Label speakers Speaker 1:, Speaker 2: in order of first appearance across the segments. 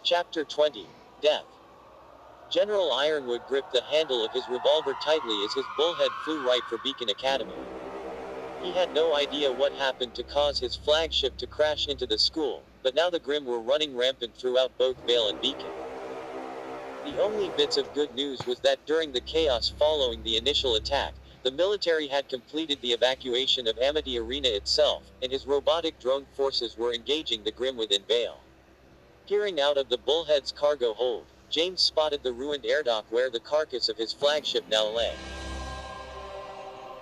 Speaker 1: Chapter 20. Death. General Ironwood gripped the handle of his revolver tightly as his bullhead flew right for Beacon Academy. He had no idea what happened to cause his flagship to crash into the school, but now the Grimm were running rampant throughout both Vale and Beacon. The only bits of good news was that during the chaos following the initial attack, the military had completed the evacuation of Amity Arena itself, and his robotic drone forces were engaging the Grimm within Vale. Peering out of the Bullhead's cargo hold, James spotted the ruined airdock where the carcass of his flagship now lay.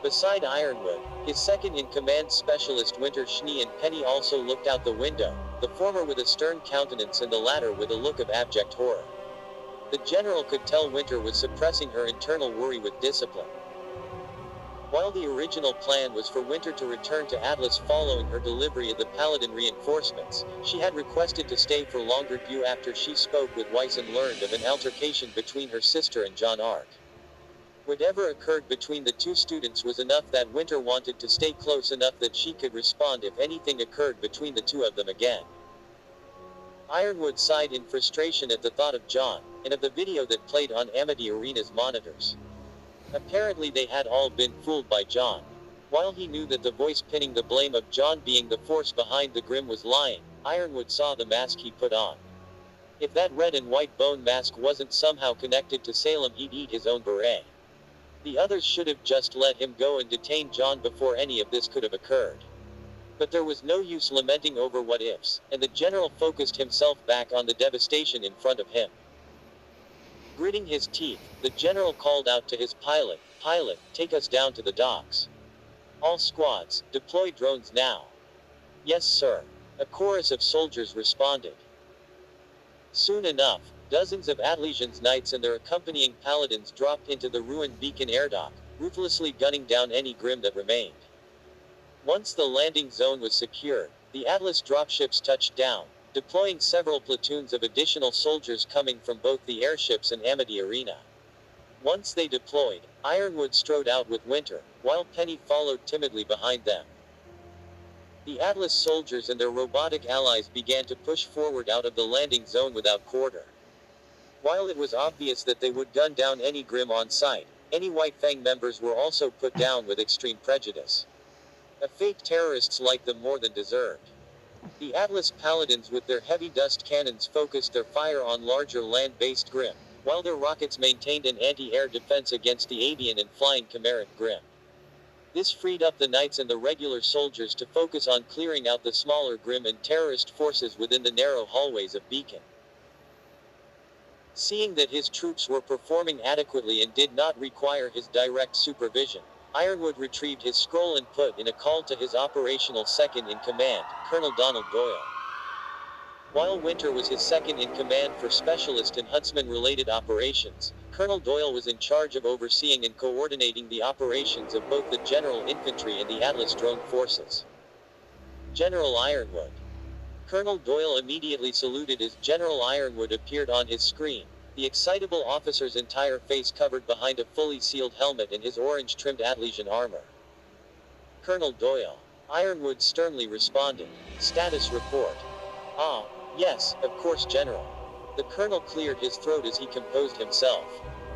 Speaker 1: Beside Ironwood, his second-in-command specialist Winter, Schnee and Penny also looked out the window, the former with a stern countenance and the latter with a look of abject horror. The general could tell Winter was suppressing her internal worry with discipline. While the original plan was for Winter to return to Atlas following her delivery of the Paladin reinforcements, she had requested to stay for longer due after she spoke with Weiss and learned of an altercation between her sister and John Arc. Whatever occurred between the two students was enough that Winter wanted to stay close enough that she could respond if anything occurred between the two of them again. Ironwood sighed in frustration at the thought of John, and of the video that played on Amity Arena's monitors. Apparently they had all been fooled by John. While he knew that the voice pinning the blame of John being the force behind the Grimm was lying, Ironwood saw the mask he put on. If that red and white bone mask wasn't somehow connected to Salem, he'd eat his own beret. The others should have just let him go and detained John before any of this could have occurred. But there was no use lamenting over what-ifs, and the general focused himself back on the devastation in front of him. Gritting his teeth, the general called out to his pilot, "Pilot, take us down to the docks. All squads, deploy drones now." "Yes, sir." A chorus of soldiers responded. Soon enough, dozens of Atlesians knights and their accompanying paladins dropped into the ruined Beacon airdock, ruthlessly gunning down any Grimm that remained. Once the landing zone was secured, the Atlas dropships touched down, deploying several platoons of additional soldiers coming from both the airships and Amity Arena. Once they deployed, Ironwood strode out with Winter, while Penny followed timidly behind them. The Atlas soldiers and their robotic allies began to push forward out of the landing zone without quarter. While it was obvious that they would gun down any Grimm on sight, any White Fang members were also put down with extreme prejudice. A fate terrorists like them more than deserved. The Atlas Paladins with their heavy dust cannons focused their fire on larger land-based Grimm, while their rockets maintained an anti-air defense against the avian and flying chimeric Grimm. This freed up the knights and the regular soldiers to focus on clearing out the smaller Grimm and terrorist forces within the narrow hallways of Beacon. Seeing that his troops were performing adequately and did not require his direct supervision, Ironwood retrieved his scroll and put in a call to his operational second-in-command, Colonel Donald Doyle. While Winter was his second-in-command for specialist and huntsman-related operations, Colonel Doyle was in charge of overseeing and coordinating the operations of both the General Infantry and the Atlas drone forces. General Ironwood. Colonel Doyle immediately saluted as General Ironwood appeared on his screen, the excitable officer's entire face covered behind a fully sealed helmet and his orange-trimmed Atlesian armor. "Colonel Doyle." Ironwood sternly responded. "Status report." "Ah, yes, of course, General." The colonel cleared his throat as he composed himself.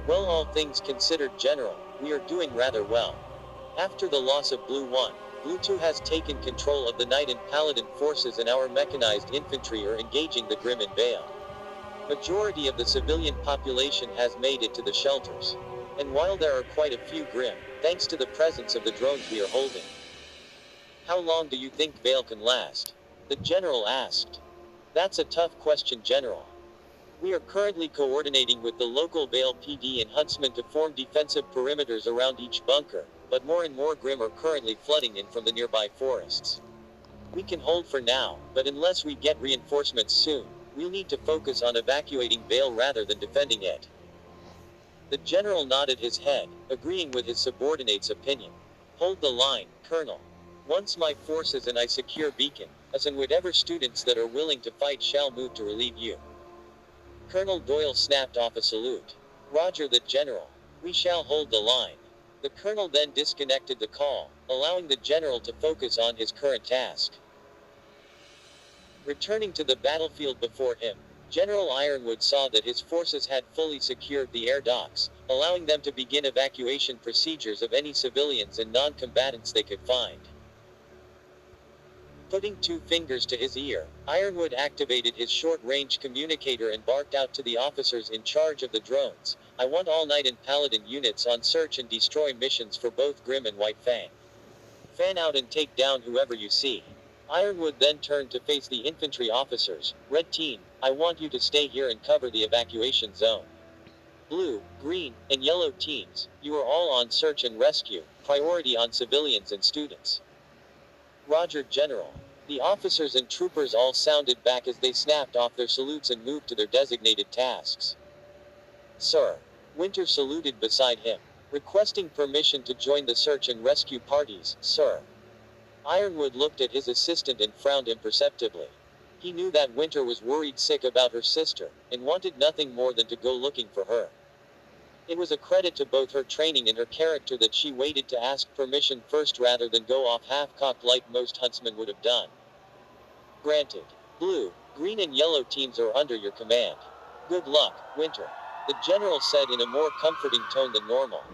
Speaker 1: "Well, all things considered, General, we are doing rather well. After the loss of Blue 1, Blue 2 has taken control of the Knight and Paladin forces and our mechanized infantry are engaging the Grimm in Vale. Majority of the civilian population has made it to the shelters. And while there are quite a few Grimm, thanks to the presence of the drones we are holding." "How long do you think Vale can last?" the general asked. "That's a tough question, General. We are currently coordinating with the local Vale PD and Huntsmen to form defensive perimeters around each bunker, but more and more Grimm are currently flooding in from the nearby forests. We can hold for now, but unless we get reinforcements soon, we'll need to focus on evacuating Vale rather than defending it." The general nodded his head, agreeing with his subordinate's opinion. "Hold the line, Colonel. Once my forces and I secure Beacon, us and whatever students that are willing to fight shall move to relieve you." Colonel Doyle snapped off a salute. "Roger that, General. We shall hold the line." The colonel then disconnected the call, allowing the general to focus on his current task. Returning to the battlefield before him, General Ironwood saw that his forces had fully secured the air docks, allowing them to begin evacuation procedures of any civilians and non-combatants they could find. Putting 2 fingers to his ear, Ironwood activated his short-range communicator and barked out to the officers in charge of the drones, "I want all Knight and Paladin units on search and destroy missions for both Grim and White Fang. Fan out and take down whoever you see." Ironwood then turned to face the infantry officers. "Red team, I want you to stay here and cover the evacuation zone. Blue, green, and yellow teams, you are all on search and rescue, priority on civilians and students." "Roger, General." The officers and troopers all sounded back as they snapped off their salutes and moved to their designated tasks. "Sir." Winter saluted beside him. "Requesting permission to join the search and rescue parties, sir." Ironwood looked at his assistant and frowned imperceptibly. He knew that Winter was worried sick about her sister, and wanted nothing more than to go looking for her. It was a credit to both her training and her character that she waited to ask permission first rather than go off half-cocked like most huntsmen would have done. "Granted. Blue, green and yellow teams are under your command. Good luck, Winter," the general said in a more comforting tone than normal.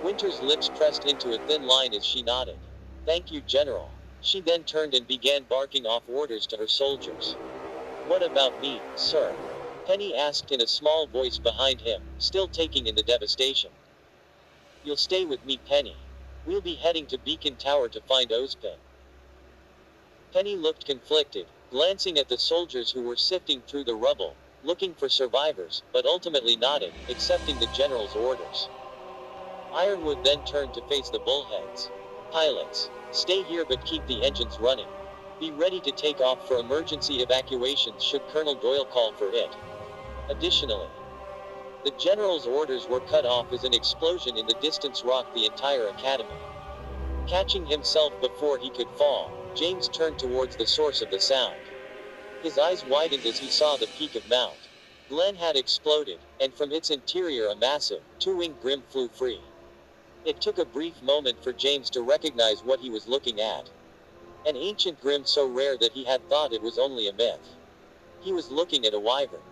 Speaker 1: Winter's lips pressed into a thin line as she nodded. "Thank you, General." She then turned and began barking off orders to her soldiers. "What about me, sir?" Penny asked in a small voice behind him, still taking in the devastation. "You'll stay with me, Penny. We'll be heading to Beacon Tower to find Ozpin." Penny looked conflicted, glancing at the soldiers who were sifting through the rubble, looking for survivors, but ultimately nodded, accepting the general's orders. Ironwood then turned to face the bullheads. "Pilots, stay here but keep the engines running. Be ready to take off for emergency evacuations should Colonel Doyle call for it." Additionally, the general's orders were cut off as an explosion in the distance rocked the entire academy. Catching himself before he could fall, James turned towards the source of the sound. His eyes widened as he saw the peak of Mount Glen had exploded, and from its interior a massive, 2-winged Grim flew free. It took a brief moment for James to recognize what he was looking at. An ancient Grim so rare that he had thought it was only a myth. He was looking at a wyvern.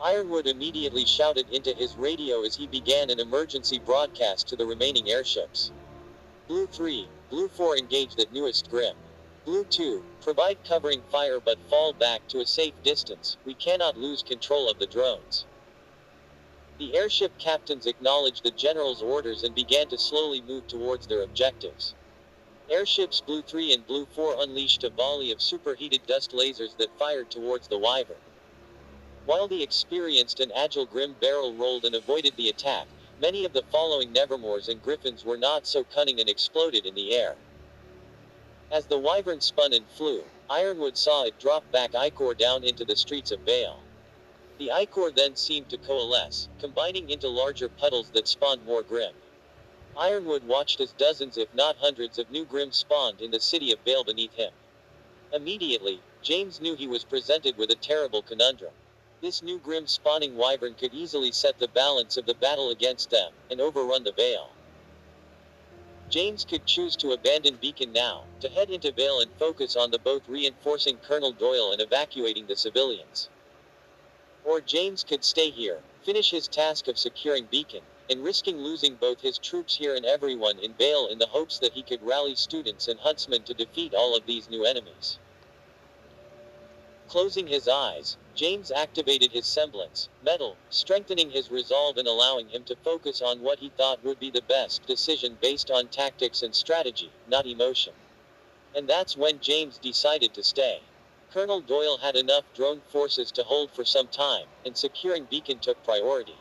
Speaker 1: Ironwood immediately shouted into his radio as he began an emergency broadcast to the remaining airships. "Blue 3, Blue 4 engage that newest Grim. Blue 2, provide covering fire but fall back to a safe distance, we cannot lose control of the drones." The airship captains acknowledged the general's orders and began to slowly move towards their objectives. Airships Blue 3 and Blue 4 unleashed a volley of superheated dust lasers that fired towards the wyvern. While the experienced and agile Grim barrel rolled and avoided the attack, many of the following Nevermores and Griffins were not so cunning and exploded in the air. As the wyvern spun and flew, Ironwood saw it drop back ichor down into the streets of Vale. The ichor then seemed to coalesce, combining into larger puddles that spawned more Grim. Ironwood watched as dozens if not hundreds of new Grim spawned in the city of Vale beneath him. Immediately, James knew he was presented with a terrible conundrum. This new Grim spawning wyvern could easily set the balance of the battle against them, and overrun the Vale. James could choose to abandon Beacon now, to head into Vale and focus on the both reinforcing Colonel Doyle and evacuating the civilians. Or James could stay here, finish his task of securing Beacon, and risking losing both his troops here and everyone in Vale in the hopes that he could rally students and huntsmen to defeat all of these new enemies. Closing his eyes, James activated his semblance, metal, strengthening his resolve and allowing him to focus on what he thought would be the best decision based on tactics and strategy, not emotion. And that's when James decided to stay. Colonel Doyle had enough drone forces to hold for some time, and securing Beacon took priority.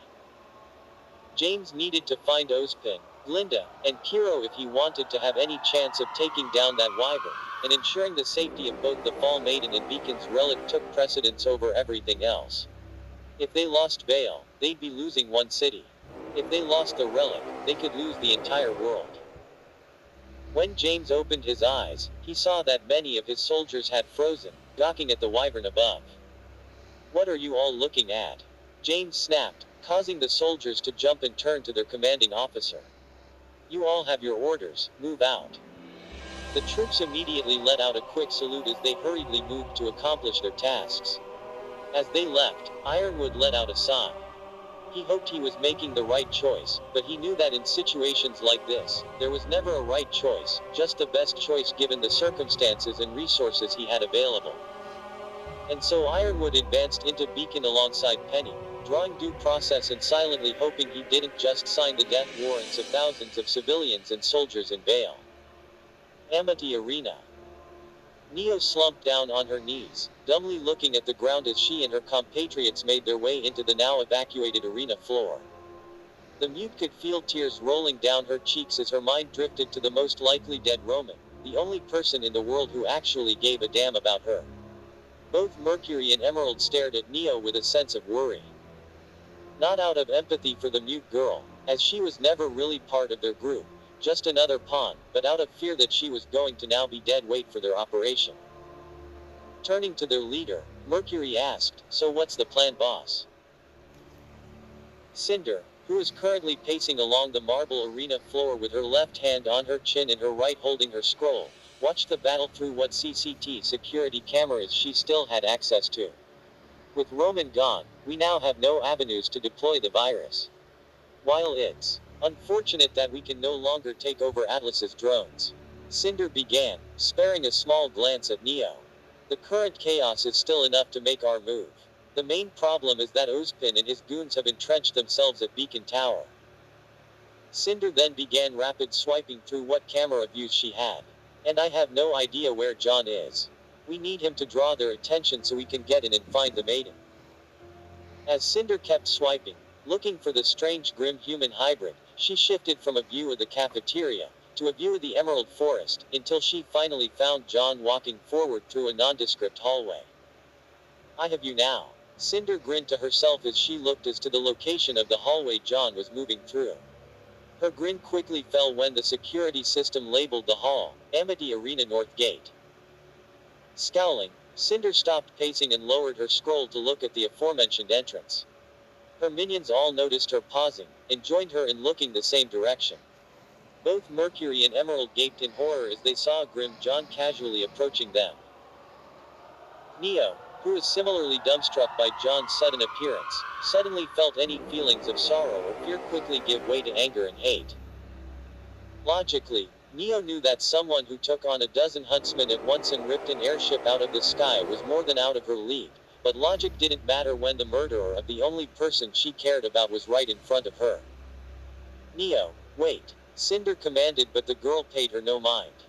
Speaker 1: James needed to find Ozpin, Glinda, and Kiro if he wanted to have any chance of taking down that wyvern, and ensuring the safety of both the Fall Maiden and Beacon's relic took precedence over everything else. If they lost Vale, they'd be losing one city. If they lost the relic, they could lose the entire world. When James opened his eyes, he saw that many of his soldiers had frozen, gawking at the wyvern above. "What are you all looking at?" James snapped, causing the soldiers to jump and turn to their commanding officer. "You all have your orders, move out." The troops immediately let out a quick salute as they hurriedly moved to accomplish their tasks. As they left, Ironwood let out a sigh. He hoped he was making the right choice, but he knew that in situations like this, there was never a right choice, just the best choice given the circumstances and resources he had available. And so Ironwood advanced into Beacon alongside Penny, drawing due process and silently hoping he didn't just sign the death warrants of thousands of civilians and soldiers in Vale. Amity Arena. Neo slumped down on her knees, dumbly looking at the ground as she and her compatriots made their way into the now evacuated arena floor. The mute could feel tears rolling down her cheeks as her mind drifted to the most likely dead Roman, the only person in the world who actually gave a damn about her. Both Mercury and Emerald stared at Neo with a sense of worry. Not out of empathy for the mute girl, as she was never really part of their group, just another pawn, but out of fear that she was going to now be dead weight for their operation. Turning to their leader, Mercury asked, "So what's the plan, boss?" Cinder, who is currently pacing along the marble arena floor with her left hand on her chin and her right holding her scroll, watched the battle through what CCT security cameras she still had access to. With Roman gone, we now have no avenues to deploy the virus. While it's unfortunate that we can no longer take over Atlas's drones, Cinder began, sparing a small glance at Neo. The current chaos is still enough to make our move. The main problem is that Ozpin and his goons have entrenched themselves at Beacon Tower. Cinder then began rapid swiping through what camera views she had. And I have no idea where Jaune is. We need him to draw their attention so we can get in and find the maiden. As Cinder kept swiping, looking for the strange grim human hybrid, she shifted from a view of the cafeteria to a view of the Emerald Forest, until she finally found Jaune walking forward through a nondescript hallway. "I have you now." Cinder grinned to herself as she looked as to the location of the hallway Jaune was moving through. Her grin quickly fell when the security system labeled the hall, Amity Arena North Gate. Scowling, Cinder stopped pacing and lowered her scroll to look at the aforementioned entrance. Her minions all noticed her pausing, and joined her in looking the same direction. Both Mercury and Emerald gaped in horror as they saw grim Jaune casually approaching them. Neo, who was similarly dumbstruck by Jaune's sudden appearance, suddenly felt any feelings of sorrow or fear quickly give way to anger and hate. Logically, Neo knew that someone who took on a dozen huntsmen at once and ripped an airship out of the sky was more than out of her league, but logic didn't matter when the murderer of the only person she cared about was right in front of her. "Neo, wait," Cinder commanded, but the girl paid her no mind.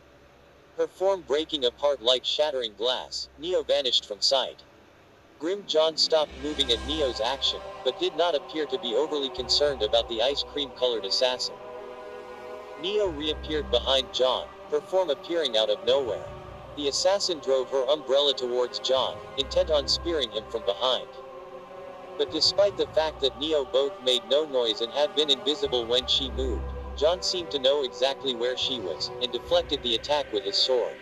Speaker 1: Her form breaking apart like shattering glass, Neo vanished from sight. Grim Jaune stopped moving at Neo's action, but did not appear to be overly concerned about the ice cream-colored assassin. Neo reappeared behind Jaune, her form appearing out of nowhere. The assassin drove her umbrella towards Jaune, intent on spearing him from behind. But despite the fact that Neo both made no noise and had been invisible when she moved, Jaune seemed to know exactly where she was, and deflected the attack with his sword.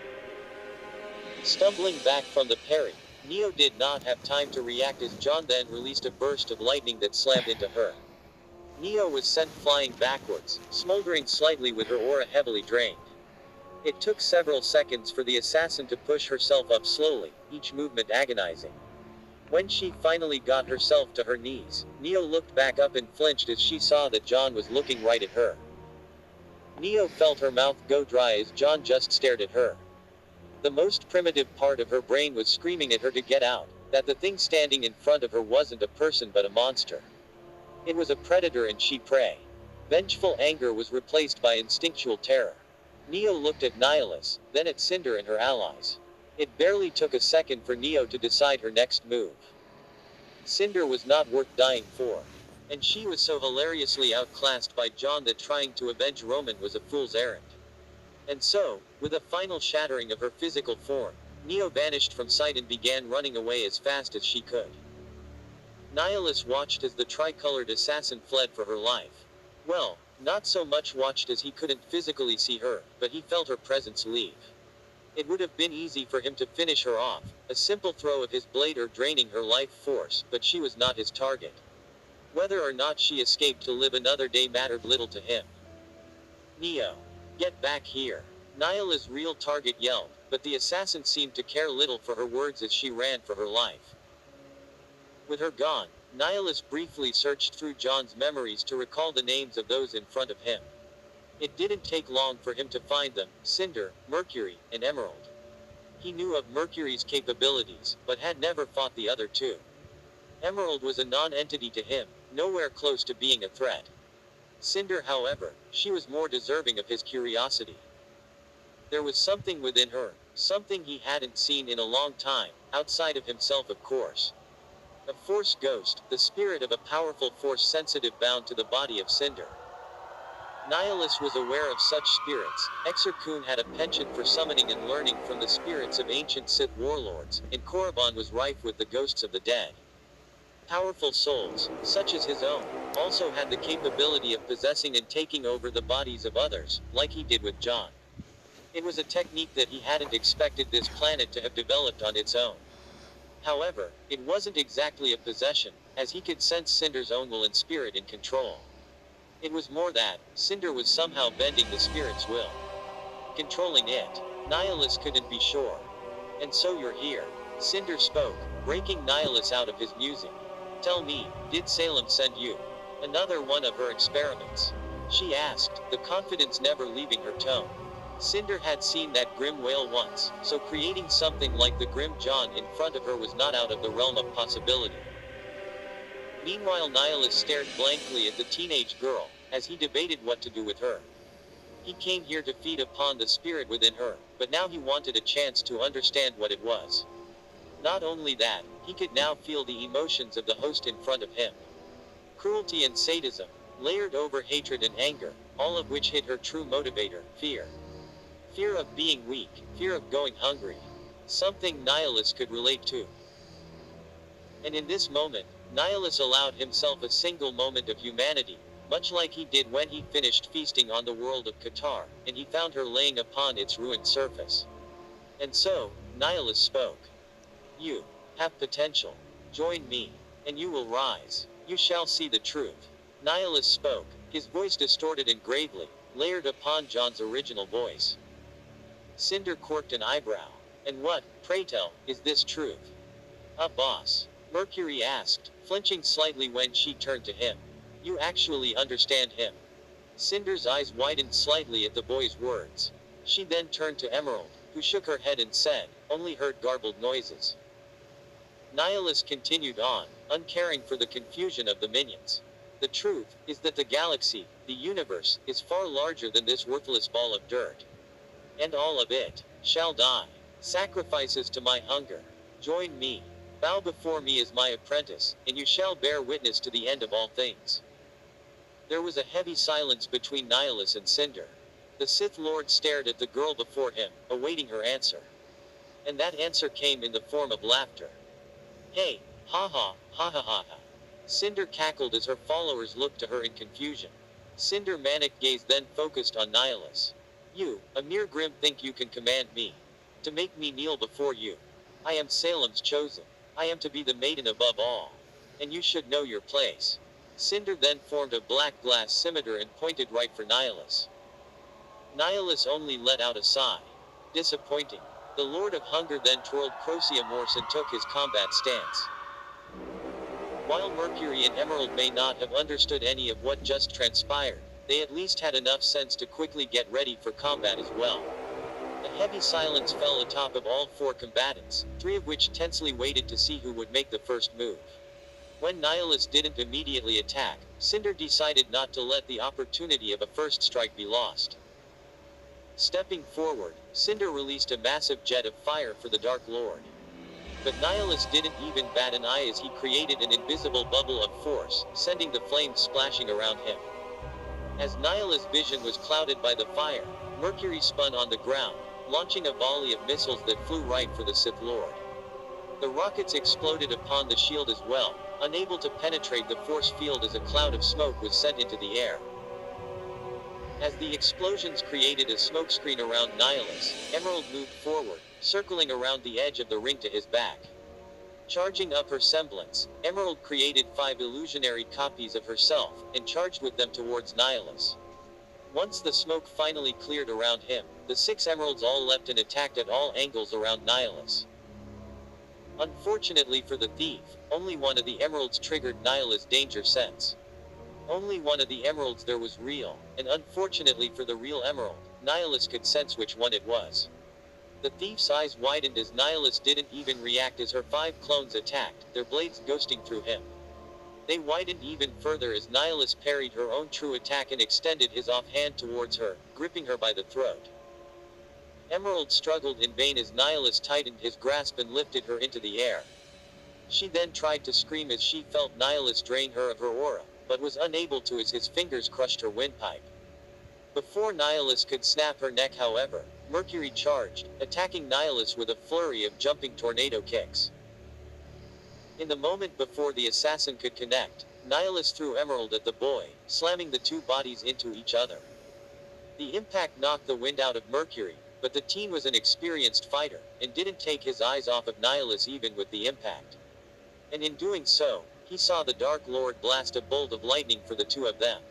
Speaker 1: Stumbling back from the parry, Neo did not have time to react as Jaune then released a burst of lightning that slammed into her. Neo was sent flying backwards, smoldering slightly with her aura heavily drained. It took several seconds for the assassin to push herself up slowly, each movement agonizing. When she finally got herself to her knees, Neo looked back up and flinched as she saw that Jaune was looking right at her. Neo felt her mouth go dry as Jaune just stared at her. The most primitive part of her brain was screaming at her to get out, that the thing standing in front of her wasn't a person but a monster. It was a predator and she prey. Vengeful anger was replaced by instinctual terror. Neo looked at Nihilus, then at Cinder and her allies. It barely took a second for Neo to decide her next move. Cinder was not worth dying for. And she was so hilariously outclassed by Jaune that trying to avenge Roman was a fool's errand. And so, with a final shattering of her physical form, Neo vanished from sight and began running away as fast as she could. Nihilus watched as the tricolored assassin fled for her life. Well, not so much watched as he couldn't physically see her, but he felt her presence leave. It would have been easy for him to finish her off, a simple throw of his blade or draining her life force, but she was not his target. Whether or not she escaped to live another day mattered little to him. "Neo, get back here!" Nihilus' real target yelled, but the assassin seemed to care little for her words as she ran for her life. With her gone, Nihilus briefly searched through Jaune's memories to recall the names of those in front of him. It didn't take long for him to find them: Cinder, Mercury, and Emerald. He knew of Mercury's capabilities, but had never fought the other two. Emerald was a non-entity to him, nowhere close to being a threat. Cinder, however, she was more deserving of his curiosity. There was something within her, something he hadn't seen in a long time, outside of himself of course. A force ghost, the spirit of a powerful force sensitive bound to the body of Cinder. Nihilus was aware of such spirits. Exarchun had a penchant for summoning and learning from the spirits of ancient Sith warlords, and Korriban was rife with the ghosts of the dead. Powerful souls, such as his own, also had the capability of possessing and taking over the bodies of others, like he did with Jaune. It was a technique that he hadn't expected this planet to have developed on its own. However, it wasn't exactly a possession, as he could sense Cinder's own will and spirit in control. It was more that, Cinder was somehow bending the spirit's will. Controlling it. Nihilus couldn't be sure. And so you're here. Cinder spoke, breaking Nihilus out of his musing. Tell me, did Salem send you? Another one of her experiments? She asked, the confidence never leaving her tone. Cinder had seen that grim whale once, so creating something like the grim Jaune in front of her was not out of the realm of possibility. Meanwhile, Nihilus stared blankly at the teenage girl, as he debated what to do with her. He came here to feed upon the spirit within her, but now he wanted a chance to understand what it was. Not only that, he could now feel the emotions of the host in front of him. Cruelty and sadism, layered over hatred and anger, all of which hid her true motivator, fear. Fear of being weak, fear of going hungry. Something Nihilus could relate to. And in this moment, Nihilus allowed himself a single moment of humanity, much like he did when he finished feasting on the world of Qatar, and he found her laying upon its ruined surface. And so, Nihilus spoke. You have potential. Join me, and you will rise. You shall see the truth. Nihilus spoke, his voice distorted and gravely, layered upon Jaune's original voice. Cinder quirked an eyebrow. And what, pray tell, is this truth? Boss. Mercury asked, flinching slightly when she turned to him. You actually understand him? Cinder's eyes widened slightly at the boy's words. She then turned to Emerald, who shook her head and said, only heard garbled noises. Nihilus continued on, uncaring for the confusion of the minions. The truth is that the galaxy, the universe, is far larger than this worthless ball of dirt. And all of it shall die. Sacrifices to my hunger. Join me. Bow before me as my apprentice, and you shall bear witness to the end of all things. There was a heavy silence between Nihilus and Cinder. The Sith Lord stared at the girl before him, awaiting her answer. And that answer came in the form of laughter. Hey, ha ha, ha ha ha ha. Cinder cackled as her followers looked to her in confusion. Cinder's manic gaze then focused on Nihilus. You, a mere grim, think you can command me? To make me kneel before you? I am Salem's chosen. I am to be the maiden above all. And you should know your place. Cinder then formed a black glass scimitar and pointed right for Nihilus. Nihilus only let out a sigh. Disappointing. The Lord of Hunger then twirled Crocea Morse and took his combat stance. While Mercury and Emerald may not have understood any of what just transpired, they at least had enough sense to quickly get ready for combat as well. A heavy silence fell atop of all four combatants, three of which tensely waited to see who would make the first move. When Nihilus didn't immediately attack, Cinder decided not to let the opportunity of a first strike be lost. Stepping forward, Cinder released a massive jet of fire for the Dark Lord. But Nihilus didn't even bat an eye as he created an invisible bubble of force, sending the flames splashing around him. As Nihilus' vision was clouded by the fire, Mercury spun on the ground, launching a volley of missiles that flew right for the Sith Lord. The rockets exploded upon the shield as well, unable to penetrate the force field as a cloud of smoke was sent into the air. As the explosions created a smokescreen around Nihilus, Emerald moved forward, circling around the edge of the ring to his back. Charging up her semblance, Emerald created 5 illusionary copies of herself, and charged with them towards Nihilus. Once the smoke finally cleared around him, the 6 emeralds all leapt and attacked at all angles around Nihilus. Unfortunately for the thief, only one of the emeralds triggered Nyla's danger sense. Only one of the emeralds there was real, and unfortunately for the real emerald, Nihilus could sense which one it was. The thief's eyes widened as Nihilus didn't even react as her 5 clones attacked, their blades ghosting through him. They widened even further as Nihilus parried her own true attack and extended his offhand towards her, gripping her by the throat. Emerald struggled in vain as Nihilus tightened his grasp and lifted her into the air. She then tried to scream as she felt Nihilus drain her of her aura, but was unable to as his fingers crushed her windpipe. Before Nihilus could snap her neck, however, Mercury charged, attacking Nihilus with a flurry of jumping tornado kicks. In the moment before the assassin could connect, Nihilus threw Emerald at the boy, slamming the two bodies into each other. The impact knocked the wind out of Mercury, but the teen was an experienced fighter, and didn't take his eyes off of Nihilus even with the impact. And in doing so, he saw the Dark Lord blast a bolt of lightning for the two of them.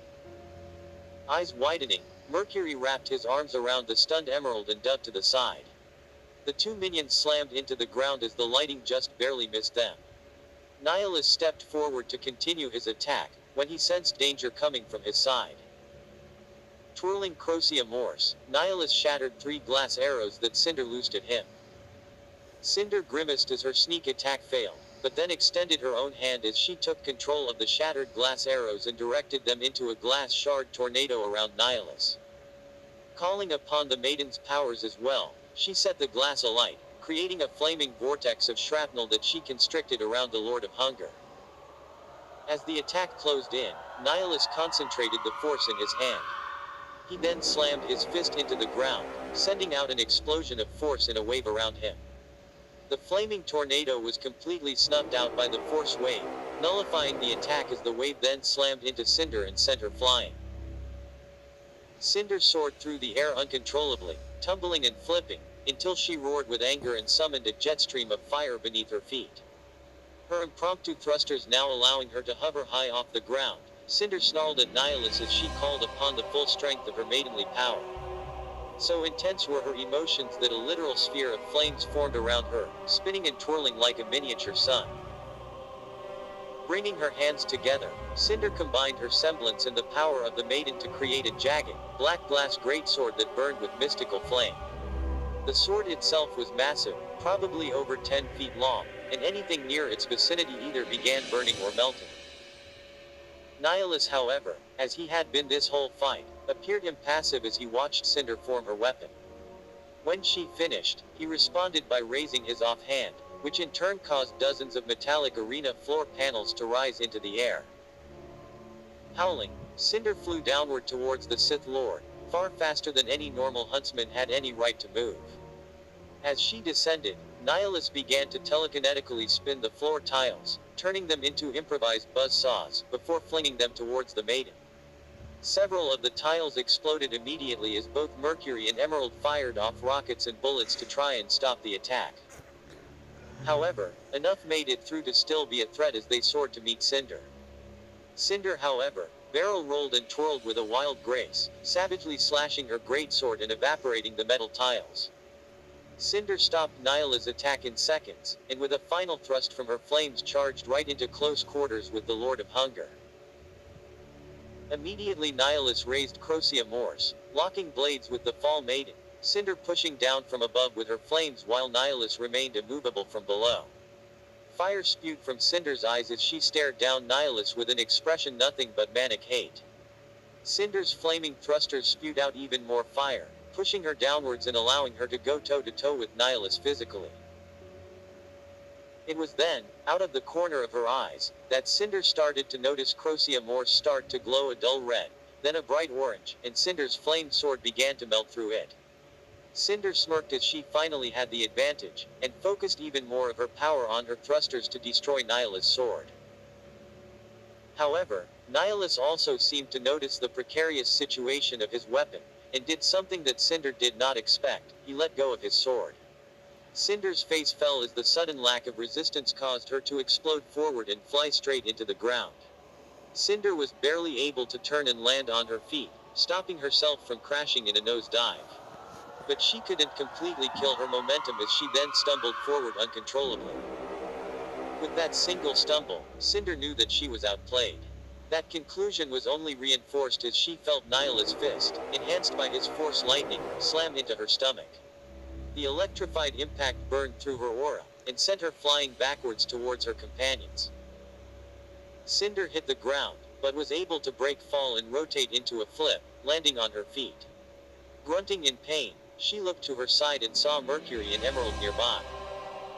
Speaker 1: Eyes widening, Mercury wrapped his arms around the stunned Emerald and dove to the side. The two minions slammed into the ground as the lightning just barely missed them. Nihilus stepped forward to continue his attack, when he sensed danger coming from his side. Twirling Crocea Morse, Nihilus shattered 3 glass arrows that Cinder loosed at him. Cinder grimaced as her sneak attack failed, but then extended her own hand as she took control of the shattered glass arrows and directed them into a glass shard tornado around Nihilus. Calling upon the maiden's powers as well, she set the glass alight, creating a flaming vortex of shrapnel that she constricted around the Lord of Hunger. As the attack closed in, Nihilus concentrated the force in his hand. He then slammed his fist into the ground, sending out an explosion of force in a wave around him. The flaming tornado was completely snuffed out by the force wave, nullifying the attack as the wave then slammed into Cinder and sent her flying. Cinder soared through the air uncontrollably, tumbling and flipping, until she roared with anger and summoned a jet stream of fire beneath her feet. Her impromptu thrusters now allowing her to hover high off the ground, Cinder snarled at Nihilus as she called upon the full strength of her maidenly power. So intense were her emotions that a literal sphere of flames formed around her, spinning and twirling like a miniature sun. Bringing her hands together, Cinder combined her semblance and the power of the maiden to create a jagged, black glass greatsword that burned with mystical flame. The sword itself was massive, probably over 10 feet long, and anything near its vicinity either began burning or melting. Nihilus, however, as he had been this whole fight, appeared impassive as he watched Cinder form her weapon. When she finished, he responded by raising his offhand, which in turn caused dozens of metallic arena floor panels to rise into the air. Howling, Cinder flew downward towards the Sith Lord, far faster than any normal huntsman had any right to move. As she descended, Nihilus began to telekinetically spin the floor tiles, turning them into improvised buzzsaws, before flinging them towards the maiden. Several of the tiles exploded immediately as both Mercury and Emerald fired off rockets and bullets to try and stop the attack. However, enough made it through to still be a threat as they soared to meet Cinder. Cinder, however, barrel rolled and twirled with a wild grace, savagely slashing her greatsword and evaporating the metal tiles. Cinder stopped Nihilus' attack in seconds, and with a final thrust from her flames charged right into close quarters with the Lord of Hunger. Immediately Nihilus raised Crocea Morse, locking blades with the Fall Maiden, Cinder pushing down from above with her flames while Nihilus remained immovable from below. Fire spewed from Cinder's eyes as she stared down Nihilus with an expression nothing but manic hate. Cinder's flaming thrusters spewed out even more fire, pushing her downwards and allowing her to go toe-to-toe with Nihilus physically. It was then, out of the corner of her eyes, that Cinder started to notice Crocea Morse start to glow a dull red, then a bright orange, and Cinder's flame sword began to melt through it. Cinder smirked as she finally had the advantage, and focused even more of her power on her thrusters to destroy Nihilus' sword. However, Nihilus also seemed to notice the precarious situation of his weapon, and did something that Cinder did not expect. He let go of his sword. Cinder's face fell as the sudden lack of resistance caused her to explode forward and fly straight into the ground. Cinder was barely able to turn and land on her feet, stopping herself from crashing in a nosedive. But she couldn't completely kill her momentum as she then stumbled forward uncontrollably. With that single stumble, Cinder knew that she was outplayed. That conclusion was only reinforced as she felt Nihila's fist, enhanced by his force lightning, slam into her stomach. The electrified impact burned through her aura, and sent her flying backwards towards her companions. Cinder hit the ground, but was able to break fall and rotate into a flip, landing on her feet. Grunting in pain, she looked to her side and saw Mercury and Emerald nearby.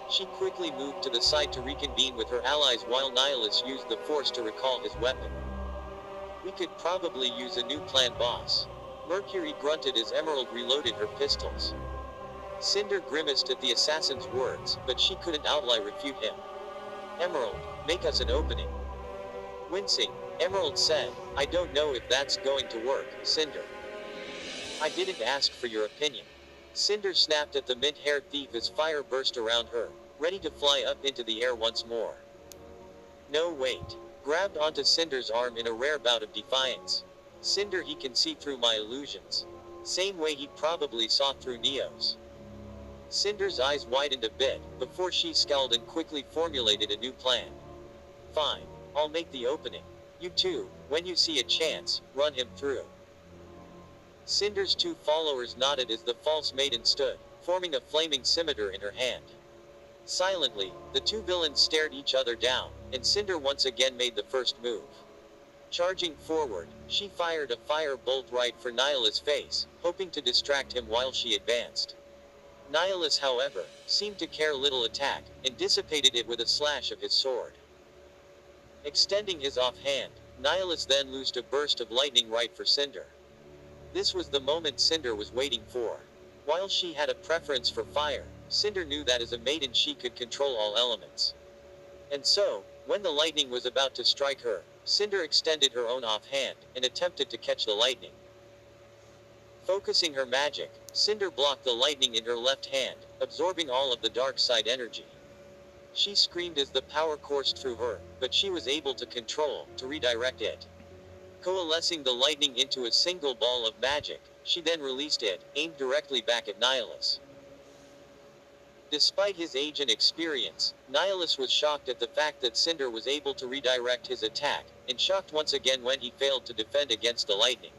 Speaker 1: She quickly moved to the side to reconvene with her allies while Nihilus used the force to recall his weapon. We could probably use a new plan, boss. Mercury grunted as Emerald reloaded her pistols. Cinder grimaced at the assassin's words, but she couldn't outright refute him. Emerald, make us an opening. Wincing, Emerald said, I don't know if that's going to work, Cinder. I didn't ask for your opinion. Cinder snapped at the mint-haired thief as fire burst around her, ready to fly up into the air once more. No, wait. Grabbed onto Cinder's arm in a rare bout of defiance. Cinder, he can see through my illusions. Same way he probably saw through Neo's. Cinder's eyes widened a bit, before she scowled and quickly formulated a new plan. Fine. I'll make the opening. You two, when you see a chance, run him through. Cinder's two followers nodded as the false maiden stood, forming a flaming scimitar in her hand. Silently, the two villains stared each other down, and Cinder once again made the first move. Charging forward, she fired a fire bolt right for Nihilus' face, hoping to distract him while she advanced. Nihilus, however, seemed to care little, attack, and dissipated it with a slash of his sword. Extending his offhand, Nihilus then loosed a burst of lightning right for Cinder. This was the moment Cinder was waiting for. While she had a preference for fire, Cinder knew that as a maiden she could control all elements. And so, when the lightning was about to strike her, Cinder extended her own offhand, and attempted to catch the lightning. Focusing her magic, Cinder blocked the lightning in her left hand, absorbing all of the dark side energy. She screamed as the power coursed through her, but she was able to redirect it. Coalescing the lightning into a single ball of magic, she then released it, aimed directly back at Nihilus. Despite his age and experience, Nihilus was shocked at the fact that Cinder was able to redirect his attack, and shocked once again when he failed to defend against the lightning.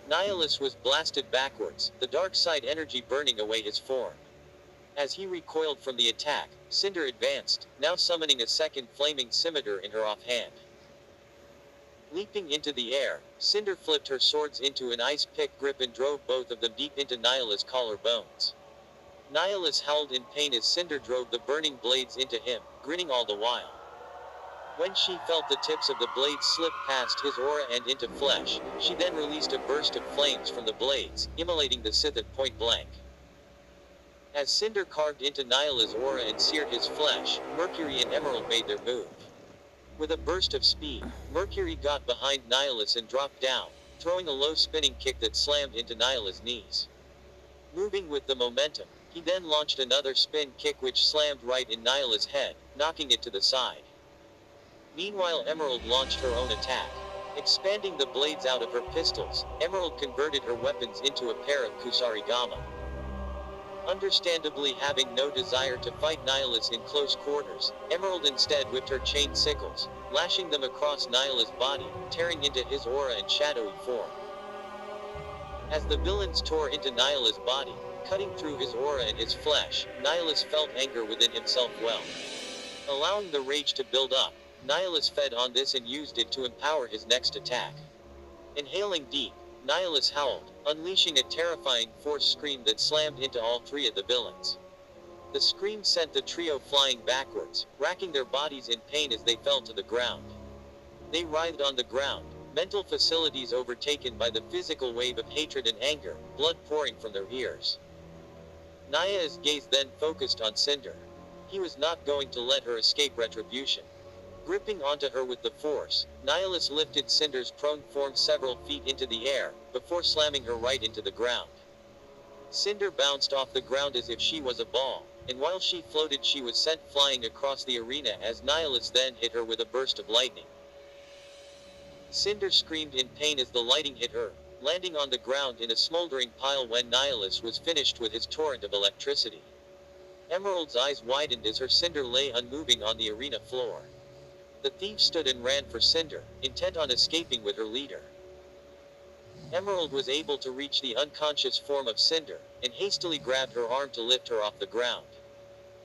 Speaker 1: Nihilus was blasted backwards, the dark side energy burning away his form. As he recoiled from the attack, Cinder advanced, now summoning a second flaming scimitar in her offhand. Leaping into the air, Cinder flipped her swords into an ice pick grip and drove both of them deep into Nihilus' collarbones. Nihilus howled in pain as Cinder drove the burning blades into him, grinning all the while. When she felt the tips of the blades slip past his aura and into flesh, she then released a burst of flames from the blades, immolating the Sith at point blank. As Cinder carved into Nihilus' aura and seared his flesh, Mercury and Emerald made their move. With a burst of speed, Mercury got behind Nihilus and dropped down, throwing a low spinning kick that slammed into Nihilus' knees. Moving with the momentum, he then launched another spin kick which slammed right in Nihilus' head, knocking it to the side. Meanwhile, Emerald launched her own attack. Expanding the blades out of her pistols, Emerald converted her weapons into a pair of kusarigama. Understandably having no desire to fight Nihilus in close quarters, Emerald instead whipped her chain sickles, lashing them across Nihilus' body, tearing into his aura and shadowy form. As the villains tore into Nihilus' body, cutting through his aura and his flesh, Nihilus felt anger within himself well. Allowing the rage to build up, Nihilus fed on this and used it to empower his next attack. Inhaling deep, Nihilus howled, unleashing a terrifying force scream that slammed into all three of the villains. The scream sent the trio flying backwards, racking their bodies in pain as they fell to the ground. They writhed on the ground, mental facilities overtaken by the physical wave of hatred and anger, blood pouring from their ears. Naya's gaze then focused on Cinder. He was not going to let her escape retribution. Gripping onto her with the force, Nihilus lifted Cinder's prone form several feet into the air, before slamming her right into the ground. Cinder bounced off the ground as if she was a ball, and while she floated she was sent flying across the arena as Nihilus then hit her with a burst of lightning. Cinder screamed in pain as the lightning hit her, landing on the ground in a smoldering pile when Nihilus was finished with his torrent of electricity. Emerald's eyes widened as her Cinder lay unmoving on the arena floor. The thief stood and ran for Cinder, intent on escaping with her leader. Emerald was able to reach the unconscious form of Cinder, and hastily grabbed her arm to lift her off the ground.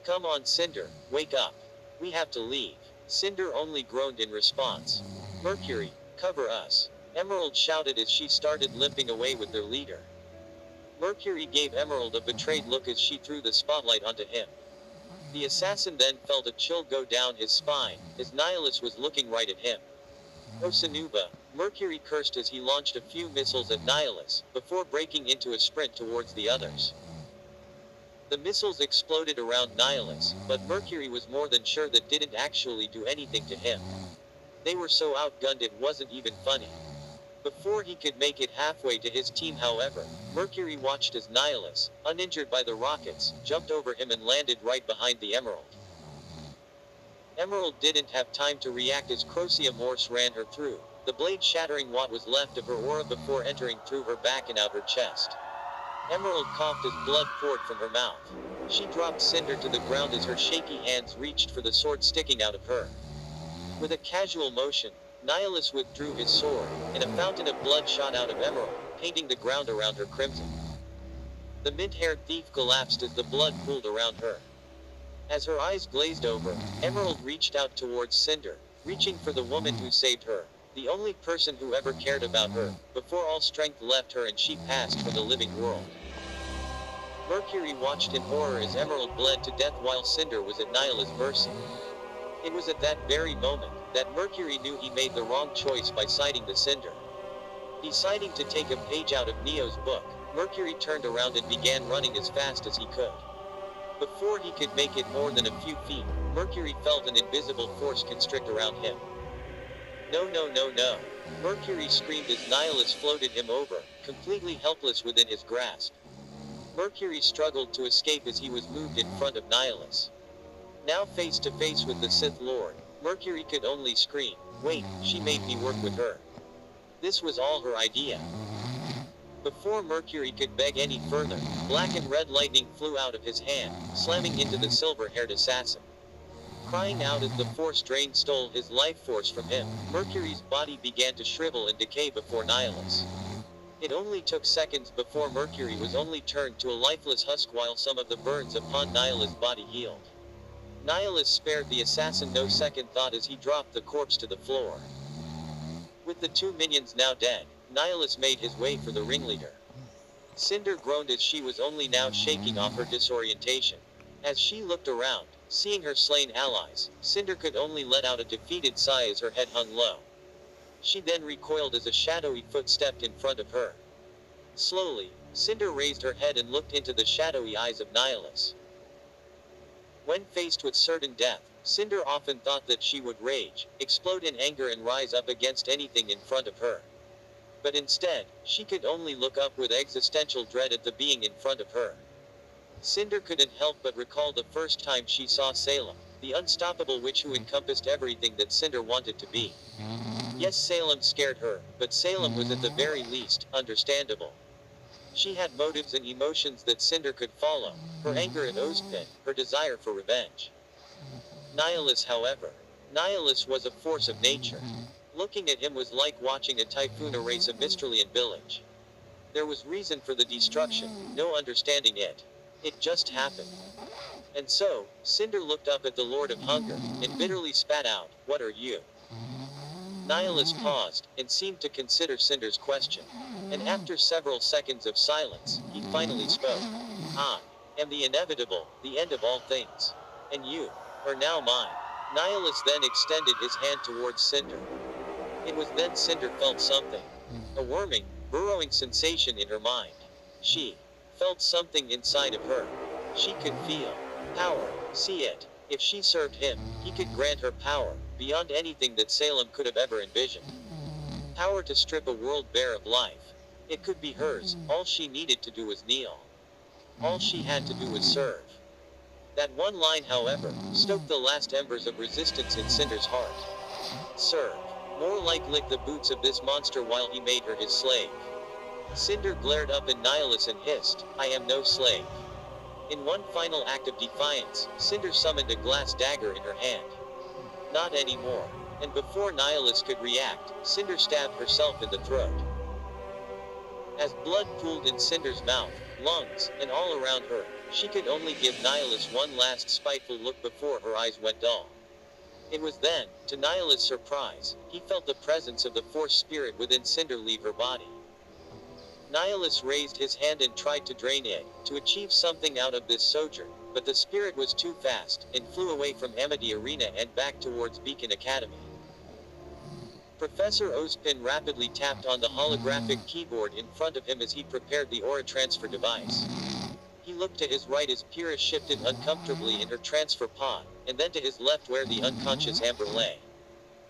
Speaker 1: "Come on, Cinder, wake up. We have to leave." Cinder only groaned in response. "Mercury, cover us," Emerald shouted as she started limping away with their leader. Mercury gave Emerald a betrayed look as she threw the spotlight onto him. The assassin then felt a chill go down his spine, as Nihilus was looking right at him. "Oh Sanuba," Mercury cursed as he launched a few missiles at Nihilus, before breaking into a sprint towards the others. The missiles exploded around Nihilus, but Mercury was more than sure that didn't actually do anything to him. They were so outgunned it wasn't even funny. Before he could make it halfway to his team, however, Mercury watched as Nihilus, uninjured by the rockets, jumped over him and landed right behind the Emerald. Emerald didn't have time to react as Crocea Morse ran her through, the blade shattering what was left of her aura before entering through her back and out her chest. Emerald coughed as blood poured from her mouth. She dropped Cinder to the ground as her shaky hands reached for the sword sticking out of her. With a casual motion, Nihilus withdrew his sword, and a fountain of blood shot out of Emerald, painting the ground around her crimson. The mint-haired thief collapsed as the blood pooled around her. As her eyes glazed over, Emerald reached out towards Cinder, reaching for the woman who saved her, the only person who ever cared about her, before all strength left her and she passed from the living world. Mercury watched in horror as Emerald bled to death while Cinder was at Nihilus' mercy. It was at that very moment that Mercury knew he made the wrong choice by siding the Cinder. Deciding to take a page out of Neo's book, Mercury turned around and began running as fast as he could. Before he could make it more than a few feet, Mercury felt an invisible force constrict around him. "No, no, no, no!" Mercury screamed as Nihilus floated him over, completely helpless within his grasp. Mercury struggled to escape as he was moved in front of Nihilus. Now face to face with the Sith Lord, Mercury could only scream, "Wait, she made me work with her." This was all her idea. Before Mercury could beg any further, black and red lightning flew out of his hand, slamming into the silver-haired assassin. Crying out as the force drain stole his life force from him, Mercury's body began to shrivel and decay before Nihilus. It only took seconds before Mercury was only turned to a lifeless husk while some of the burns upon Nihilus' body healed. Nihilus spared the assassin no second thought as he dropped the corpse to the floor. With the two minions now dead, Nihilus made his way for the ringleader. Cinder groaned as she was only now shaking off her disorientation. As she looked around, seeing her slain allies, Cinder could only let out a defeated sigh as her head hung low. She then recoiled as a shadowy foot stepped in front of her. Slowly, Cinder raised her head and looked into the shadowy eyes of Nihilus. When faced with certain death, Cinder often thought that she would rage, explode in anger and rise up against anything in front of her. But instead, she could only look up with existential dread at the being in front of her. Cinder couldn't help but recall the first time she saw Salem, the unstoppable witch who encompassed everything that Cinder wanted to be. Yes, Salem scared her, but Salem was at the very least understandable. She had motives and emotions that Cinder could follow, her anger at Ozpin, her desire for revenge. Nihilus, however. Nihilus was a force of nature. Looking at him was like watching a typhoon erase a Mystralian village. There was reason for the destruction, no understanding it. It just happened. And so, Cinder looked up at the Lord of Hunger, and bitterly spat out, "What are you?" Nihilus paused, and seemed to consider Cinder's question. And after several seconds of silence, he finally spoke. "I am the inevitable, the end of all things. And you are now mine." Nihilus then extended his hand towards Cinder. It was then Cinder felt something. A worming, burrowing sensation in her mind. She felt something inside of her. She could feel power, see it. If she served him, he could grant her power, beyond anything that Salem could have ever envisioned. Power to strip a world bare of life. It could be hers, all she needed to do was kneel. All she had to do was serve. That one line, however, stoked the last embers of resistance in Cinder's heart. Serve. More like lick the boots of this monster while he made her his slave. Cinder glared up at Nihilus and hissed, "I am no slave." In one final act of defiance, Cinder summoned a glass dagger in her hand. Not anymore. And before Nihilus could react, Cinder stabbed herself in the throat. As blood pooled in Cinder's mouth, lungs, and all around her, she could only give Nihilus one last spiteful look before her eyes went dull. It was then, to Nihilus' surprise, he felt the presence of the Force spirit within Cinder leave her body. Nihilus raised his hand and tried to drain it, to achieve something out of this sojourn, but the spirit was too fast, and flew away from Amity Arena and back towards Beacon Academy. Professor Ozpin rapidly tapped on the holographic keyboard in front of him as he prepared the aura transfer device. He looked to his right as Pyrrha shifted uncomfortably in her transfer pod, and then to his left where the unconscious Amber lay.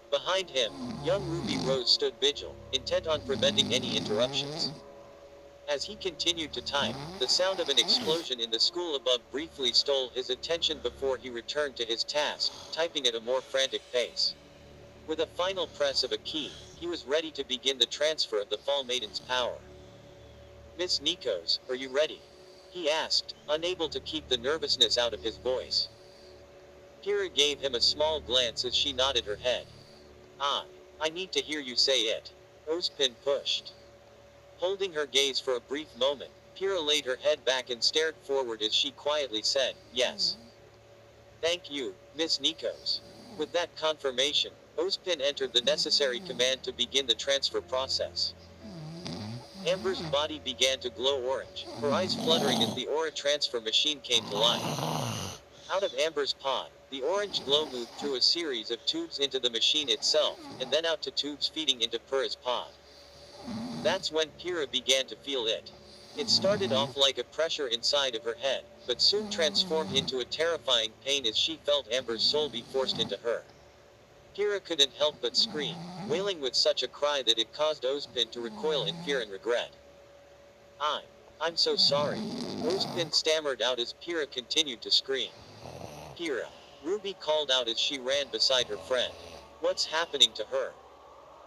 Speaker 1: Behind him, young Ruby Rose stood vigil, intent on preventing any interruptions. As he continued to type, the sound of an explosion in the school above briefly stole his attention before he returned to his task, typing at a more frantic pace. With a final press of a key, he was ready to begin the transfer of the Fall Maiden's power. "Miss Nikos, are you ready?" he asked, unable to keep the nervousness out of his voice. Pyrrha gave him a small glance as she nodded her head. I need to hear you say it." Ozpin pushed. Holding her gaze for a brief moment, Pyrrha laid her head back and stared forward as she quietly said, "Yes." "Thank you, Miss Nikos." With that confirmation, Ozpin entered the necessary command to begin the transfer process. Amber's body began to glow orange, her eyes fluttering as the aura transfer machine came to life. Out of Amber's pod, the orange glow moved through a series of tubes into the machine itself, and then out to tubes feeding into Pyrrha's pod. That's when Pyrrha began to feel it. It started off like a pressure inside of her head, but soon transformed into a terrifying pain as she felt Amber's soul be forced into her. Pyrrha couldn't help but scream, wailing with such a cry that it caused Ozpin to recoil in fear and regret. I'm so sorry." Ozpin stammered out as Pyrrha continued to scream. "Pyrrha!" Ruby called out as she ran beside her friend. "What's happening to her?"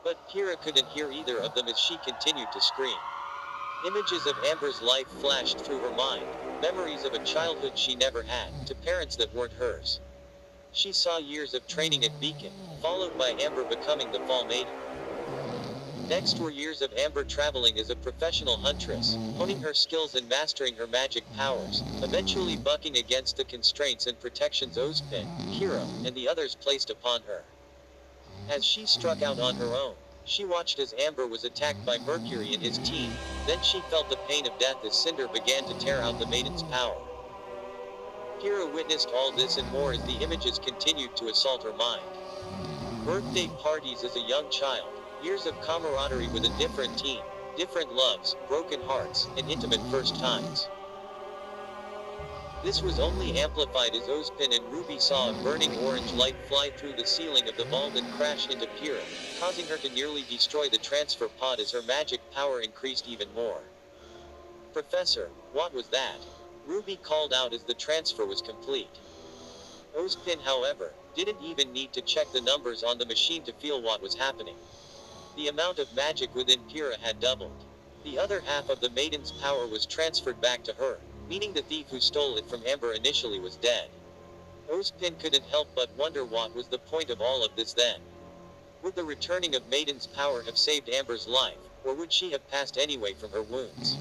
Speaker 1: But Pyrrha couldn't hear either of them as she continued to scream. Images of Amber's life flashed through her mind, memories of a childhood she never had, to parents that weren't hers. She saw years of training at Beacon, followed by Amber becoming the Fall Maiden. Next were years of Amber traveling as a professional huntress, honing her skills and mastering her magic powers, eventually bucking against the constraints and protections Ozpin, Pyrrha, and the others placed upon her. As she struck out on her own, she watched as Amber was attacked by Mercury and his team, then she felt the pain of death as Cinder began to tear out the maiden's power. Pyrrha witnessed all this and more as the images continued to assault her mind. Birthday parties as a young child, years of camaraderie with a different team, different loves, broken hearts, and intimate first times. This was only amplified as Ozpin and Ruby saw a burning orange light fly through the ceiling of the vault and crash into Pyrrha, causing her to nearly destroy the transfer pod as her magic power increased even more. "Professor, what was that?" Ruby called out as the transfer was complete. Ozpin, however, didn't even need to check the numbers on the machine to feel what was happening. The amount of magic within Pyrrha had doubled. The other half of the maiden's power was transferred back to her, meaning the thief who stole it from Amber initially was dead. Ozpin couldn't help but wonder what was the point of all of this then. Would the returning of Maiden's power have saved Amber's life, or would she have passed anyway from her wounds?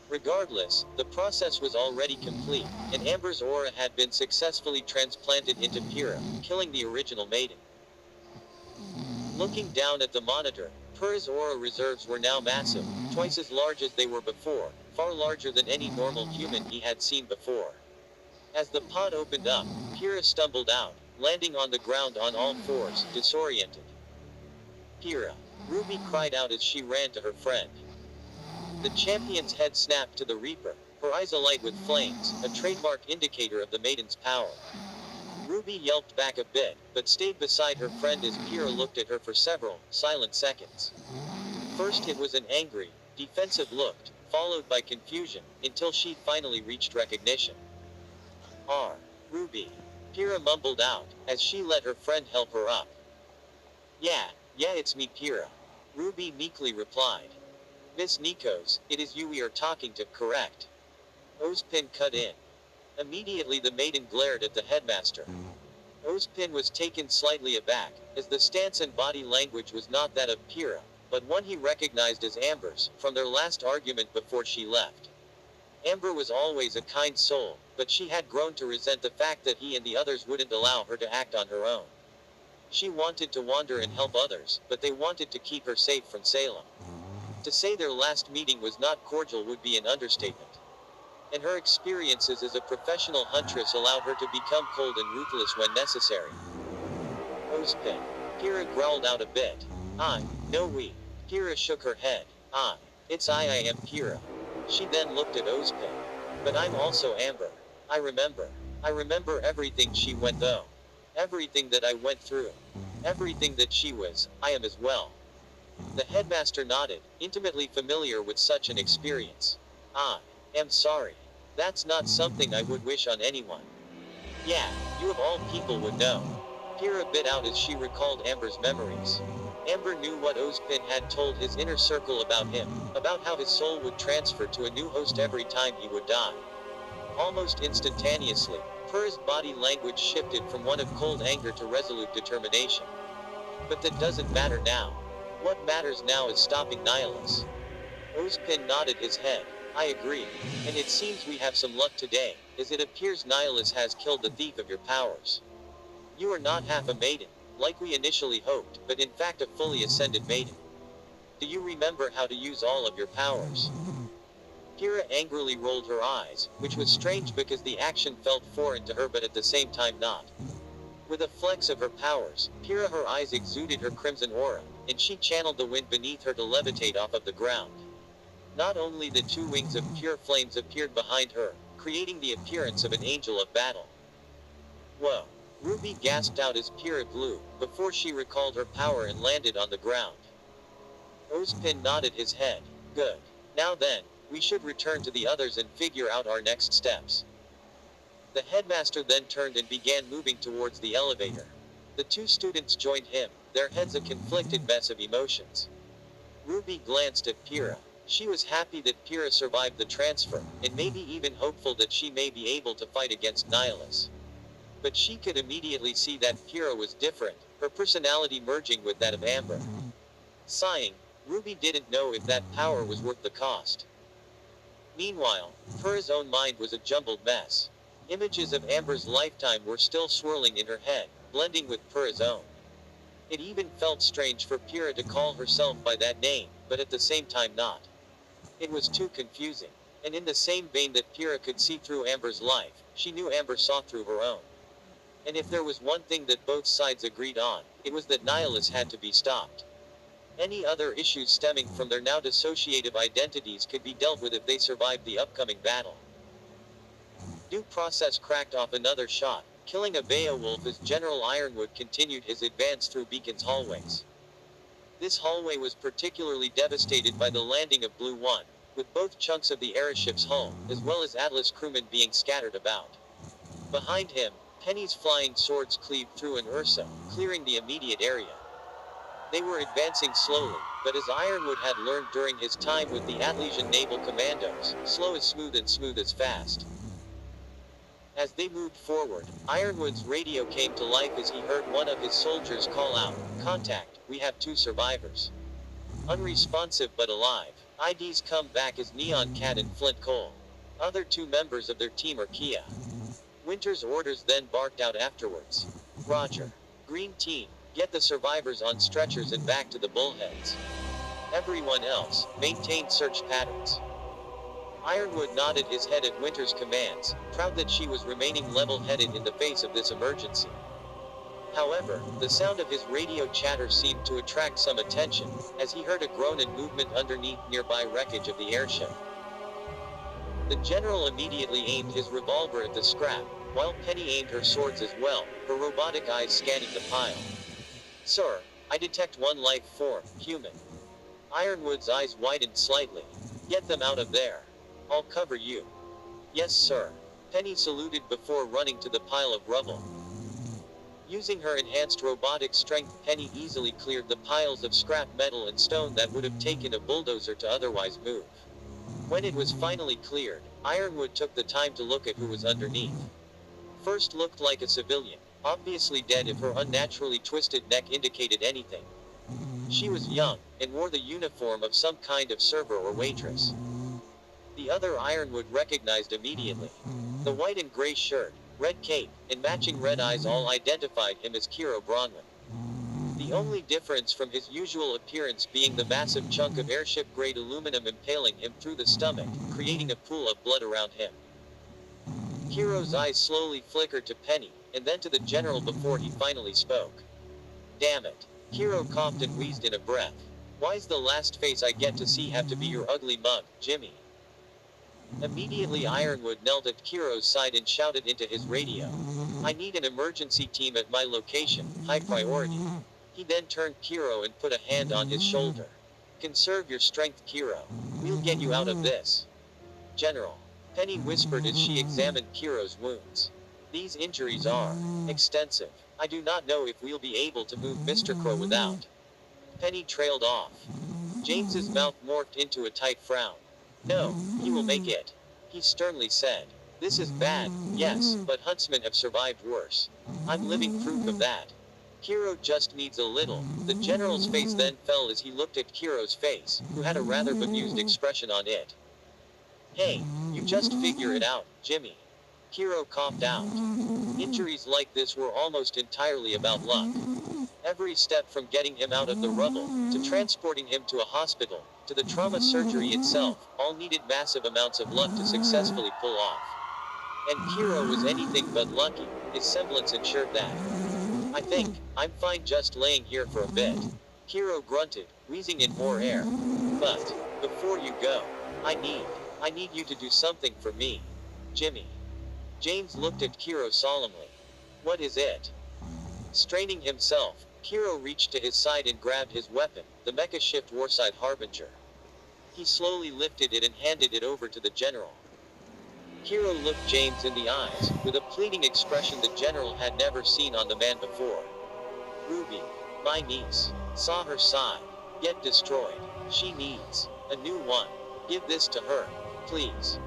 Speaker 1: Regardless, the process was already complete, and Amber's aura had been successfully transplanted into Pyrrha, killing the original Maiden. Looking down at the monitor, Pyrrha's aura reserves were now massive, twice as large as they were before, far larger than any normal human he had seen before. As the pod opened up, Pyrrha stumbled out, landing on the ground on all fours, disoriented. "Pyrrha!" Ruby cried out as she ran to her friend. The champion's head snapped to the Reaper, her eyes alight with flames, a trademark indicator of the maiden's power. Ruby yelped back a bit, but stayed beside her friend as Pyrrha looked at her for several, silent seconds. First it was an angry, defensive look, followed by confusion, until she finally reached recognition. "Ruby." Pyrrha mumbled out, as she let her friend help her up. Yeah, it's me, Pyrrha." Ruby meekly replied. "Miss Nikos, it is you we are talking to, correct?" Ozpin cut in. Immediately the maiden glared at the headmaster. Ozpin was taken slightly aback, as the stance and body language was not that of Pyrrha, but one he recognized as Amber's, from their last argument before she left. Amber was always a kind soul, but she had grown to resent the fact that he and the others wouldn't allow her to act on her own. She wanted to wander and help others, but they wanted to keep her safe from Salem. To say their last meeting was not cordial would be an understatement. And her experiences as a professional huntress allowed her to become cold and ruthless when necessary. Ozpin. Pyrrha growled out a bit. No we. Pyrrha shook her head. It's I am Pyrrha. She then looked at Ozpin. But I'm also Amber. I remember everything she went though. Everything that I went through. Everything that she was, I am as well. The headmaster nodded, intimately familiar with such an experience. Am sorry. That's not something I would wish on anyone. Yeah, you of all people would know. Pyrrha bit out as she recalled Amber's memories. Amber knew what Ozpin had told his inner circle about him, about how his soul would transfer to a new host every time he would die. Almost instantaneously, Pyrrha's body language shifted from one of cold anger to resolute determination. But that doesn't matter now. What matters now is stopping Nihilus. Ozpin nodded his head. I agree. And it seems we have some luck today, as it appears Nihilus has killed the thief of your powers. You are not half a maiden, like we initially hoped, but in fact a fully ascended maiden. Do you remember how to use all of your powers? Pyrrha angrily rolled her eyes, which was strange because the action felt foreign to her but at the same time not. With a flex of her powers, Pyrrha her eyes exuded her crimson aura, and she channeled the wind beneath her to levitate off of the ground. Not only the two wings of pure flames appeared behind her, creating the appearance of an angel of battle. Whoa! Ruby gasped out as Pyrrha blew, before she recalled her power and landed on the ground. Ozpin nodded his head. Good. Now then, we should return to the others and figure out our next steps. The headmaster then turned and began moving towards the elevator. The two students joined him, their heads a conflicted mess of emotions. Ruby glanced at Pyrrha. She was happy that Pyrrha survived the transfer, and maybe even hopeful that she may be able to fight against Nihilus. But she could immediately see that Pyrrha was different, her personality merging with that of Amber. Sighing, Ruby didn't know if that power was worth the cost. Meanwhile, Pyrrha's own mind was a jumbled mess. Images of Amber's lifetime were still swirling in her head, blending with Pyrrha's own. It even felt strange for Pyrrha to call herself by that name, but at the same time not. It was too confusing. And in the same vein that Pyrrha could see through Amber's life, she knew Amber saw through her own. And if there was one thing that both sides agreed on, it was that Nihilus had to be stopped. Any other issues stemming from their now dissociative identities could be dealt with if they survived the upcoming battle. Due Process cracked off another shot, killing a Beowulf as General Ironwood continued his advance through Beacon's hallways. This hallway was particularly devastated by the landing of Blue One, with both chunks of the airship's hull, as well as Atlas crewmen being scattered about. Behind him, Penny's flying swords cleaved through an Ursa, clearing the immediate area. They were advancing slowly, but as Ironwood had learned during his time with the Atlesian naval commandos, slow is smooth and smooth is fast. As they moved forward, Ironwood's radio came to life as he heard one of his soldiers call out, "Contact, we have 2 survivors. Unresponsive but alive. IDs come back as Neon Cat and Flint Cole. Other 2 members of their team are Kia." Winter's orders then barked out afterwards. "Roger. Green Team, get the survivors on stretchers and back to the bullheads. Everyone else, maintain search patterns." Ironwood nodded his head at Winter's commands, proud that she was remaining level-headed in the face of this emergency. However, the sound of his radio chatter seemed to attract some attention, as he heard a groan and movement underneath nearby wreckage of the airship. The general immediately aimed his revolver at the scrap, while Penny aimed her swords as well, her robotic eyes scanning the pile. "Sir, I detect one life form, human." Ironwood's eyes widened slightly. "Get them out of there. I'll cover you." "Yes, sir." Penny saluted before running to the pile of rubble. Using her enhanced robotic strength, Penny easily cleared the piles of scrap metal and stone that would have taken a bulldozer to otherwise move. When it was finally cleared, Ironwood took the time to look at who was underneath. First looked like a civilian, obviously dead if her unnaturally twisted neck indicated anything. She was young, and wore the uniform of some kind of server or waitress. The other Ironwood recognized immediately. The white and gray shirt, red cape, and matching red eyes all identified him as Kiro Bronwyn. The only difference from his usual appearance being the massive chunk of airship-grade aluminum impaling him through the stomach, creating a pool of blood around him. Kiro's eyes slowly flickered to Penny, and then to the general before he finally spoke. Damn it. Kiro coughed and wheezed in a breath. Why's the last face I get to see have to be your ugly mug, Jimmy? Immediately Ironwood knelt at Kiro's side and shouted into his radio. I need an emergency team at my location, high priority. He then turned Kiro and put a hand on his shoulder. Conserve your strength, Kiro. We'll get you out of this. General. Penny whispered as she examined Kiro's wounds. These injuries are extensive. I do not know if we'll be able to move Mr. Crow without. Penny trailed off. James's mouth morphed into a tight frown. No, he will make it. He sternly said. This is bad, yes, but huntsmen have survived worse. I'm living proof of that. Kiro just needs a little. The general's face then fell as he looked at Kiro's face, who had a rather bemused expression on it. Hey, you just figure it out, Jimmy. Kiro coughed out. Injuries like this were almost entirely about luck. Every step from getting him out of the rubble, to transporting him to a hospital, to the trauma surgery itself, all needed massive amounts of luck to successfully pull off. And Kiro was anything but lucky, his semblance ensured that. I think, I'm fine just laying here for a bit. Kiro grunted, wheezing in more air. But, before you go, I need you to do something for me. Jimmy. James looked at Kiro solemnly. What is it? Straining himself, Kiro reached to his side and grabbed his weapon, the Mecha Shift Warside Harbinger. He slowly lifted it and handed it over to the general. Kiro looked James in the eyes, with a pleading expression the general had never seen on the man before. Ruby, my niece, saw her sigh, get destroyed. She needs a new one. Give this to her, please.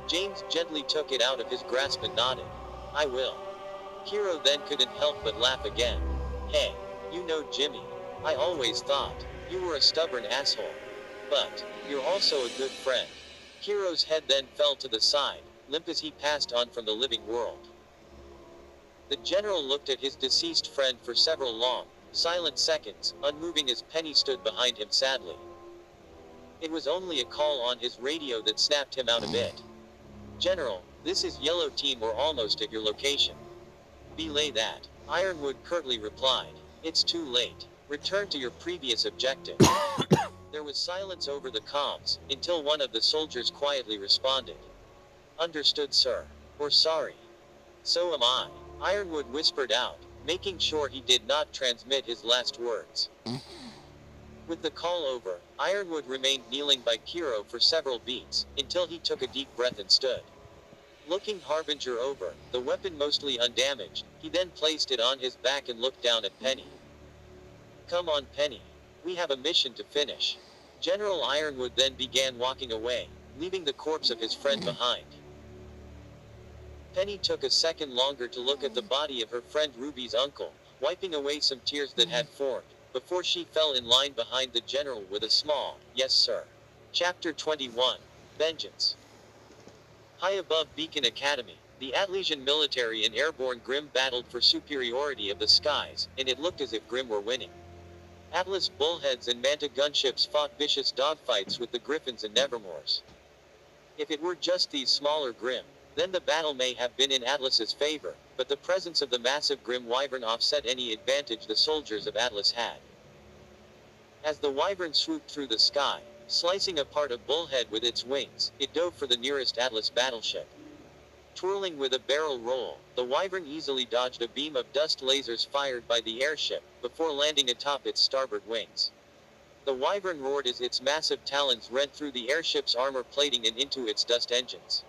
Speaker 1: James gently took it out of his grasp and nodded. I will. Kiro then couldn't help but laugh again. Hey, you know Jimmy, I always thought you were a stubborn asshole. But you're also a good friend. Kiro's head then fell to the side, limp as he passed on from the living world. The general looked at his deceased friend for several long, silent seconds, unmoving as Penny stood behind him sadly. It was only a call on his radio that snapped him out of it. General, this is Yellow Team, we're almost at your location. Belay that. Ironwood curtly replied. It's too late. Return to your previous objective. There was silence over the comms, until one of the soldiers quietly responded. Understood, sir. We're sorry. So am I. Ironwood whispered out, making sure he did not transmit his last words. With the call over, Ironwood remained kneeling by Kiro for several beats, until he took a deep breath and stood. Looking Harbinger over, the weapon mostly undamaged, he then placed it on his back and looked down at Penny. Come on, Penny. We have a mission to finish. General Ironwood then began walking away, leaving the corpse of his friend behind. Penny took a second longer to look at the body of her friend Ruby's uncle, wiping away some tears that had formed, before she fell in line behind the general with a small, yes sir. Chapter 21. Vengeance. High above Beacon Academy, the Atlesian military and airborne Grimm battled for superiority of the skies, and it looked as if Grimm were winning. Atlas bullheads and Manta gunships fought vicious dogfights with the Griffins and Nevermores. If it were just these smaller Grimm, then the battle may have been in Atlas's favor, but the presence of the massive Grimm Wyvern offset any advantage the soldiers of Atlas had. As the Wyvern swooped through the sky, slicing apart a bullhead with its wings, it dove for the nearest Atlas battleship. Twirling with a barrel roll, the Wyvern easily dodged a beam of dust lasers fired by the airship, before landing atop its starboard wings. The Wyvern roared as its massive talons rent through the airship's armor plating and into its dust engines.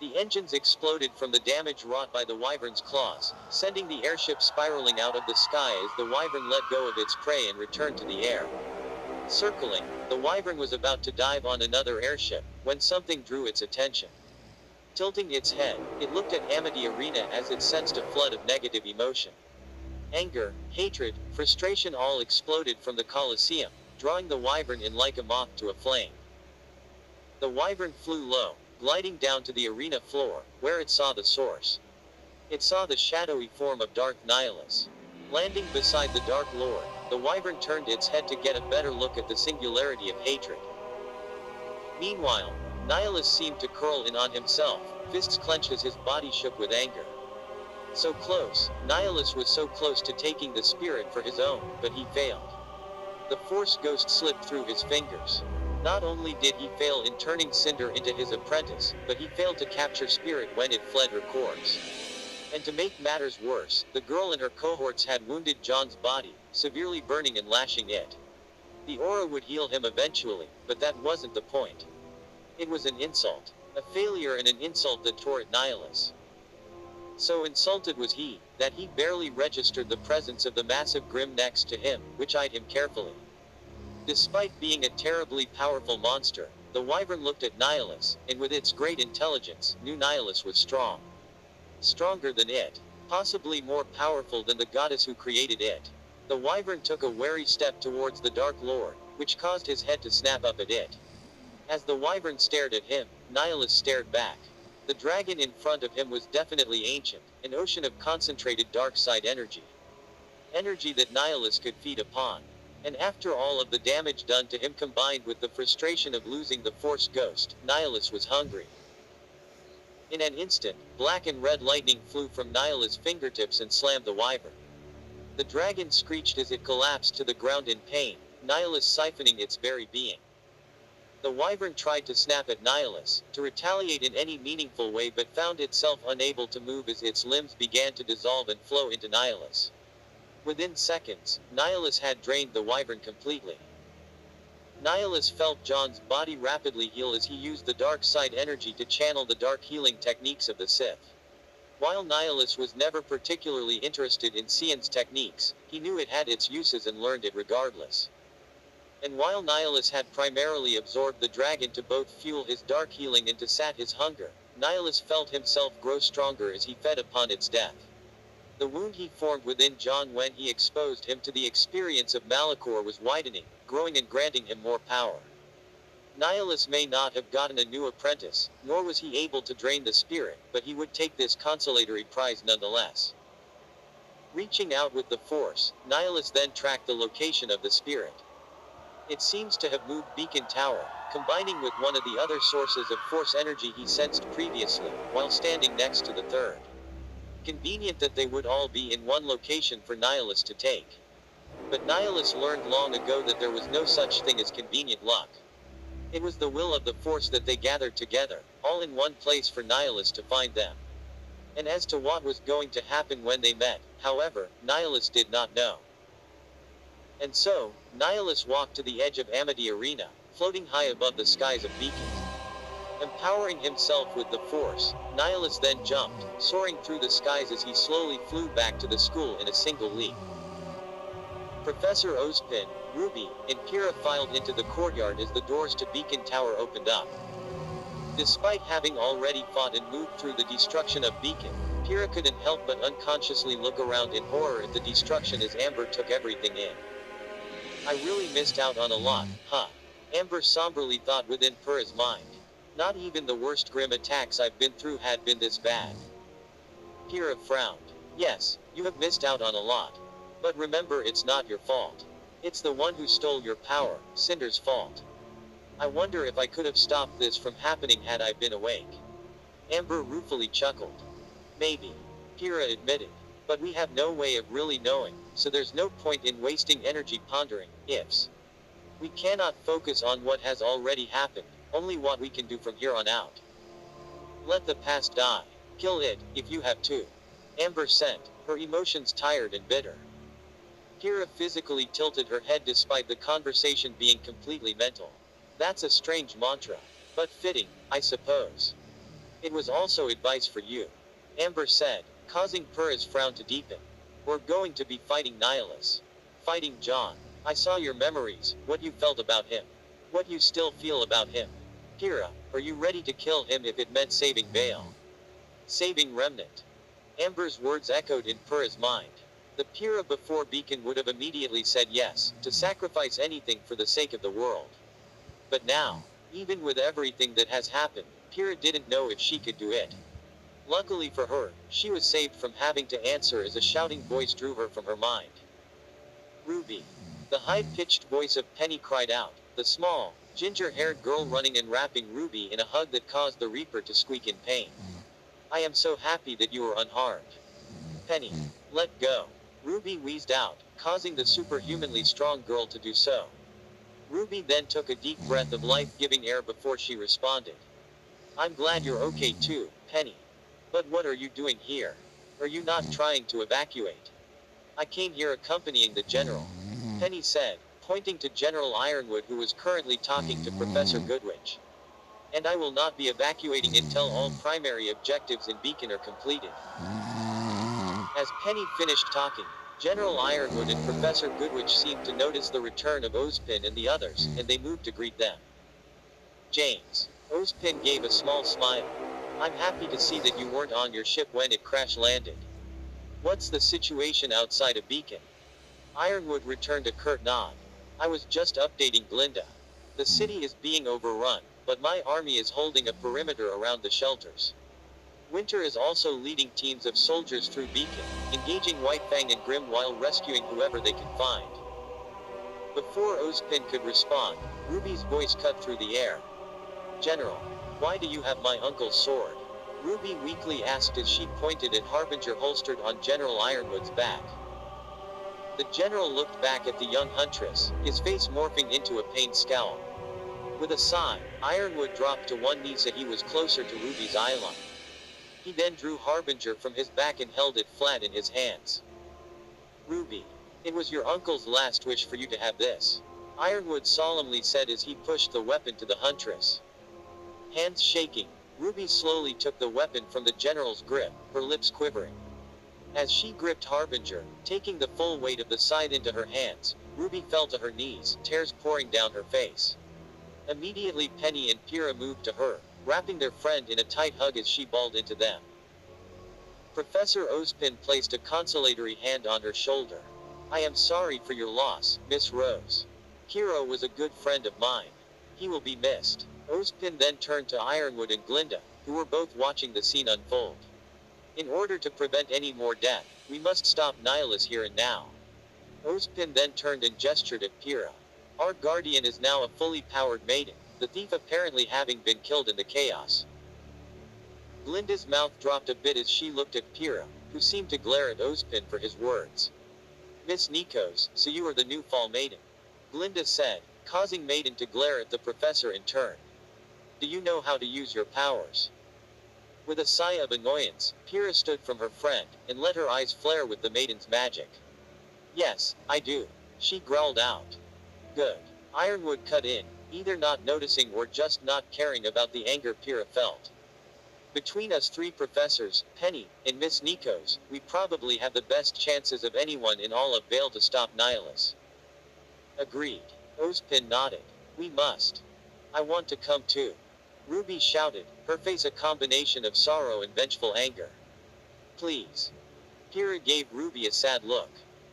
Speaker 1: The engines exploded from the damage wrought by the Wyvern's claws, sending the airship spiraling out of the sky as the Wyvern let go of its prey and returned to the air. Circling, the Wyvern was about to dive on another airship, when something drew its attention. Tilting its head, it looked at Amity Arena as it sensed a flood of negative emotion. Anger, hatred, frustration all exploded from the Colosseum, drawing the Wyvern in like a moth to a flame. The Wyvern flew low, gliding down to the arena floor, where it saw the source. It saw the shadowy form of Dark Nihilus. Landing beside the Dark Lord, the Wyvern turned its head to get a better look at the singularity of hatred. Meanwhile, Nihilus seemed to curl in on himself, fists clenched as his body shook with anger. So close, Nihilus was so close to taking the spirit for his own, but he failed. The Force Ghost slipped through his fingers. Not only did he fail in turning Cinder into his apprentice, but he failed to capture spirit when it fled her corpse. And to make matters worse, the girl and her cohorts had wounded Jaune's body, severely burning and lashing it. The aura would heal him eventually, but that wasn't the point. It was an insult. A failure and an insult that tore at Nihilus. So insulted was he, that he barely registered the presence of the massive Grim next to him, which eyed him carefully. Despite being a terribly powerful monster, the Wyvern looked at Nihilus, and with its great intelligence, knew Nihilus was strong. Stronger than it. Possibly more powerful than the goddess who created it. The Wyvern took a wary step towards the Dark Lord, which caused his head to snap up at it. As the Wyvern stared at him, Nihilus stared back. The dragon in front of him was definitely ancient, an ocean of concentrated dark side energy. Energy that Nihilus could feed upon. And after all of the damage done to him combined with the frustration of losing the Force Ghost, Nihilus was hungry. In an instant, black and red lightning flew from Nihilus' fingertips and slammed the Wyvern. The dragon screeched as it collapsed to the ground in pain, Nihilus siphoning its very being. The Wyvern tried to snap at Nihilus, to retaliate in any meaningful way, but found itself unable to move as its limbs began to dissolve and flow into Nihilus. Within seconds, Nihilus had drained the Wyvern completely. Nihilus felt Jaune's body rapidly heal as he used the dark side energy to channel the dark healing techniques of the Sith. While Nihilus was never particularly interested in Cian's techniques, he knew it had its uses and learned it regardless. And while Nihilus had primarily absorbed the dragon to both fuel his dark healing and to sat his hunger, Nihilus felt himself grow stronger as he fed upon its death. The wound he formed within Jaune when he exposed him to the experience of Malachor was widening, growing and granting him more power. Nihilus may not have gotten a new apprentice, nor was he able to drain the spirit, but he would take this consolatory prize nonetheless. Reaching out with the Force, Nihilus then tracked the location of the spirit. It seems to have moved Beacon Tower, combining with one of the other sources of Force energy he sensed previously, while standing next to the third. Convenient that they would all be in one location for Nihilus to take. But Nihilus learned long ago that there was no such thing as convenient luck. It was the will of the Force that they gathered together, all in one place for Nihilus to find them. And as to what was going to happen when they met, however, Nihilus did not know. And so, Nihilus walked to the edge of Amity Arena, floating high above the skies of beacons. Empowering himself with the Force, Nihilus then jumped, soaring through the skies as he slowly flew back to the school in a single leap. Professor Ozpin, RWBY, and Pyrrha filed into the courtyard as the doors to Beacon Tower opened up. Despite having already fought and moved through the destruction of Beacon, Pyrrha couldn't help but unconsciously look around in horror at the destruction as Amber took everything in. I really missed out on a lot, huh? Amber somberly thought within Pyrrha's mind. Not even the worst grim attacks I've been through had been this bad. Pyrrha frowned. Yes, you have missed out on a lot. But remember, it's not your fault. It's the one who stole your power, Cinder's fault. I wonder if I could have stopped this from happening had I been awake. Amber ruefully chuckled. Maybe. Pyrrha admitted. But we have no way of really knowing, so there's no point in wasting energy pondering ifs. We cannot focus on what has already happened, only what we can do from here on out. Let the past die. Kill it, if you have to. Amber said, her emotions tired and bitter. Pyrrha physically tilted her head despite the conversation being completely mental. That's a strange mantra. But fitting, I suppose. It was also advice for you. Amber said, causing Pyrrha's frown to deepen. We're going to be fighting Nihilus. Fighting Jaune. I saw your memories, what you felt about him. What you still feel about him. Pyrrha, are you ready to kill him if it meant saving Vale? Saving Remnant. Amber's words echoed in Pyrrha's mind. The Pyrrha before Beacon would have immediately said yes, to sacrifice anything for the sake of the world. But now, even with everything that has happened, Pyrrha didn't know if she could do it. Luckily for her, she was saved from having to answer as a shouting voice drew her from her mind. Ruby. The high-pitched voice of Penny cried out, the small, ginger-haired girl running and wrapping Ruby in a hug that caused the Reaper to squeak in pain. I am so happy that you are unharmed. Penny. Let go. Ruby wheezed out, causing the superhumanly strong girl to do so. Ruby then took a deep breath of life-giving air before she responded. I'm glad you're okay too, Penny. But what are you doing here? Are you not trying to evacuate? I came here accompanying the General. Penny said, pointing to General Ironwood who was currently talking to Professor Goodwitch. And I will not be evacuating until all primary objectives in Beacon are completed. As Penny finished talking, General Ironwood and Professor Goodwitch seemed to notice the return of Ozpin and the others, and they moved to greet them. James. Ozpin gave a small smile. I'm happy to see that you weren't on your ship when it crash-landed. What's the situation outside of Beacon? Ironwood returned a curt nod. I was just updating Glinda. The city is being overrun, but my army is holding a perimeter around the shelters. Winter is also leading teams of soldiers through Beacon, engaging Whitefang and Grim while rescuing whoever they can find. Before Ozpin could respond, Ruby's voice cut through the air. General, why do you have my uncle's sword? Ruby weakly asked as she pointed at Harbinger holstered on General Ironwood's back. The general looked back at the young huntress, his face morphing into a pained scowl. With a sigh, Ironwood dropped to one knee so he was closer to Ruby's eyeline. He then drew Harbinger from his back and held it flat in his hands. Ruby. It was your uncle's last wish for you to have this. Ironwood solemnly said as he pushed the weapon to the huntress. Hands shaking, Ruby slowly took the weapon from the general's grip, her lips quivering. As she gripped Harbinger, taking the full weight of the scythe into her hands, Ruby fell to her knees, tears pouring down her face. Immediately Penny and Pyrrha moved to her, wrapping their friend in a tight hug as she bawled into them. Professor Ozpin placed a consolatory hand on her shoulder. I am sorry for your loss, Miss Rose. Hero was a good friend of mine. He will be missed. Ozpin then turned to Ironwood and Glinda, who were both watching the scene unfold. In order to prevent any more death, we must stop Nihilus here and now. Ozpin then turned and gestured at Pyrrha. Our guardian is now a fully powered maiden, the thief apparently having been killed in the chaos. Glinda's mouth dropped a bit as she looked at Pyrrha, who seemed to glare at Ozpin for his words. Miss Nikos, so you are the new Fall Maiden. Glinda said, causing Maiden to glare at the professor in turn. Do you know how to use your powers? With a sigh of annoyance, Pyrrha stood from her friend, and let her eyes flare with the maiden's magic. Yes, I do. She growled out. Good. Ironwood cut in, either not noticing or just not caring about the anger Pyrrha felt. Between us three professors, Penny, and Miss Nikos, we probably have the best chances of anyone in all of Vale to stop Nihilus. Agreed. Ozpin nodded. We must. I want to come too. Ruby shouted, her face a combination of sorrow and vengeful anger. Please. Pyrrha gave Ruby a sad look.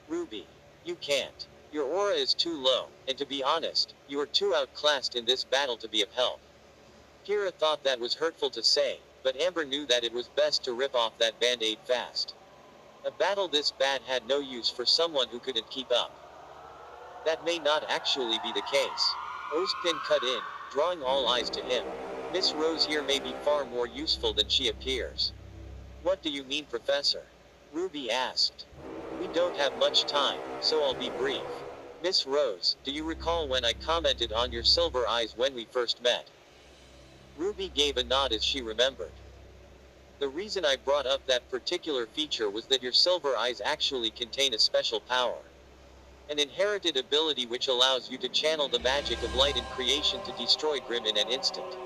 Speaker 1: Ruby. You can't. Your aura is too low, and to be honest, you are too outclassed in this battle to be of help. Pyrrha thought that was hurtful to say, but Amber knew that it was best to rip off that band-aid fast. A battle this bad had no use for someone who couldn't keep up. That may not actually be the case. Ozpin cut in, drawing all eyes to him. Miss Rose here may be far more useful than she appears. What do you mean, Professor? Ruby asked. We don't have much time, so I'll be brief. Miss Rose, do you recall when I commented on your silver eyes when we first met? Ruby gave a nod as she remembered. The reason I brought up that particular feature was that your silver eyes actually contain a special power. An inherited ability which allows you to channel the magic of light in creation to destroy Grim in an instant.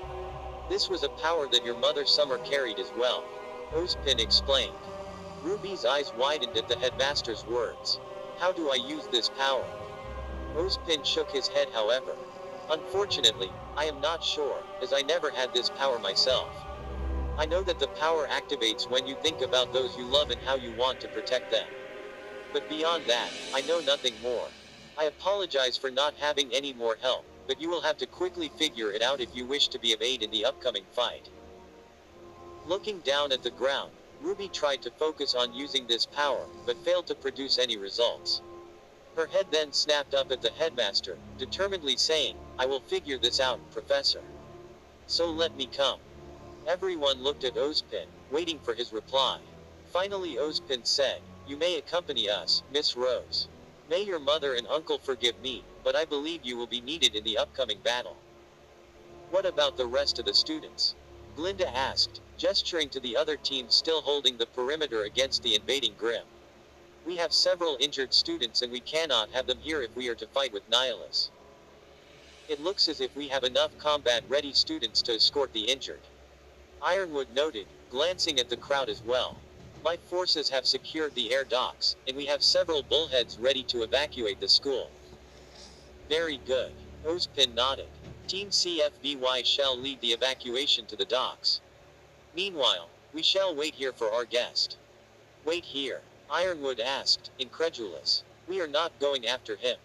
Speaker 1: This was a power that your mother Summer carried as well. Ozpin explained. Ruby's eyes widened at the headmaster's words. How do I use this power? Ozpin shook his head however. Unfortunately, I am not sure, as I never had this power myself. I know that the power activates when you think about those you love and how you want to protect them. But beyond that, I know nothing more. I apologize for not having any more help, but you will have to quickly figure it out if you wish to be of aid in the upcoming fight. Looking down at the ground, Ruby tried to focus on using this power, but failed to produce any results. Her head then snapped up at the headmaster, determinedly saying, "I will figure this out, Professor. So let me come." Everyone looked at Ozpin, waiting for his reply. Finally Ozpin said, "You may accompany us, Miss Rose. May your mother and uncle forgive me, but I believe you will be needed in the upcoming battle." "What about the rest of the students?" Glinda asked, gesturing to the other teams still holding the perimeter against the invading Grimm. "We have several injured students and we cannot have them here if we are to fight with Nihilus. It looks as if we have enough combat-ready students to escort the injured." Ironwood noted, glancing at the crowd as well. "My forces have secured the air docks, and we have several bullheads ready to evacuate the school." "Very good." Ozpin nodded. "Team CFVY shall lead the evacuation to the docks. Meanwhile, we shall wait here for our guest." "Wait here?" Ironwood asked, incredulous. "We are not going after him."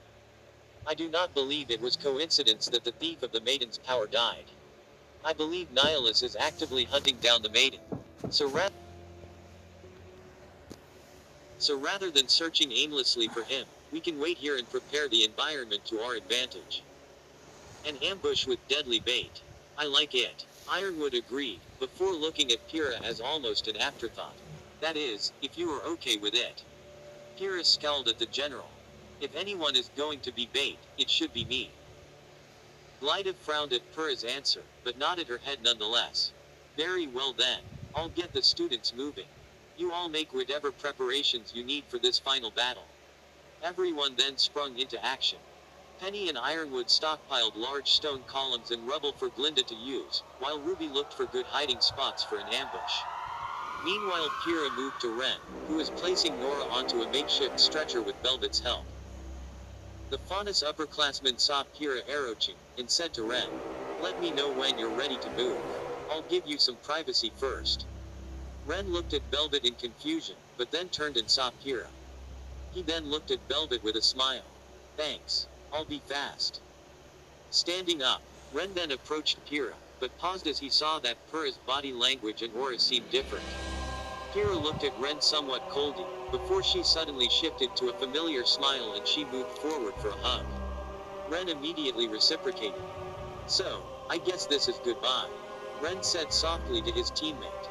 Speaker 1: "I do not believe it was coincidence that the thief of the maiden's power died. I believe Nihilus is actively hunting down the maiden. So rather than searching aimlessly for him, we can wait here and prepare the environment to our advantage. An ambush with deadly bait. I like it." Ironwood agreed, before looking at Pyrrha as almost an afterthought. "That is, if you are okay with it." Pyrrha scowled at the general. "If anyone is going to be bait, it should be me." Glyda frowned at Pyrrha's answer, but nodded her head nonetheless. "Very well then. I'll get the students moving. You all make whatever preparations you need for this final battle." Everyone then sprung into action. Penny and Ironwood stockpiled large stone columns and rubble for Glinda to use, while Ruby looked for good hiding spots for an ambush. Meanwhile Pyrrha moved to Ren, who was placing Nora onto a makeshift stretcher with Velvet's help. The Faunus upperclassman saw Pyrrha approaching, and said to Ren, "Let me know when you're ready to move. I'll give you some privacy first." Ren looked at Velvet in confusion, but then turned and saw Pyrrha. He then looked at Velvet with a smile. "Thanks. I'll be fast." Standing up, Ren then approached Pyrrha, but paused as he saw that Pyrrha's body language and aura seemed different. Pyrrha looked at Ren somewhat coldly, before she suddenly shifted to a familiar smile and she moved forward for a hug. Ren immediately reciprocated. "So, I guess this is goodbye," Ren said softly to his teammate.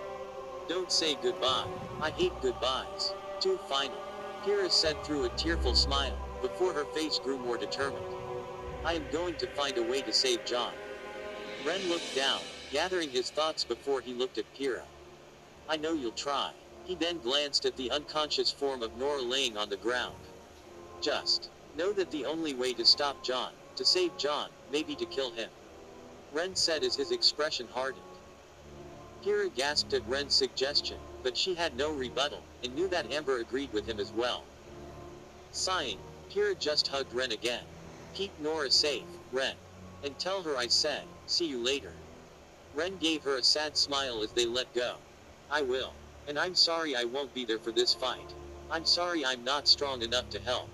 Speaker 1: "Don't say goodbye. I hate goodbyes. Too final," Pyrrha said through a tearful smile, before her face grew more determined. "I am going to find a way to save Jaune." Ren looked down, gathering his thoughts before he looked at Pyrrha. "I know you'll try." He then glanced at the unconscious form of Nora laying on the ground. "Just know that the only way to stop Jaune, to save Jaune, may be to kill him," Ren said as his expression hardened. Pyrrha gasped at Ren's suggestion, but she had no rebuttal, and knew that Amber agreed with him as well. Sighing, Pyrrha just hugged Ren again. "Keep Nora safe, Ren. And tell her I said, see you later." Ren gave her a sad smile as they let go. "I will. And I'm sorry I won't be there for this fight. I'm sorry I'm not strong enough to help."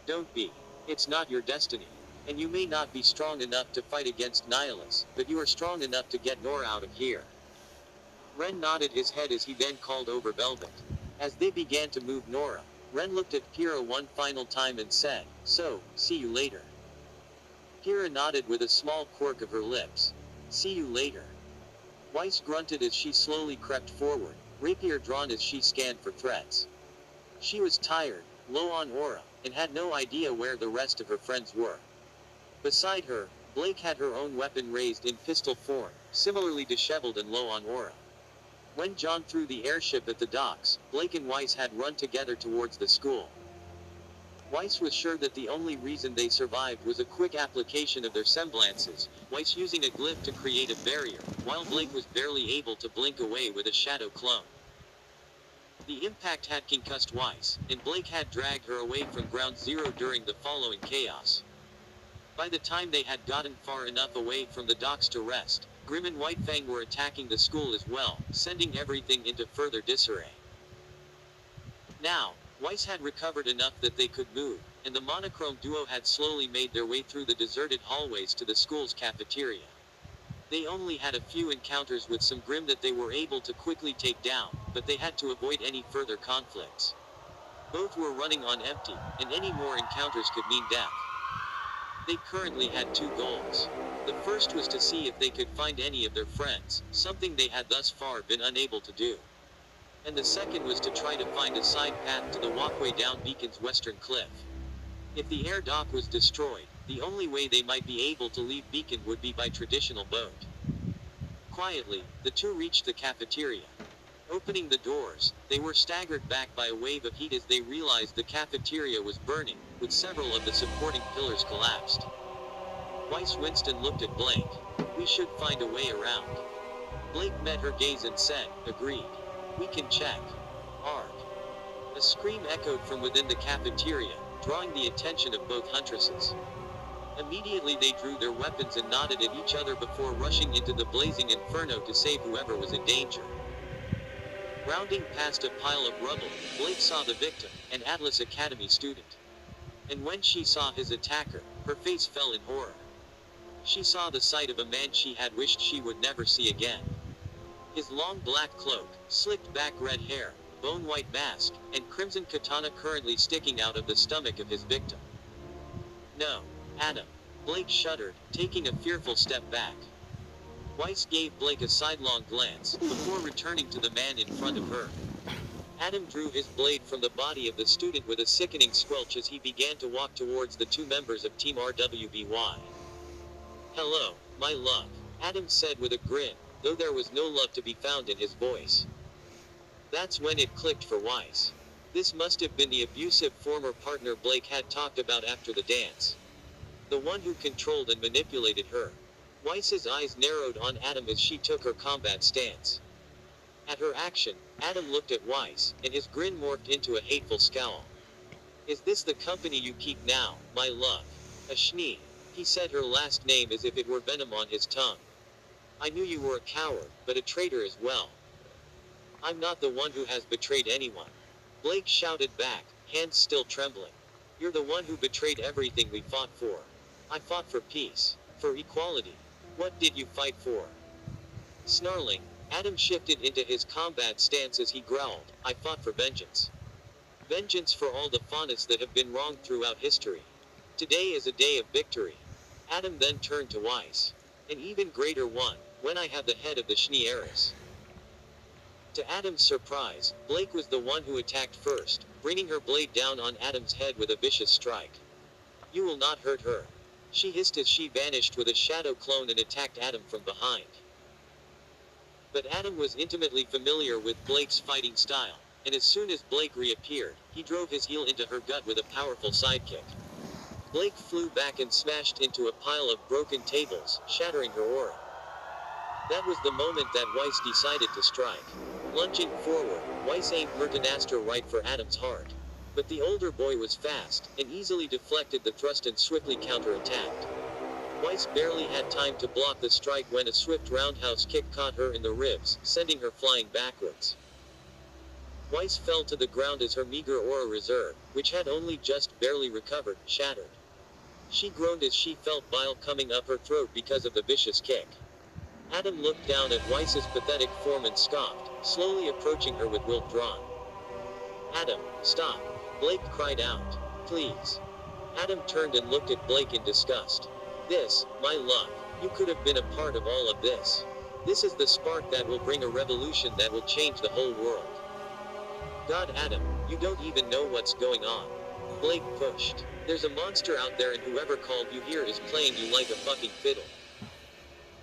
Speaker 1: "Don't be. It's not your destiny. And you may not be strong enough to fight against Nihilus, but you are strong enough to get Nora out of here." Ren nodded his head as he then called over Velvet. As they began to move Nora, Ren looked at Pyrrha one final time and said, "So, see you later." Pyrrha nodded with a small quirk of her lips. "See you later." Weiss grunted as she slowly crept forward, rapier drawn as she scanned for threats. She was tired, low on aura, and had no idea where the rest of her friends were. Beside her, Blake had her own weapon raised in pistol form, similarly disheveled and low on aura. When Jaune threw the airship at the docks, Blake and Weiss had run together towards the school. Weiss was sure that the only reason they survived was a quick application of their semblances, Weiss using a glyph to create a barrier, while Blake was barely able to blink away with a shadow clone. The impact had concussed Weiss, and Blake had dragged her away from ground zero during the following chaos. By the time they had gotten far enough away from the docks to rest, Grim and Whitefang were attacking the school as well, sending everything into further disarray. Now, Weiss had recovered enough that they could move, and the monochrome duo had slowly made their way through the deserted hallways to the school's cafeteria. They only had a few encounters with some Grim that they were able to quickly take down, but they had to avoid any further conflicts. Both were running on empty, and any more encounters could mean death. They currently had two goals. The first was to see if they could find any of their friends, something they had thus far been unable to do. And the second was to try to find a side path to the walkway down Beacon's western cliff. If the air dock was destroyed, the only way they might be able to leave Beacon would be by traditional boat. Quietly, the two reached the cafeteria. Opening the doors, they were staggered back by a wave of heat as they realized the cafeteria was burning, with several of the supporting pillars collapsed. Weiss winced and looked at Blake. "We should find a way around." Blake met her gaze and said, "Agreed. We can check." Arg. A scream echoed from within the cafeteria, drawing the attention of both huntresses. Immediately they drew their weapons and nodded at each other before rushing into the blazing inferno to save whoever was in danger. Rounding past a pile of rubble, Blake saw the victim, an Atlas Academy student. And when she saw his attacker, her face fell in horror. She saw the sight of a man she had wished she would never see again. His long black cloak, slicked back red hair, bone-white mask, and crimson katana currently sticking out of the stomach of his victim. "No, Adam." Blake shuddered, taking a fearful step back. Weiss gave Blake a sidelong glance, before returning to the man in front of her. Adam drew his blade from the body of the student with a sickening squelch as he began to walk towards the two members of Team RWBY. "Hello, my love," Adam said with a grin, though there was no love to be found in his voice. That's when it clicked for Weiss. This must have been the abusive former partner Blake had talked about after the dance. The one who controlled and manipulated her. Weiss's eyes narrowed on Adam as she took her combat stance. At her action, Adam looked at Weiss, and his grin morphed into a hateful scowl. "Is this the company you keep now, my love?" "A Ch.20. He said her last name as if it were venom on his tongue. "I knew you were a coward, but a traitor as well." "I'm not the one who has betrayed anyone," Blake shouted back, hands still trembling. "You're the one who betrayed everything we fought for. I fought for peace. For equality. What did you fight for?" Snarling, Adam shifted into his combat stance as he growled, "I fought for vengeance. Vengeance for all the faunus that have been wronged throughout history. Today is a day of victory." Adam then turned to Weiss. "An even greater one, when I have the head of the Ch.20 heiress." To Adam's surprise, Blake was the one who attacked first, bringing her blade down on Adam's head with a vicious strike. "You will not hurt her," she hissed as she vanished with a shadow clone and attacked Adam from behind. But Adam was intimately familiar with Blake's fighting style, and as soon as Blake reappeared, he drove his heel into her gut with a powerful sidekick. Blake flew back and smashed into a pile of broken tables, shattering her aura. That was the moment that Weiss decided to strike. Lunging forward, Weiss aimed Mercury right for Adam's heart. But the older boy was fast, and easily deflected the thrust and swiftly counterattacked. Weiss barely had time to block the strike when a swift roundhouse kick caught her in the ribs, sending her flying backwards. Weiss fell to the ground as her meager aura reserve, which had only just barely recovered, shattered. She groaned as she felt bile coming up her throat because of the vicious kick. Adam looked down at Weiss's pathetic form and scoffed, slowly approaching her with wilt drawn. "Adam, stop!" Blake cried out. "Please." Adam turned and looked at Blake in disgust. "This, my love, you could have been a part of all of this. This is the spark that will bring a revolution that will change the whole world." "God, Adam, you don't even know what's going on." Blake pushed. "There's a monster out there and whoever called you here is playing you like a fucking fiddle."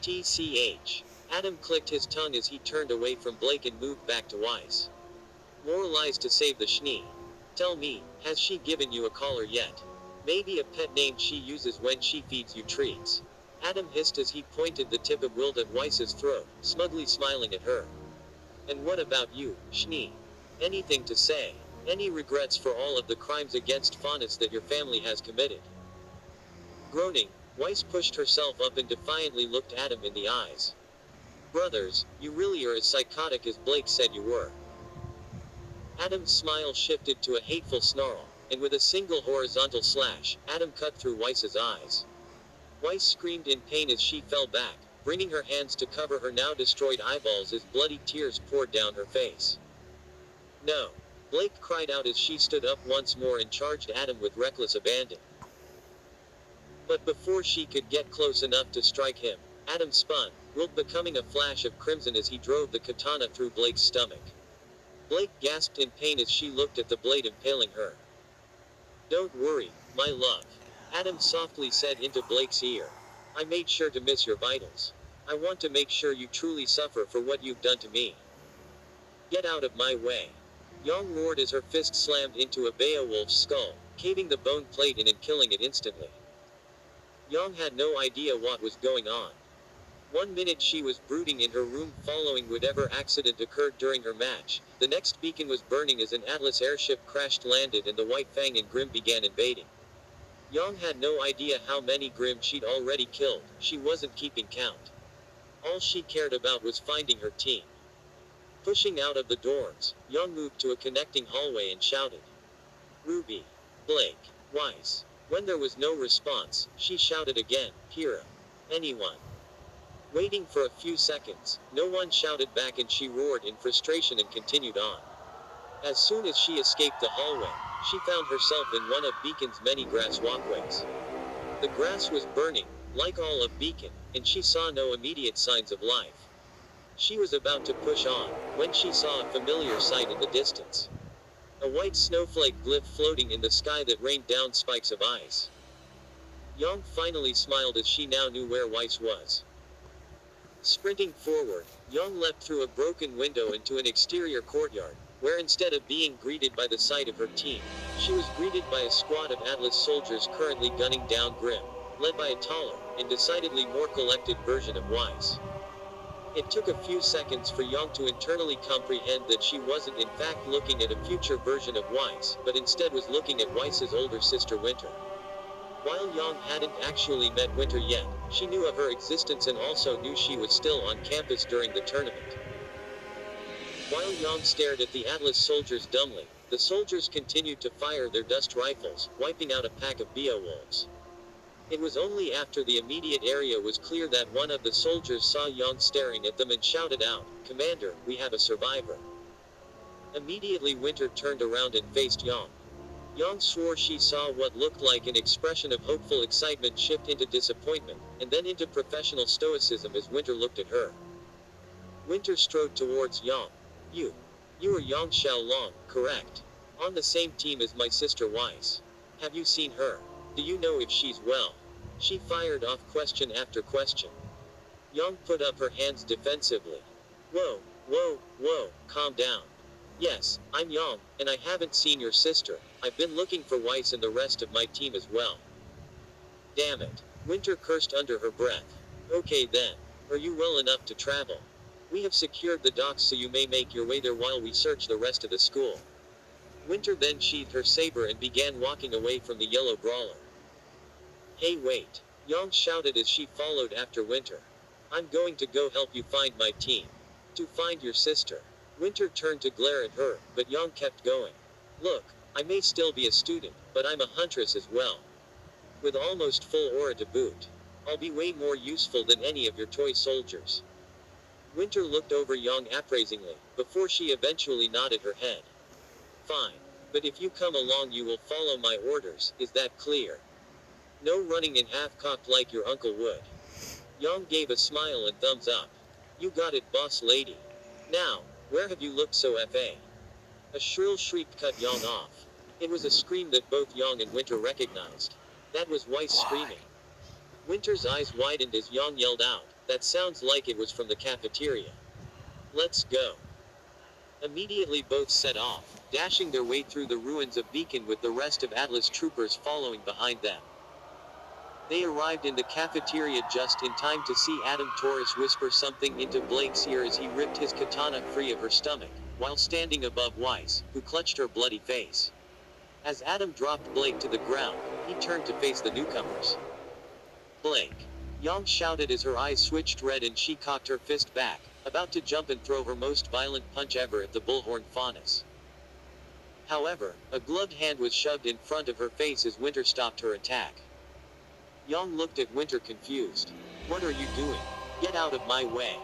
Speaker 1: TCH. Adam clicked his tongue as he turned away from Blake and moved back to Weiss. "More lies to save the Ch.20. Tell me, has she given you a collar yet? Maybe a pet name she uses when she feeds you treats." Adam hissed as he pointed the tip of wilt at Weiss's throat, smugly smiling at her. "And what about you, Ch.20? Anything to say? Any regrets for all of the crimes against Faunus that your family has committed? Groaning, Weiss pushed herself up and defiantly looked Adam in the eyes. Brothers, you really are as psychotic as Blake said you were. Adam's smile shifted to a hateful snarl, and with a single horizontal slash, Adam cut through Weiss's eyes. Weiss screamed in pain as she fell back, bringing her hands to cover her now destroyed eyeballs as bloody tears poured down her face. No! Blake cried out as she stood up once more and charged Adam with reckless abandon. But before she could get close enough to strike him, Adam spun, willed becoming a flash of crimson as he drove the katana through Blake's stomach. Blake gasped in pain as she looked at the blade impaling her. Don't worry, my love. Adam softly said into Blake's ear. I made sure to miss your vitals. I want to make sure you truly suffer for what you've done to me. Get out of my way. Jaune roared as her fist slammed into a Beowulf's skull, caving the bone plate in and killing it instantly. Jaune had no idea what was going on. 1 minute she was brooding in her room following whatever accident occurred during her match, the next beacon was burning as an Atlas airship crashed-landed and the White Fang and Grimm began invading. Jaune had no idea how many Grimm she'd already killed, she wasn't keeping count. All she cared about was finding her team. Pushing out of the dorms, Jaune moved to a connecting hallway and shouted. Ruby. Blake. Weiss. When there was no response, she shouted again, Kira. Anyone. Waiting for a few seconds, no one shouted back and she roared in frustration and continued on. As soon as she escaped the hallway, she found herself in one of Beacon's many grass walkways. The grass was burning, like all of Beacon, and she saw no immediate signs of life. She was about to push on, when she saw a familiar sight in the distance. A white snowflake glyph floating in the sky that rained down spikes of ice. Jaune finally smiled as she now knew where Weiss was. Sprinting forward, Jaune leapt through a broken window into an exterior courtyard, where instead of being greeted by the sight of her team, she was greeted by a squad of Atlas soldiers currently gunning down Grimm, led by a taller, and decidedly more collected version of Weiss. It took a few seconds for Jaune to internally comprehend that she wasn't in fact looking at a future version of Weiss, but instead was looking at Weiss's older sister Winter. While Jaune hadn't actually met Winter yet, she knew of her existence and also knew she was still on campus during the tournament. While Jaune stared at the Atlas soldiers dumbly, the soldiers continued to fire their dust rifles, wiping out a pack of Beowulfs. It was only after the immediate area was clear that one of the soldiers saw Jaune staring at them and shouted out, Commander, we have a survivor. Immediately Winter turned around and faced Jaune. Jaune swore she saw what looked like an expression of hopeful excitement shift into disappointment, and then into professional stoicism as Winter looked at her. Winter strode towards Jaune. You are Jaune Xiaolong, correct? On the same team as my sister Weiss. Have you seen her? Do you know if she's well? She fired off question after question. Jaune put up her hands defensively. Whoa, calm down. Yes, I'm Jaune, and I haven't seen your sister. I've been looking for Weiss and the rest of my team as well. Damn it. Winter cursed under her breath. Okay then. Are you well enough to travel? We have secured the docks so you may make your way there while we search the rest of the school. Winter then sheathed her saber and began walking away from the yellow brawler. Hey wait. Jaune shouted as she followed after Winter. I'm going to go help you find my team. To find your sister. Winter turned to glare at her, but Jaune kept going. Look, I may still be a student, but I'm a huntress as well. With almost full aura to boot. I'll be way more useful than any of your toy soldiers. Winter looked over Jaune appraisingly, before she eventually nodded her head. Fine. But if you come along you will follow my orders, is that clear? No running in half-cocked like your uncle would. Jaune gave a smile and thumbs up. You got it, boss lady. Now, where have you looked so fa? A shrill shriek cut Jaune off. It was a scream that both Jaune and Winter recognized. That was Weiss screaming. Winter's eyes widened as Jaune yelled out, that sounds like it was from the cafeteria. Let's go. Immediately both set off, dashing their way through the ruins of Beacon with the rest of Atlas troopers following behind them. They arrived in the cafeteria just in time to see Adam Taurus whisper something into Blake's ear as he ripped his katana free of her stomach, while standing above Weiss, who clutched her bloody face. As Adam dropped Blake to the ground, he turned to face the newcomers. "Blake!" Yang shouted as her eyes switched red and she cocked her fist back, about to jump and throw her most violent punch ever at the bullhorn faunus. However, a gloved hand was shoved in front of her face as Winter stopped her attack. Yang looked at Winter confused. "What are you doing? Get out of my way.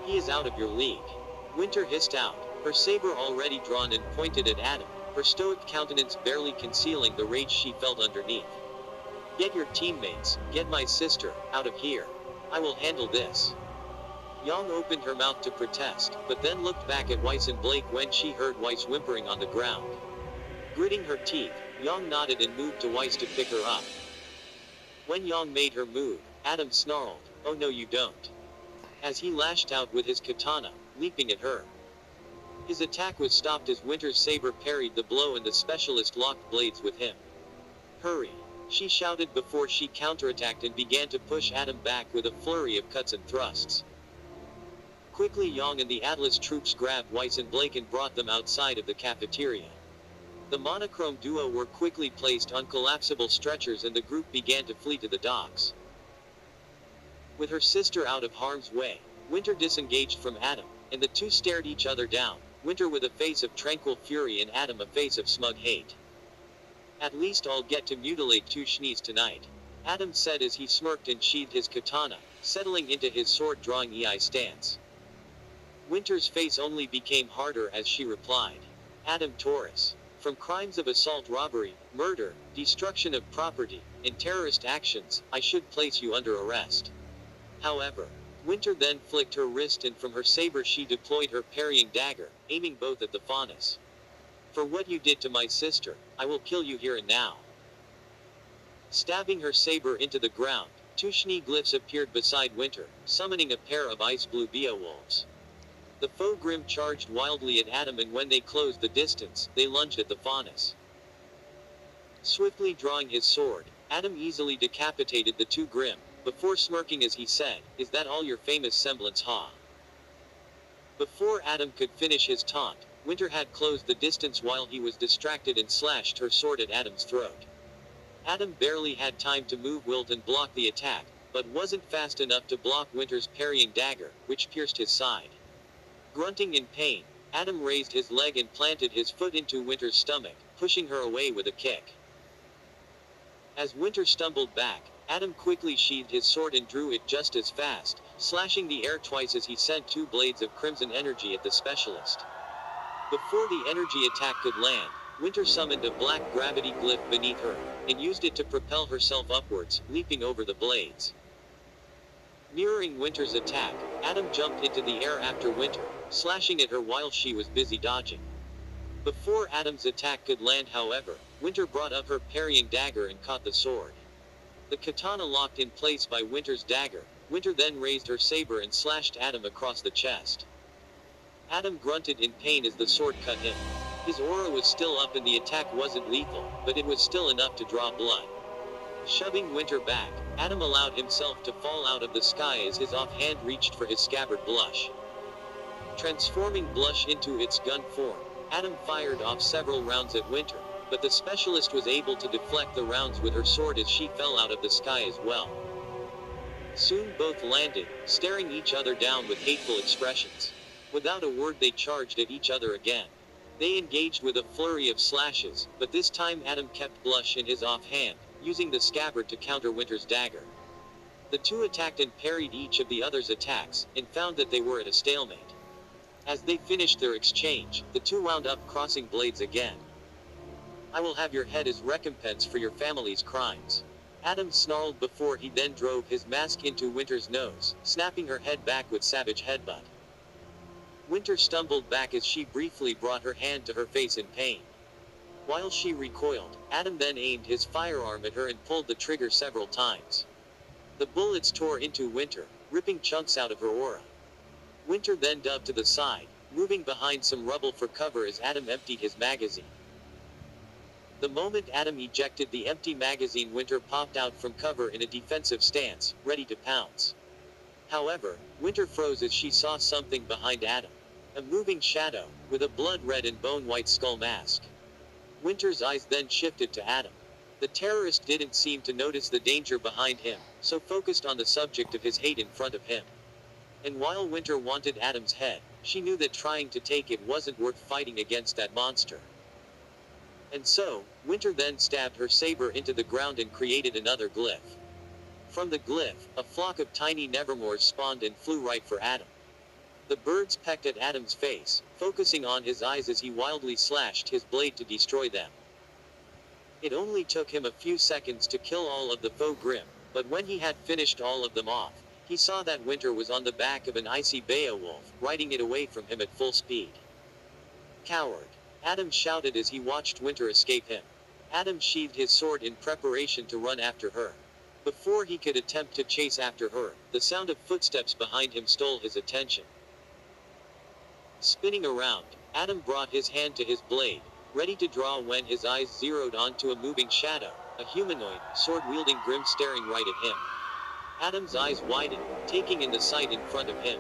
Speaker 1: He is out of your league." Winter hissed out, her saber already drawn and pointed at Adam, her stoic countenance barely concealing the rage she felt underneath. "Get your teammates, get my sister, out of here. I will handle this." Yang opened her mouth to protest, but then looked back at Weiss and Blake when she heard Weiss whimpering on the ground. Gritting her teeth, Yang nodded and moved to Weiss to pick her up. When Yang made her move, Adam snarled, "Oh no you don't," as he lashed out with his katana, leaping at her. His attack was stopped as Winter's saber parried the blow and the specialist locked blades with him. "Hurry!" she shouted before she counterattacked and began to push Adam back with a flurry of cuts and thrusts. Quickly Yang and the Atlas troops grabbed Weiss and Blake and brought them outside of the cafeteria. The monochrome duo were quickly placed on collapsible stretchers and the group began to flee to the docks. With her sister out of harm's way, Winter disengaged from Adam, and the two stared each other down, Winter with a face of tranquil fury and Adam a face of smug hate. "At least I'll get to mutilate two Ch.20s tonight," Adam said as he smirked and sheathed his katana, settling into his sword-drawing EI stance. Winter's face only became harder as she replied. "Adam Taurus. From crimes of assault, robbery, murder, destruction of property, and terrorist actions, I should place you under arrest." However, Winter then flicked her wrist and from her saber she deployed her parrying dagger, aiming both at the faunus. "For what you did to my sister, I will kill you here and now." Stabbing her saber into the ground, two Ch.20 glyphs appeared beside Winter, summoning a pair of ice blue Beowulfs. The foe Grim charged wildly at Adam and when they closed the distance, they lunged at the faunus. Swiftly drawing his sword, Adam easily decapitated the two Grim, before smirking as he said, "Is that all your famous semblance, ha?" Before Adam could finish his taunt, Winter had closed the distance while he was distracted and slashed her sword at Adam's throat. Adam barely had time to move, wilt and block the attack, but wasn't fast enough to block Winter's parrying dagger, which pierced his side. Grunting in pain, Adam raised his leg and planted his foot into Winter's stomach, pushing her away with a kick. As Winter stumbled back, Adam quickly sheathed his sword and drew it just as fast, slashing the air twice as he sent two blades of crimson energy at the specialist. Before the energy attack could land, Winter summoned a black gravity glyph beneath her, and used it to propel herself upwards, leaping over the blades. Mirroring Winter's attack, Adam jumped into the air after Winter, slashing at her while she was busy dodging. Before Adam's attack could land, however, Winter brought up her parrying dagger and caught the sword. The katana locked in place by Winter's dagger, Winter then raised her saber and slashed Adam across the chest. Adam grunted in pain as the sword cut him. His aura was still up and the attack wasn't lethal, but it was still enough to draw blood. Shoving Winter back, Adam allowed himself to fall out of the sky as his offhand reached for his scabbard blush. Transforming blush into its gun form, Adam fired off several rounds at Winter, but the specialist was able to deflect the rounds with her sword as she fell out of the sky as well. Soon both landed, staring each other down with hateful expressions. Without a word they charged at each other again. They engaged with a flurry of slashes, but this time Adam kept blush in his offhand, using the scabbard to counter Winter's dagger. The two attacked and parried each of the other's attacks, and found that they were at a stalemate. As they finished their exchange, the two wound up crossing blades again. "I will have your head as recompense for your family's crimes," Adam snarled before he then drove his mask into Winter's nose, snapping her head back with savage headbutt. Winter stumbled back as she briefly brought her hand to her face in pain. While she recoiled, Adam then aimed his firearm at her and pulled the trigger several times. The bullets tore into Winter, ripping chunks out of her aura. Winter then dove to the side, moving behind some rubble for cover as Adam emptied his magazine. The moment Adam ejected the empty magazine, Winter popped out from cover in a defensive stance, ready to pounce. However, Winter froze as she saw something behind Adam. A moving shadow, with a blood-red and bone-white skull mask. Winter's eyes then shifted to Adam. The terrorist didn't seem to notice the danger behind him, so focused on the subject of his hate in front of him. And while Winter wanted Adam's head, she knew that trying to take it wasn't worth fighting against that monster. And so, Winter then stabbed her saber into the ground and created another glyph. From the glyph, a flock of tiny Nevermores spawned and flew right for Adam. The birds pecked at Adam's face, focusing on his eyes as he wildly slashed his blade to destroy them. It only took him a few seconds to kill all of the faux Grimm, but when he had finished all of them off, he saw that Winter was on the back of an icy Beowulf, riding it away from him at full speed. Coward! Adam shouted as he watched Winter escape him. Adam sheathed his sword in preparation to run after her. Before he could attempt to chase after her, the sound of footsteps behind him stole his attention. Spinning around, Adam brought his hand to his blade, ready to draw when his eyes zeroed onto a moving shadow, a humanoid, sword-wielding Grimm staring right at him. Adam's eyes widened, taking in the sight in front of him.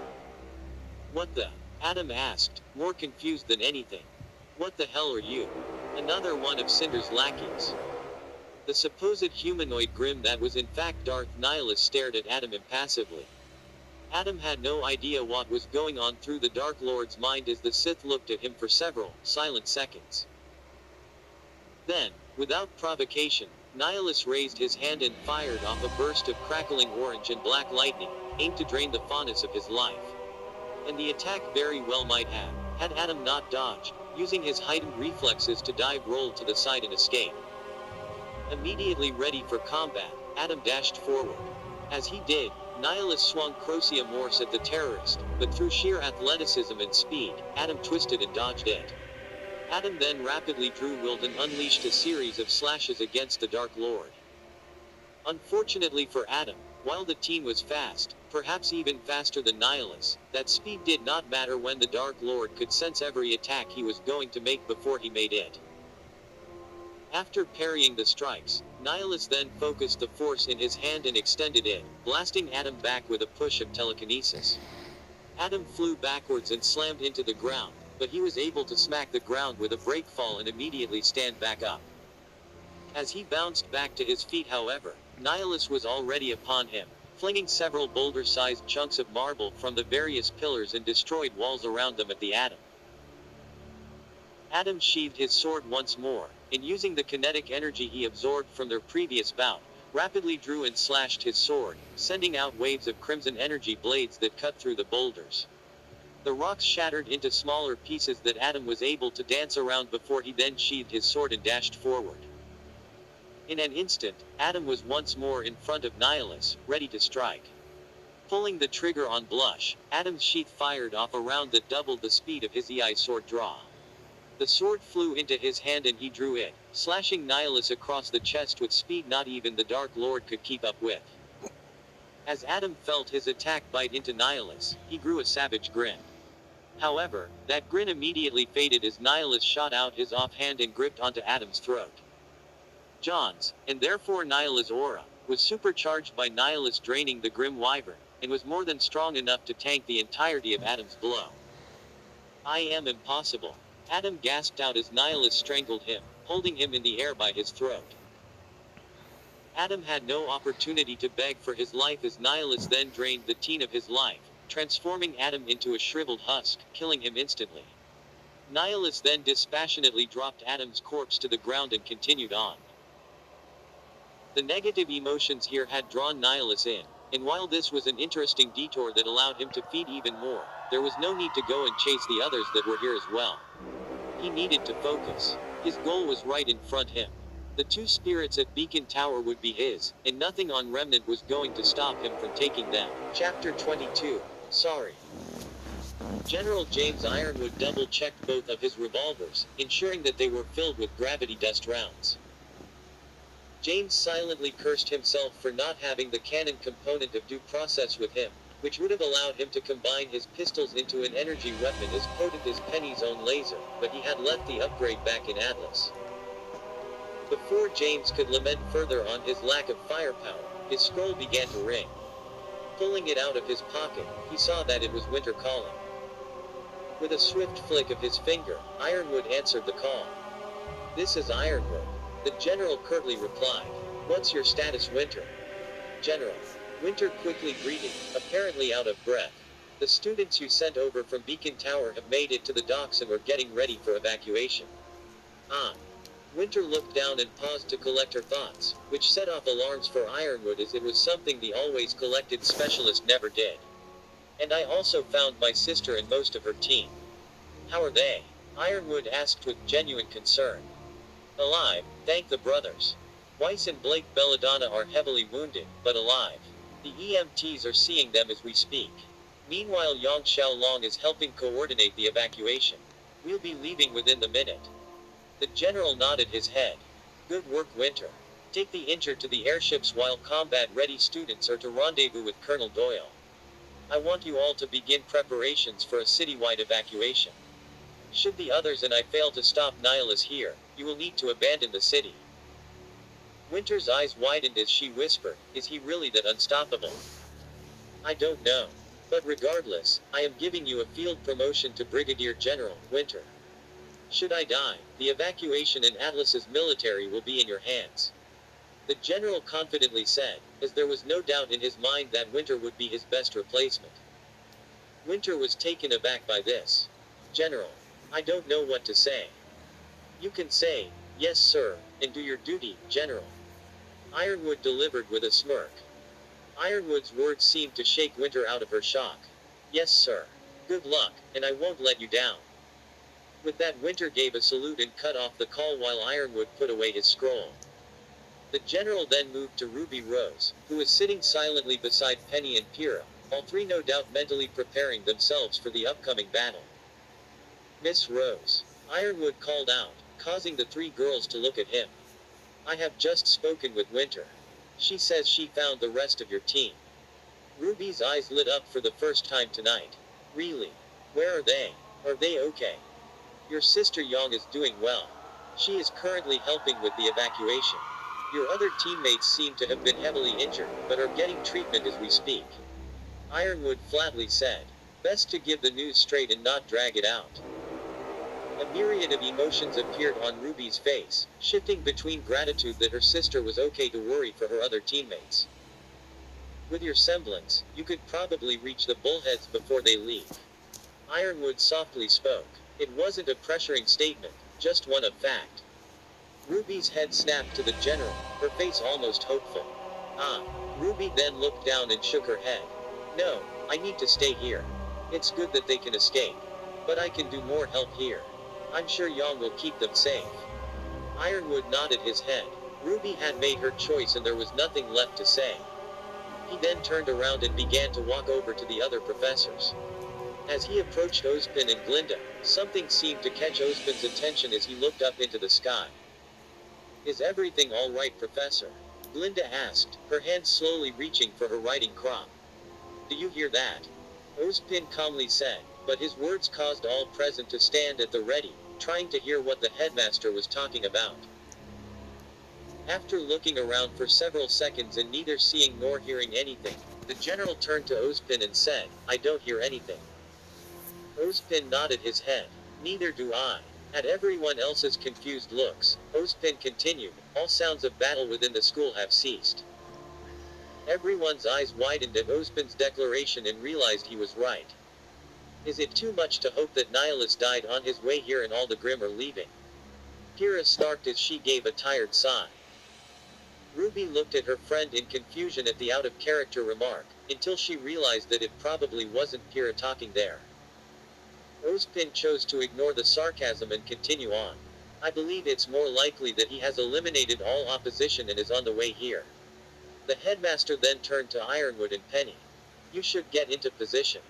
Speaker 1: "What the?" Adam asked, more confused than anything. "What the hell are you?" Another one of Cinder's lackeys. The supposed humanoid Grimm that was in fact Darth Nihilus stared at Adam impassively. Adam had no idea what was going on through the Dark Lord's mind as the Sith looked at him for several silent seconds. Then, without provocation, Nihilus raised his hand and fired off a burst of crackling orange and black lightning, aimed to drain the faunus of his life. And the attack very well might have, had Adam not dodged, using his heightened reflexes to dive roll to the side and escape. Immediately ready for combat, Adam dashed forward. As he did, Nihilus swung Crocea Morse at the terrorist, but through sheer athleticism and speed, Adam twisted and dodged it. Adam then rapidly drew willed and unleashed a series of slashes against the Dark Lord. Unfortunately for Adam, while the teen was fast, perhaps even faster than Nihilus, that speed did not matter when the Dark Lord could sense every attack he was going to make before he made it. After parrying the strikes, Nihilus then focused the force in his hand and extended it, blasting Adam back with a push of telekinesis. Adam flew backwards and slammed into the ground, but he was able to smack the ground with a breakfall and immediately stand back up. As he bounced back to his feet, however, Nihilus was already upon him, flinging several boulder-sized chunks of marble from the various pillars and destroyed walls around them at the Adam. Adam sheathed his sword once more, and using the kinetic energy he absorbed from their previous bout, rapidly drew and slashed his sword, sending out waves of crimson energy blades that cut through the boulders. The rocks shattered into smaller pieces that Adam was able to dance around before he then sheathed his sword and dashed forward. In an instant, Adam was once more in front of Nihilus, ready to strike. Pulling the trigger on blush, Adam's sheath fired off a round that doubled the speed of his EI sword draw. The sword flew into his hand and he drew it, slashing Nihilus across the chest with speed not even the Dark Lord could keep up with. As Adam felt his attack bite into Nihilus, he grew a savage grin. However, that grin immediately faded as Nihilus shot out his offhand and gripped onto Adam's throat. Jaune's, and therefore Nihilus' aura, was supercharged by Nihilus draining the Grim Wyvern, and was more than strong enough to tank the entirety of Adam's blow. "I am impossible," Adam gasped out as Nihilus strangled him, holding him in the air by his throat. Adam had no opportunity to beg for his life as Nihilus then drained the teen of his life, transforming Adam into a shriveled husk, killing him instantly. Nihilus then dispassionately dropped Adam's corpse to the ground and continued on. The negative emotions here had drawn Nihilus in, and while this was an interesting detour that allowed him to feed even more, there was no need to go and chase the others that were here as well. He needed to focus. His goal was right in front him. The two spirits at Beacon Tower would be his, and nothing on Remnant was going to stop him from taking them. Chapter 22. Sorry. General James Ironwood double-checked both of his revolvers, ensuring that they were filled with gravity dust rounds. James silently cursed himself for not having the cannon component of due process with him, which would have allowed him to combine his pistols into an energy weapon as potent as Penny's own laser, but he had left the upgrade back in Atlas. Before James could lament further on his lack of firepower, his scroll began to ring. Pulling it out of his pocket, he saw that it was Winter calling. With a swift flick of his finger, Ironwood answered the call. "This is Ironwood," the general curtly replied. "What's your status, Winter?" "General." Winter quickly greeted, apparently out of breath. "The students you sent over from Beacon Tower have made it to the docks and were getting ready for evacuation." "Ah." Winter looked down and paused to collect her thoughts, which set off alarms for Ironwood as it was something the always collected specialist never did. "And I also found my sister and most of her team." "How are they?" Ironwood asked with genuine concern. "Alive, thank the brothers. Weiss and Blake Belladonna are heavily wounded, but alive. The EMTs are seeing them as we speak. Meanwhile, Yang Xiaolong is helping coordinate the evacuation. We'll be leaving within the minute." The general nodded his head. "Good work, Winter. Take the injured to the airships while combat-ready students are to rendezvous with Colonel Doyle. I want you all to begin preparations for a citywide evacuation. Should the others and I fail to stop Nihilus here, you will need to abandon the city." Winter's eyes widened as she whispered, "Is he really that unstoppable?" "I don't know. But regardless, I am giving you a field promotion to Brigadier General, Winter. Should I die, the evacuation and Atlas's military will be in your hands," the general confidently said, as there was no doubt in his mind that Winter would be his best replacement. Winter was taken aback by this. "General, I don't know what to say." "You can say, 'Yes, sir,' and do your duty, General," Ironwood delivered with a smirk. Ironwood's words seemed to shake Winter out of her shock. "Yes, sir. Good luck, and I won't let you down." With that, Winter gave a salute and cut off the call while Ironwood put away his scroll. The general then moved to Ruby Rose, who was sitting silently beside Penny and Pyrrha, all three no doubt mentally preparing themselves for the upcoming battle. "Miss Rose," Ironwood called out, causing the three girls to look at him. "I have just spoken with Winter. She says she found the rest of your team." Ruby's eyes lit up for the first time tonight. "Really? Where are they? Are they okay?" "Your sister Yang is doing well. She is currently helping with the evacuation. Your other teammates seem to have been heavily injured, but are getting treatment as we speak," Ironwood flatly said. "Best to give the news straight and not drag it out." A myriad of emotions appeared on Ruby's face, shifting between gratitude that her sister was okay to worry for her other teammates. "With your semblance, you could probably reach the bullheads before they leave," Ironwood softly spoke. It wasn't a pressuring statement, just one of fact. Ruby's head snapped to the general, her face almost hopeful. "Ah." Ruby then looked down and shook her head. "No, I need to stay here. It's good that they can escape. But I can do more help here. I'm sure Yang will keep them safe." Ironwood nodded his head. Ruby had made her choice and there was nothing left to say. He then turned around and began to walk over to the other professors. As he approached Ozpin and Glinda, something seemed to catch Ozpin's attention as he looked up into the sky. "Is everything all right, Professor?" Glinda asked, her hand slowly reaching for her riding crop. "Do you hear that?" Ozpin calmly said, but his words caused all present to stand at the ready, trying to hear what the headmaster was talking about. After looking around for several seconds and neither seeing nor hearing anything, the general turned to Ozpin and said, "I don't hear anything." Ozpin nodded his head. "Neither do I." At everyone else's confused looks, Ozpin continued, "All sounds of battle within the school have ceased." Everyone's eyes widened at Ozpin's declaration and realized he was right. Is it too much to hope that Nihilus died on his way here and all the Grimm are leaving? Pyrrha snarked as she gave a tired sigh. Ruby looked at her friend in confusion at the out-of-character remark, until she realized that it probably wasn't Pyrrha talking there. Ozpin chose to ignore the sarcasm and continue on. "I believe it's more likely that he has eliminated all opposition and is on the way here." The headmaster then turned to Ironwood and Penny. "You should get into position."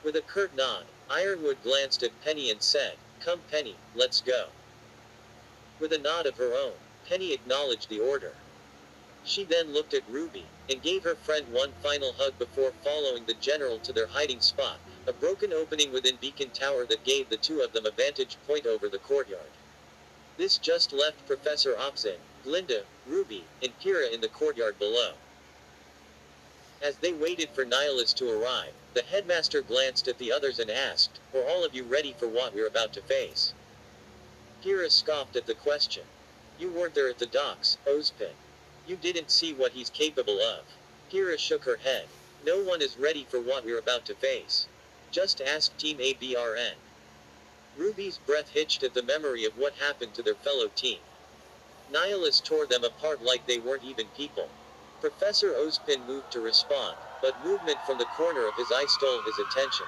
Speaker 1: With a curt nod, Ironwood glanced at Penny and said, "Come Penny, let's go." With a nod of her own, Penny acknowledged the order. She then looked at Ruby, and gave her friend one final hug before following the general to their hiding spot, a broken opening within Beacon Tower that gave the two of them a vantage point over the courtyard. This just left Professor Opzin, Glinda, Ruby, and Pyrrha in the courtyard below. As they waited for Nihilus to arrive, the headmaster glanced at the others and asked, "Are all of you ready for what we're about to face?" Kira scoffed at the question. "You weren't there at the docks, Ozpin. You didn't see what he's capable of." Kira shook her head. "No one is ready for what we're about to face. Just ask Team ABRN." Ruby's breath hitched at the memory of what happened to their fellow team. Nihilus tore them apart like they weren't even people. Professor Ozpin moved to respond, but movement from the corner of his eye stole his attention.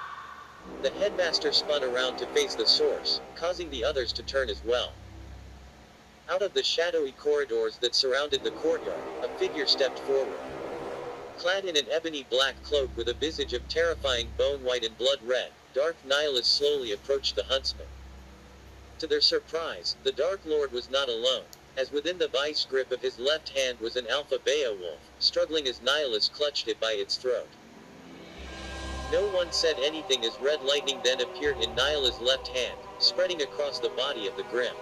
Speaker 1: The headmaster spun around to face the source, causing the others to turn as well. Out of the shadowy corridors that surrounded the courtyard, a figure stepped forward. Clad in an ebony black cloak with a visage of terrifying bone white and blood red, Dark Nihilus slowly approached the huntsman. To their surprise, the Dark Lord was not alone, as within the vice grip of his left hand was an alpha Beowulf, struggling as Nihilus clutched it by its throat. No one said anything as red lightning then appeared in Nihilus' left hand, spreading across the body of the Grim.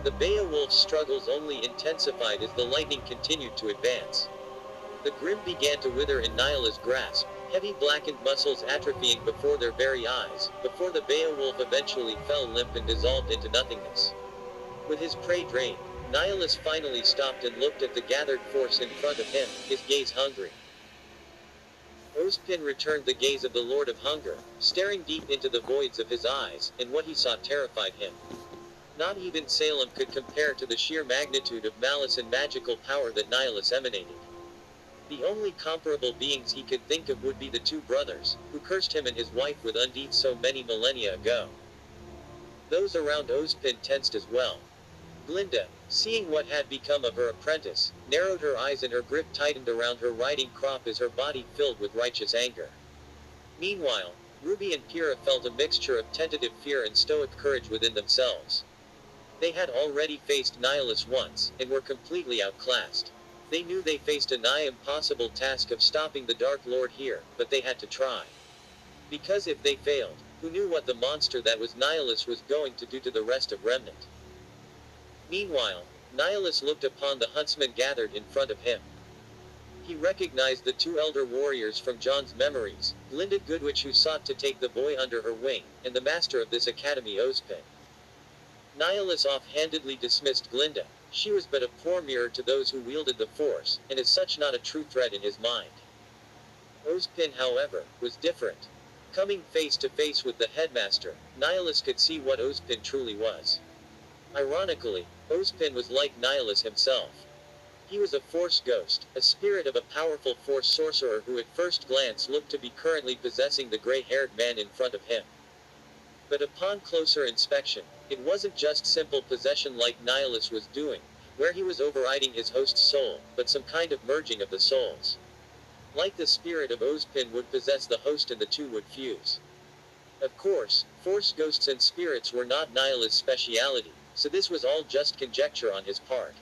Speaker 1: The Beowulf's struggles only intensified as the lightning continued to advance. The Grim began to wither in Nihilus' grasp, heavy blackened muscles atrophying before their very eyes, before the Beowulf eventually fell limp and dissolved into nothingness. With his prey drained, Nihilus finally stopped and looked at the gathered force in front of him, his gaze hungry. Ozpin returned the gaze of the Lord of Hunger, staring deep into the voids of his eyes, and what he saw terrified him. Not even Salem could compare to the sheer magnitude of malice and magical power that Nihilus emanated. The only comparable beings he could think of would be the two brothers, who cursed him and his wife with undeeds so many millennia ago. Those around Ozpin tensed as well. Glinda, seeing what had become of her apprentice, narrowed her eyes and her grip tightened around her riding crop as her body filled with righteous anger. Meanwhile, Ruby and Pyrrha felt a mixture of tentative fear and stoic courage within themselves. They had already faced Nihilus once, and were completely outclassed. They knew they faced a nigh impossible task of stopping the Dark Lord here, but they had to try. Because if they failed, who knew what the monster that was Nihilus was going to do to the rest of Remnant? Meanwhile, Nihilus looked upon the huntsmen gathered in front of him. He recognized the two elder warriors from Jaune's memories, Glinda Goodwitch who sought to take the boy under her wing, and the master of this academy Ozpin. Nihilus offhandedly dismissed Glinda. She was but a poor mirror to those who wielded the Force, and as such not a true threat in his mind. Ozpin, however, was different. Coming face to face with the headmaster, Nihilus could see what Ozpin truly was. Ironically, Ozpin was like Nihilus himself. He was a Force ghost, a spirit of a powerful Force sorcerer who at first glance looked to be currently possessing the gray-haired man in front of him. But upon closer inspection, it wasn't just simple possession like Nihilus was doing, where he was overriding his host's soul, but some kind of merging of the souls. Like the spirit of Ozpin would possess the host and the two would fuse. Of course, Force ghosts and spirits were not Nihilus' speciality, so this was all just conjecture on his part.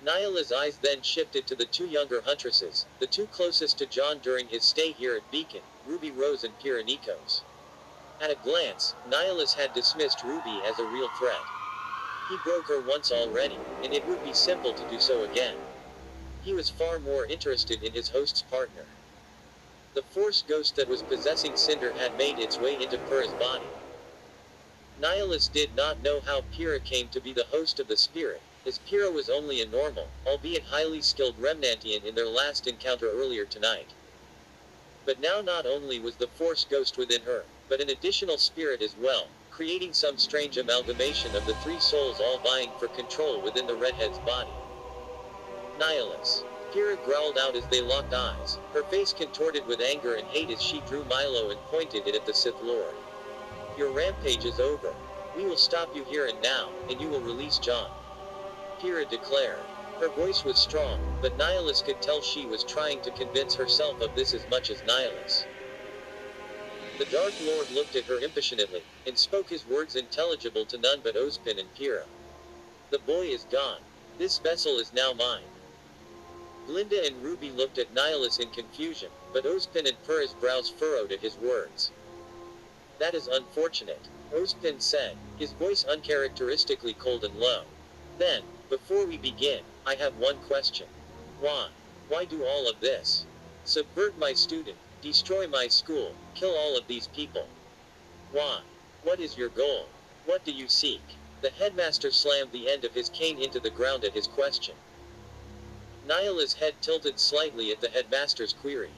Speaker 1: Nihilus' eyes then shifted to the two younger huntresses, the two closest to Jaune during his stay here at Beacon, Ruby Rose and Pyrrha Nikos. At a glance, Nihilus had dismissed Ruby as a real threat. He broke her once already, and it would be simple to do so again. He was far more interested in his host's partner. The Force ghost that was possessing Cinder had made its way into Pyrrha's body. Nihilus did not know how Pyrrha came to be the host of the spirit, as Pyrrha was only a normal, albeit highly skilled Remnantian in their last encounter earlier tonight. But now not only was the Force ghost within her, but an additional spirit as well, creating some strange amalgamation of the three souls all vying for control within the redhead's body. Nihilus. Pyrrha growled out as they locked eyes, her face contorted with anger and hate as she drew Milo and pointed it at the Sith Lord. Your rampage is over. We will stop you here and now, and you will release Jaune. Pyrrha declared. Her voice was strong, but Nihilus could tell she was trying to convince herself of this as much as Nihilus. The Dark Lord looked at her impatiently, and spoke his words intelligible to none but Ozpin and Pyrrha. The boy is gone. This vessel is now mine. Glinda and Ruby looked at Nihilus in confusion, but Ozpin and Pyrrha's brows furrowed at his words. That is unfortunate, Ozpin said, his voice uncharacteristically cold and low. Then, before we begin, I have one question. Why? Why do all of this? Subvert my student, destroy my school, kill all of these people. Why? What is your goal? What do you seek? The headmaster slammed the end of his cane into the ground at his question. Nyla's head tilted slightly at the headmaster's query.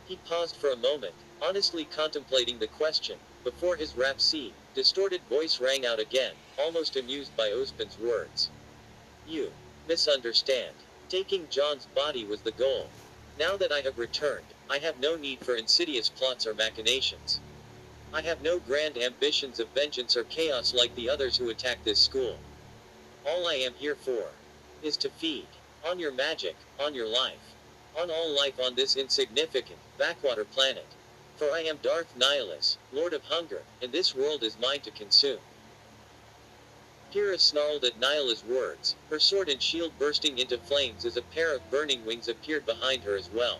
Speaker 1: He paused for a moment, honestly contemplating the question, before his rhapsody, distorted voice rang out again, almost amused by Ozpin's words. You misunderstand. Taking Jaune's body was the goal. Now that I have returned, I have no need for insidious plots or machinations. I have no grand ambitions of vengeance or chaos like the others who attacked this school. All I am here for is to feed on your magic, on your life, on all life on this insignificant, backwater planet. For I am Darth Nihilus, Lord of Hunger, and this world is mine to consume. Kira snarled at Nyla's words, her sword and shield bursting into flames as a pair of burning wings appeared behind her as well.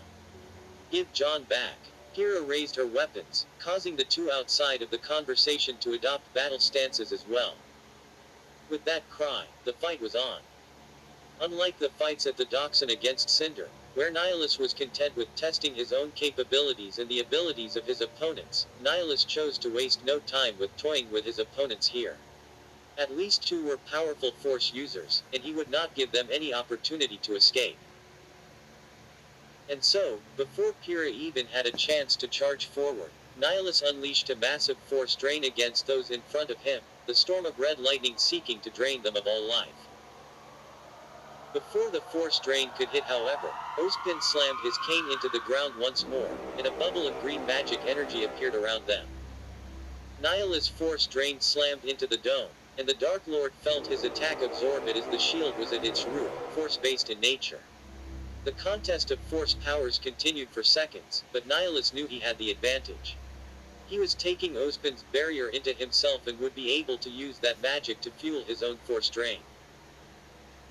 Speaker 1: Give Jaune back. Kira raised her weapons, causing the two outside of the conversation to adopt battle stances as well. With that cry, the fight was on. Unlike the fights at the Doxon against Cinder, where Nihilus was content with testing his own capabilities and the abilities of his opponents, Nihilus chose to waste no time with toying with his opponents here. At least two were powerful force users, and he would not give them any opportunity to escape. And so, before Kira even had a chance to charge forward, Nihilus unleashed a massive force drain against those in front of him, the storm of red lightning seeking to drain them of all life. Before the force drain could hit, however, Ozpin slammed his cane into the ground once more, and a bubble of green magic energy appeared around them. Nihilus' force drain slammed into the dome, and the Dark Lord felt his attack absorb it as the shield was at its root, force-based in nature. The contest of force powers continued for seconds, but Nihilus knew he had the advantage. He was taking Ozpin's barrier into himself and would be able to use that magic to fuel his own force drain.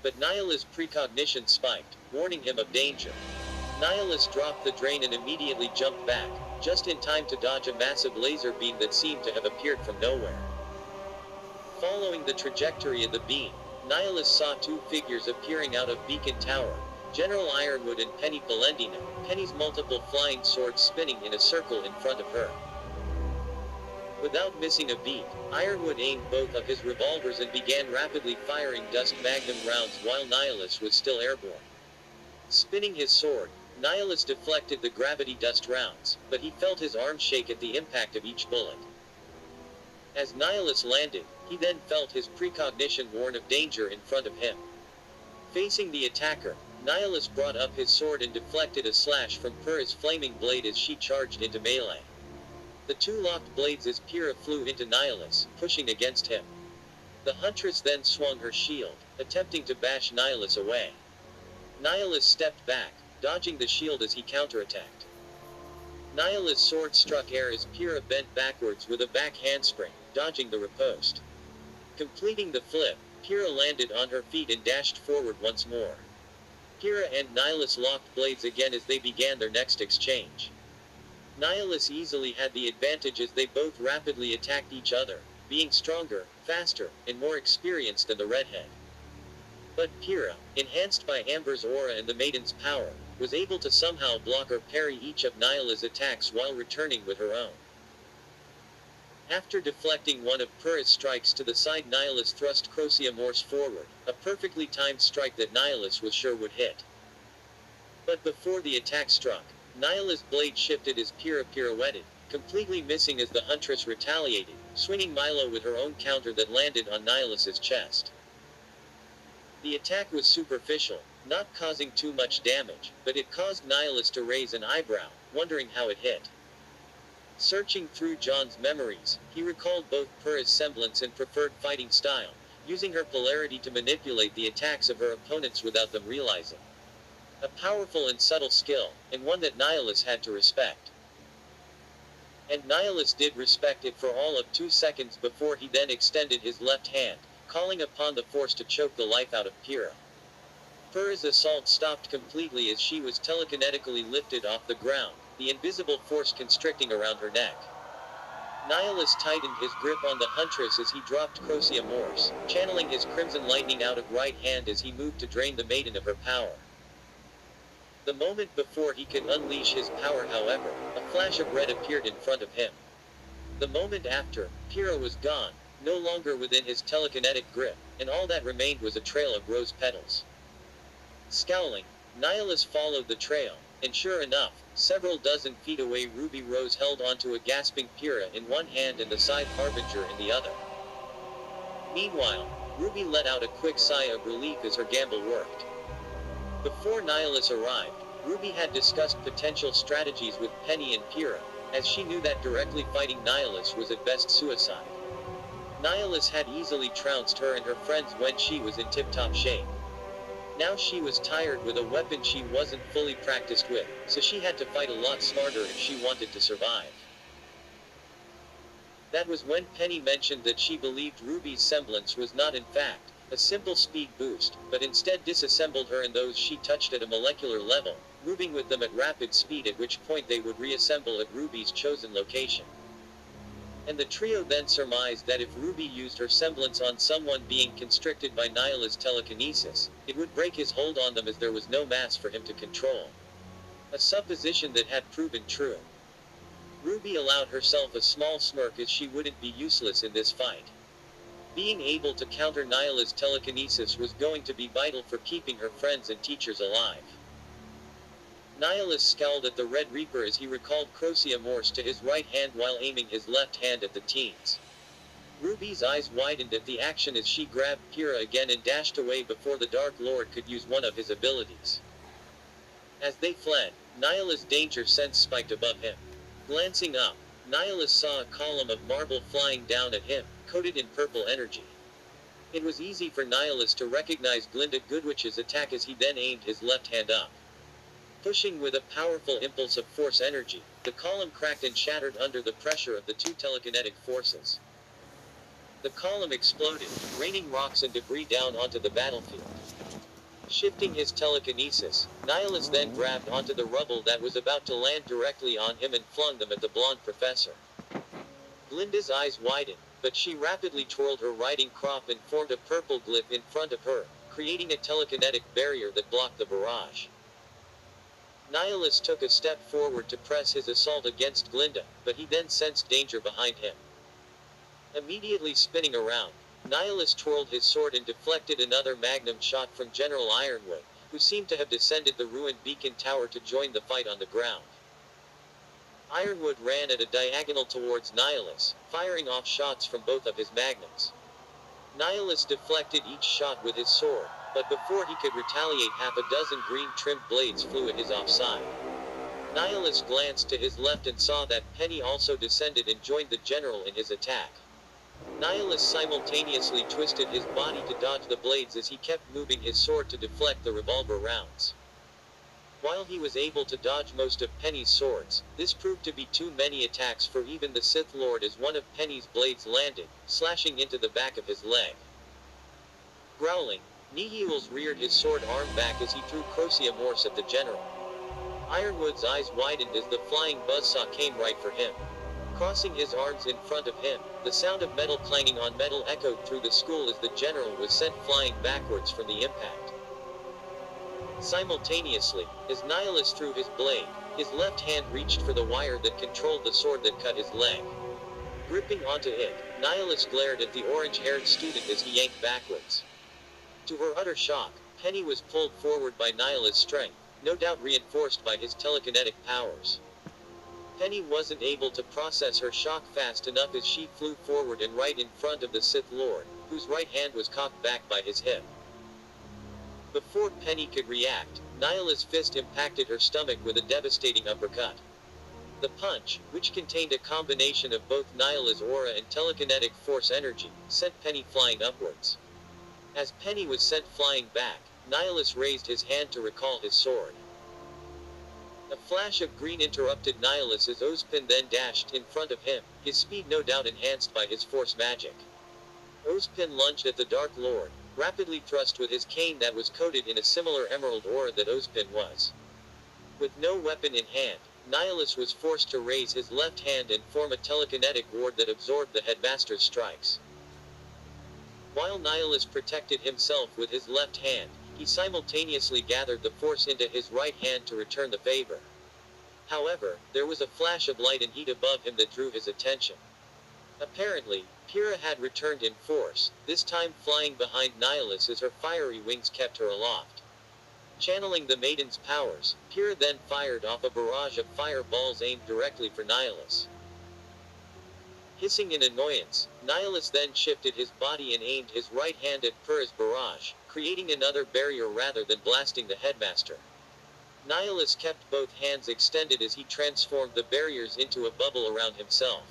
Speaker 1: But Nihilus' precognition spiked, warning him of danger. Nihilus dropped the drain and immediately jumped back, just in time to dodge a massive laser beam that seemed to have appeared from nowhere. Following the trajectory of the beam, Nihilus saw two figures appearing out of Beacon Tower, General Ironwood and Penny Polendina, Penny's multiple flying swords spinning in a circle in front of her. Without missing a beat, Ironwood aimed both of his revolvers and began rapidly firing dust magnum rounds while Nihilus was still airborne. Spinning his sword, Nihilus deflected the gravity dust rounds, but he felt his arm shake at the impact of each bullet. As Nihilus landed, he then felt his precognition warn of danger in front of him. Facing the attacker, Nihilus brought up his sword and deflected a slash from Pyrrha's flaming blade as she charged into melee. The two locked blades as Pyrrha flew into Nihilus, pushing against him. The Huntress then swung her shield, attempting to bash Nihilus away. Nihilus stepped back, dodging the shield as he counterattacked. Nihilus' sword struck air as Pyrrha bent backwards with a back handspring, dodging the riposte. Completing the flip, Pyrrha landed on her feet and dashed forward once more. Pyrrha and Nihilus locked blades again as they began their next exchange. Nihilus easily had the advantage as they both rapidly attacked each other, being stronger, faster, and more experienced than the redhead. But Pyrrha, enhanced by Amber's aura and the Maiden's power, was able to somehow block or parry each of Nihilus' attacks while returning with her own. After deflecting one of Pyrrha's strikes to the side, Nihilus thrust Crocea Morse forward, a perfectly timed strike that Nihilus was sure would hit. But before the attack struck, Nihilus' blade shifted as Pyrrha pirouetted, completely missing as the Huntress retaliated, swinging Milo with her own counter that landed on Nihilus' chest. The attack was superficial, not causing too much damage, but it caused Nihilus to raise an eyebrow, wondering how it hit. Searching through Jaune's memories, he recalled both Pyrrha's semblance and preferred fighting style, using her polarity to manipulate the attacks of her opponents without them realizing. A powerful and subtle skill, and one that Nihilus had to respect. And Nihilus did respect it for all of 2 seconds before he then extended his left hand, calling upon the force to choke the life out of Pyrrha. Pyrrha's assault stopped completely as she was telekinetically lifted off the ground, the invisible force constricting around her neck. Nihilus tightened his grip on the Huntress as he dropped Crocea Morse, channeling his Crimson Lightning out of right hand as he moved to drain the Maiden of her power. The moment before he could unleash his power, however, a flash of red appeared in front of him. The moment after, Pyrrha was gone, no longer within his telekinetic grip, and all that remained was a trail of rose petals. Scowling, Nihilus followed the trail, and sure enough, several dozen feet away Ruby Rose held onto a gasping Pyrrha in one hand and the scythe Harbinger in the other. Meanwhile, Ruby let out a quick sigh of relief as her gamble worked. Before Nihilus arrived, Ruby had discussed potential strategies with Penny and Pyrrha, as she knew that directly fighting Nihilus was at best suicide. Nihilus had easily trounced her and her friends when she was in tip-top shape. Now she was tired with a weapon she wasn't fully practiced with, so she had to fight a lot smarter if she wanted to survive. That was when Penny mentioned that she believed Ruby's semblance was not in fact a simple speed boost, but instead disassembled her and those she touched at a molecular level, moving with them at rapid speed, at which point they would reassemble at Ruby's chosen location. And the trio then surmised that if Ruby used her semblance on someone being constricted by Nihilus' telekinesis, it would break his hold on them as there was no mass for him to control. A supposition that had proven true. Ruby allowed herself a small smirk as she wouldn't be useless in this fight. Being able to counter Nihilus' telekinesis was going to be vital for keeping her friends and teachers alive. Nihilus scowled at the Red Reaper as he recalled Crocea Morse to his right hand while aiming his left hand at the teens. Ruby's eyes widened at the action as she grabbed Pyrrha again and dashed away before the Dark Lord could use one of his abilities. As they fled, Nihilus' danger sense spiked above him. Glancing up, Nihilus saw a column of marble flying down at him, coated in purple energy. It was easy for Nihilus to recognize Glinda Goodwitch's attack as he then aimed his left hand up. Pushing with a powerful impulse of force energy, the column cracked and shattered under the pressure of the two telekinetic forces. The column exploded, raining rocks and debris down onto the battlefield. Shifting his telekinesis, Nihilus then grabbed onto the rubble that was about to land directly on him and flung them at the blonde professor. Glinda's eyes widened, but she rapidly twirled her riding crop and formed a purple glyph in front of her, creating a telekinetic barrier that blocked the barrage. Nihilus took a step forward to press his assault against Glinda, but he then sensed danger behind him. Immediately spinning around, Nihilus twirled his sword and deflected another magnum shot from General Ironwood, who seemed to have descended the ruined beacon tower to join the fight on the ground. Ironwood ran at a diagonal towards Nihilus, firing off shots from both of his magnums. Nihilus deflected each shot with his sword, but before he could retaliate, half a dozen green-trimmed blades flew at his offside. Nihilus glanced to his left and saw that Penny also descended and joined the general in his attack. Nihilus simultaneously twisted his body to dodge the blades as he kept moving his sword to deflect the revolver rounds. While he was able to dodge most of Penny's swords, this proved to be too many attacks for even the Sith Lord as one of Penny's blades landed, slashing into the back of his leg. Growling, Nihilus reared his sword arm back as he threw Crocea Morse at the general. Ironwood's eyes widened as the flying buzzsaw came right for him. Crossing his arms in front of him, the sound of metal clanging on metal echoed through the school as the general was sent flying backwards from the impact. Simultaneously, as Nihilus threw his blade, his left hand reached for the wire that controlled the sword that cut his leg. Gripping onto it, Nihilus glared at the orange-haired student as he yanked backwards. To her utter shock, Penny was pulled forward by Nihilus' strength, no doubt reinforced by his telekinetic powers. Penny wasn't able to process her shock fast enough as she flew forward and right in front of the Sith Lord, whose right hand was cocked back by his hip. Before Penny could react, Nihilus' fist impacted her stomach with a devastating uppercut. The punch, which contained a combination of both Nihilus' aura and telekinetic force energy, sent Penny flying upwards. As Penny was sent flying back, Nihilus raised his hand to recall his sword. A flash of green interrupted Nihilus as Ozpin then dashed in front of him, his speed no doubt enhanced by his force magic. Ozpin lunged at the Dark Lord, rapidly thrust with his cane that was coated in a similar emerald aura that Ozpin was. With no weapon in hand, Nihilus was forced to raise his left hand and form a telekinetic ward that absorbed the headmaster's strikes. While Nihilus protected himself with his left hand, He simultaneously gathered the force into his right hand to return the favor. However, there was a flash of light and heat above him that drew his attention. Apparently, Pyrrha had returned in force, this time flying behind Nihilus as her fiery wings kept her aloft. Channeling the maiden's powers, Pyrrha then fired off a barrage of fireballs aimed directly for Nihilus. Hissing in annoyance, Nihilus then shifted his body and aimed his right hand at Pyrrha's barrage, creating another barrier rather than blasting the headmaster. Nihilus kept both hands extended as he transformed the barriers into a bubble around himself.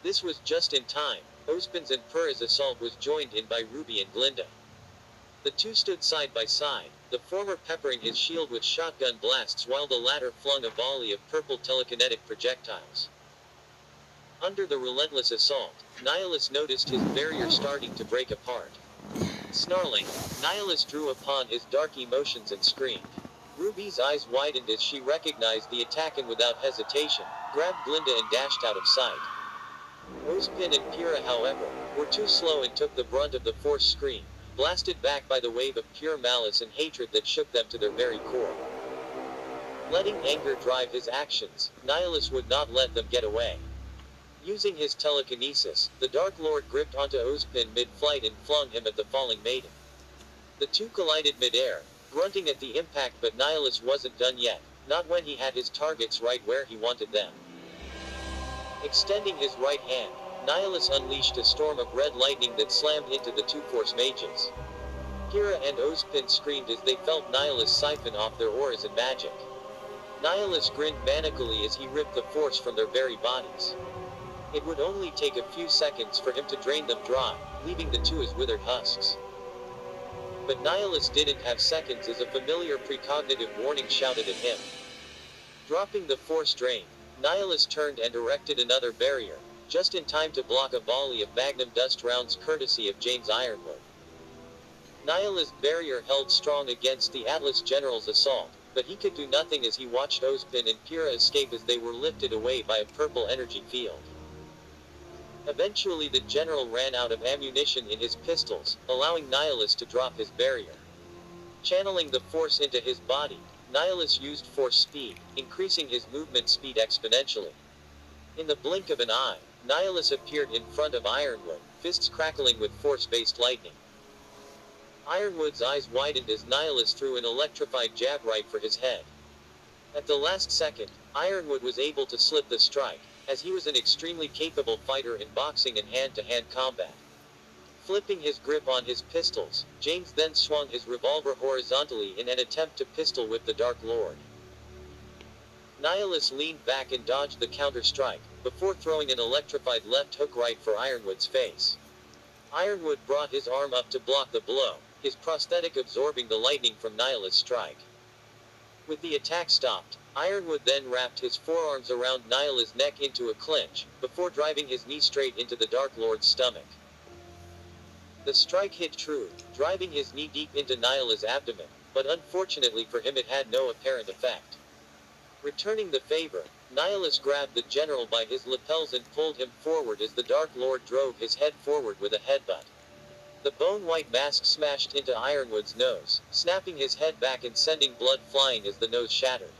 Speaker 1: This was just in time. Ozpin's and Pyrrha's assault was joined in by RWBY and Glinda. The two stood side by side, the former peppering his shield with shotgun blasts while the latter flung a volley of purple telekinetic projectiles. Under the relentless assault, Nihilus noticed his barrier starting to break apart. Snarling, Nihilus drew upon his dark emotions and screamed. RWBY's eyes widened as she recognized the attack and without hesitation, grabbed Glinda and dashed out of sight. Ozpin and Pyrrha, however, were too slow and took the brunt of the force scream, blasted back by the wave of pure malice and hatred that shook them to their very core. Letting anger drive his actions, Nihilus would not let them get away. Using his telekinesis, the Dark Lord gripped onto Ozpin mid-flight and flung him at the falling maiden. The two collided mid-air, grunting at the impact, but Nihilus wasn't done yet, not when he had his targets right where he wanted them. Extending his right hand, Nihilus unleashed a storm of red lightning that slammed into the two force mages. Pyrrha and Ozpin screamed as they felt Nihilus siphon off their auras and magic. Nihilus grinned manically as he ripped the force from their very bodies. It would only take a few seconds for him to drain them dry, leaving the two as withered husks. But Nihilus didn't have seconds as a familiar precognitive warning shouted at him. Dropping the force drain, Nihilus turned and erected another barrier, just in time to block a volley of magnum dust rounds courtesy of James Ironwood. Nihilus' barrier held strong against the Atlas General's assault, but he could do nothing as he watched Ozpin and Pyrrha escape as they were lifted away by a purple energy field. Eventually the general ran out of ammunition in his pistols, allowing Nihilus to drop his barrier. Channeling the force into his body, Nihilus used force speed, increasing his movement speed exponentially. In the blink of an eye, Nihilus appeared in front of Ironwood, fists crackling with force-based lightning. Ironwood's eyes widened as Nihilus threw an electrified jab right for his head. At the last second, Ironwood was able to slip the strike, as he was an extremely capable fighter in boxing and hand-to-hand combat. Flipping his grip on his pistols, James then swung his revolver horizontally in an attempt to pistol whip the Dark Lord. Nihilus leaned back and dodged the counter-strike, before throwing an electrified left hook right for Ironwood's face. Ironwood brought his arm up to block the blow, his prosthetic absorbing the lightning from Nihilus' strike. With the attack stopped, Ironwood then wrapped his forearms around Nihilus' neck into a clinch, before driving his knee straight into the Dark Lord's stomach. The strike hit true, driving his knee deep into Nihilus' abdomen, but unfortunately for him it had no apparent effect. Returning the favor, Nihilus grabbed the general by his lapels and pulled him forward as the Dark Lord drove his head forward with a headbutt. The bone-white mask smashed into Ironwood's nose, snapping his head back and sending blood flying as the nose shattered.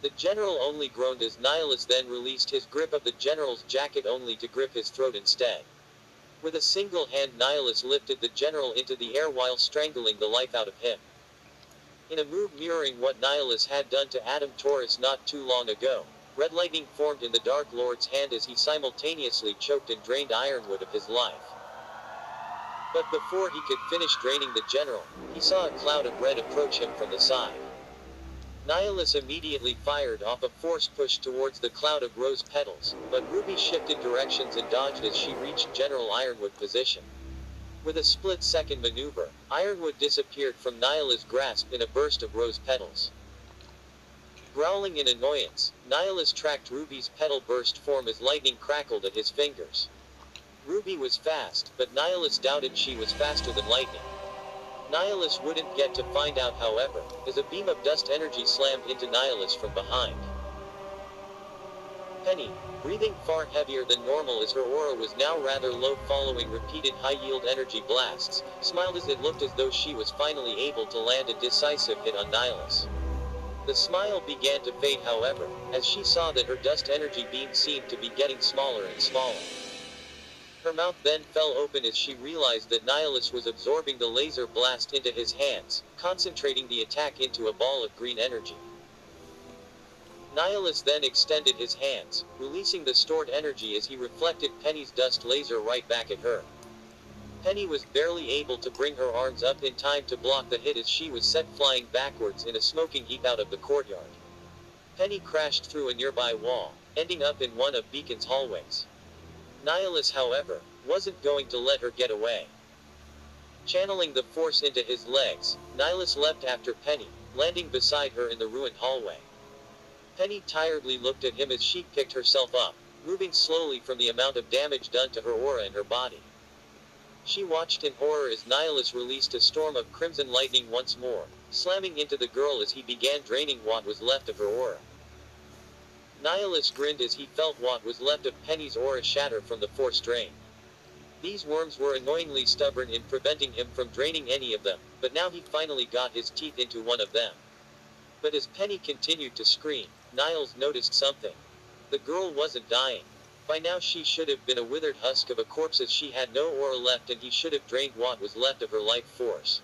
Speaker 1: The general only groaned as Nihilus then released his grip of the general's jacket only to grip his throat instead. With a single hand Nihilus lifted the general into the air while strangling the life out of him. In a move mirroring what Nihilus had done to Adam Taurus not too long ago, red lightning formed in the Dark Lord's hand as he simultaneously choked and drained Ironwood of his life. But before he could finish draining the general, he saw a cloud of red approach him from the side. Nihilus immediately fired off a force push towards the cloud of rose petals, but RWBY shifted directions and dodged as she reached General Ironwood's position. With a split-second maneuver, Ironwood disappeared from Nihilus' grasp in a burst of rose petals. Growling in annoyance, Nihilus tracked RWBY's petal burst form as lightning crackled at his fingers. RWBY was fast, but Nihilus doubted she was faster than lightning. Nihilus wouldn't get to find out however, as a beam of dust energy slammed into Nihilus from behind. Penny, breathing far heavier than normal as her aura was now rather low following repeated high-yield energy blasts, smiled as it looked as though she was finally able to land a decisive hit on Nihilus. The smile began to fade however, as she saw that her dust energy beam seemed to be getting smaller and smaller. Her mouth then fell open as she realized that Nihilus was absorbing the laser blast into his hands, concentrating the attack into a ball of green energy. Nihilus then extended his hands, releasing the stored energy as he reflected Penny's dust laser right back at her. Penny was barely able to bring her arms up in time to block the hit as she was set flying backwards in a smoking heap out of the courtyard. Penny crashed through a nearby wall, ending up in one of Beacon's hallways. Nihilus, however, wasn't going to let her get away. Channeling the force into his legs, Nihilus leapt after Penny, landing beside her in the ruined hallway. Penny tiredly looked at him as she picked herself up, moving slowly from the amount of damage done to her aura and her body. She watched in horror as Nihilus released a storm of crimson lightning once more, slamming into the girl as he began draining what was left of her aura. Nihilus grinned as he felt what was left of Penny's aura shatter from the force drain. These worms were annoyingly stubborn in preventing him from draining any of them, but now he finally got his teeth into one of them. But as Penny continued to scream, Niles noticed something. The girl wasn't dying. By now she should have been a withered husk of a corpse as she had no aura left and he should have drained what was left of her life force.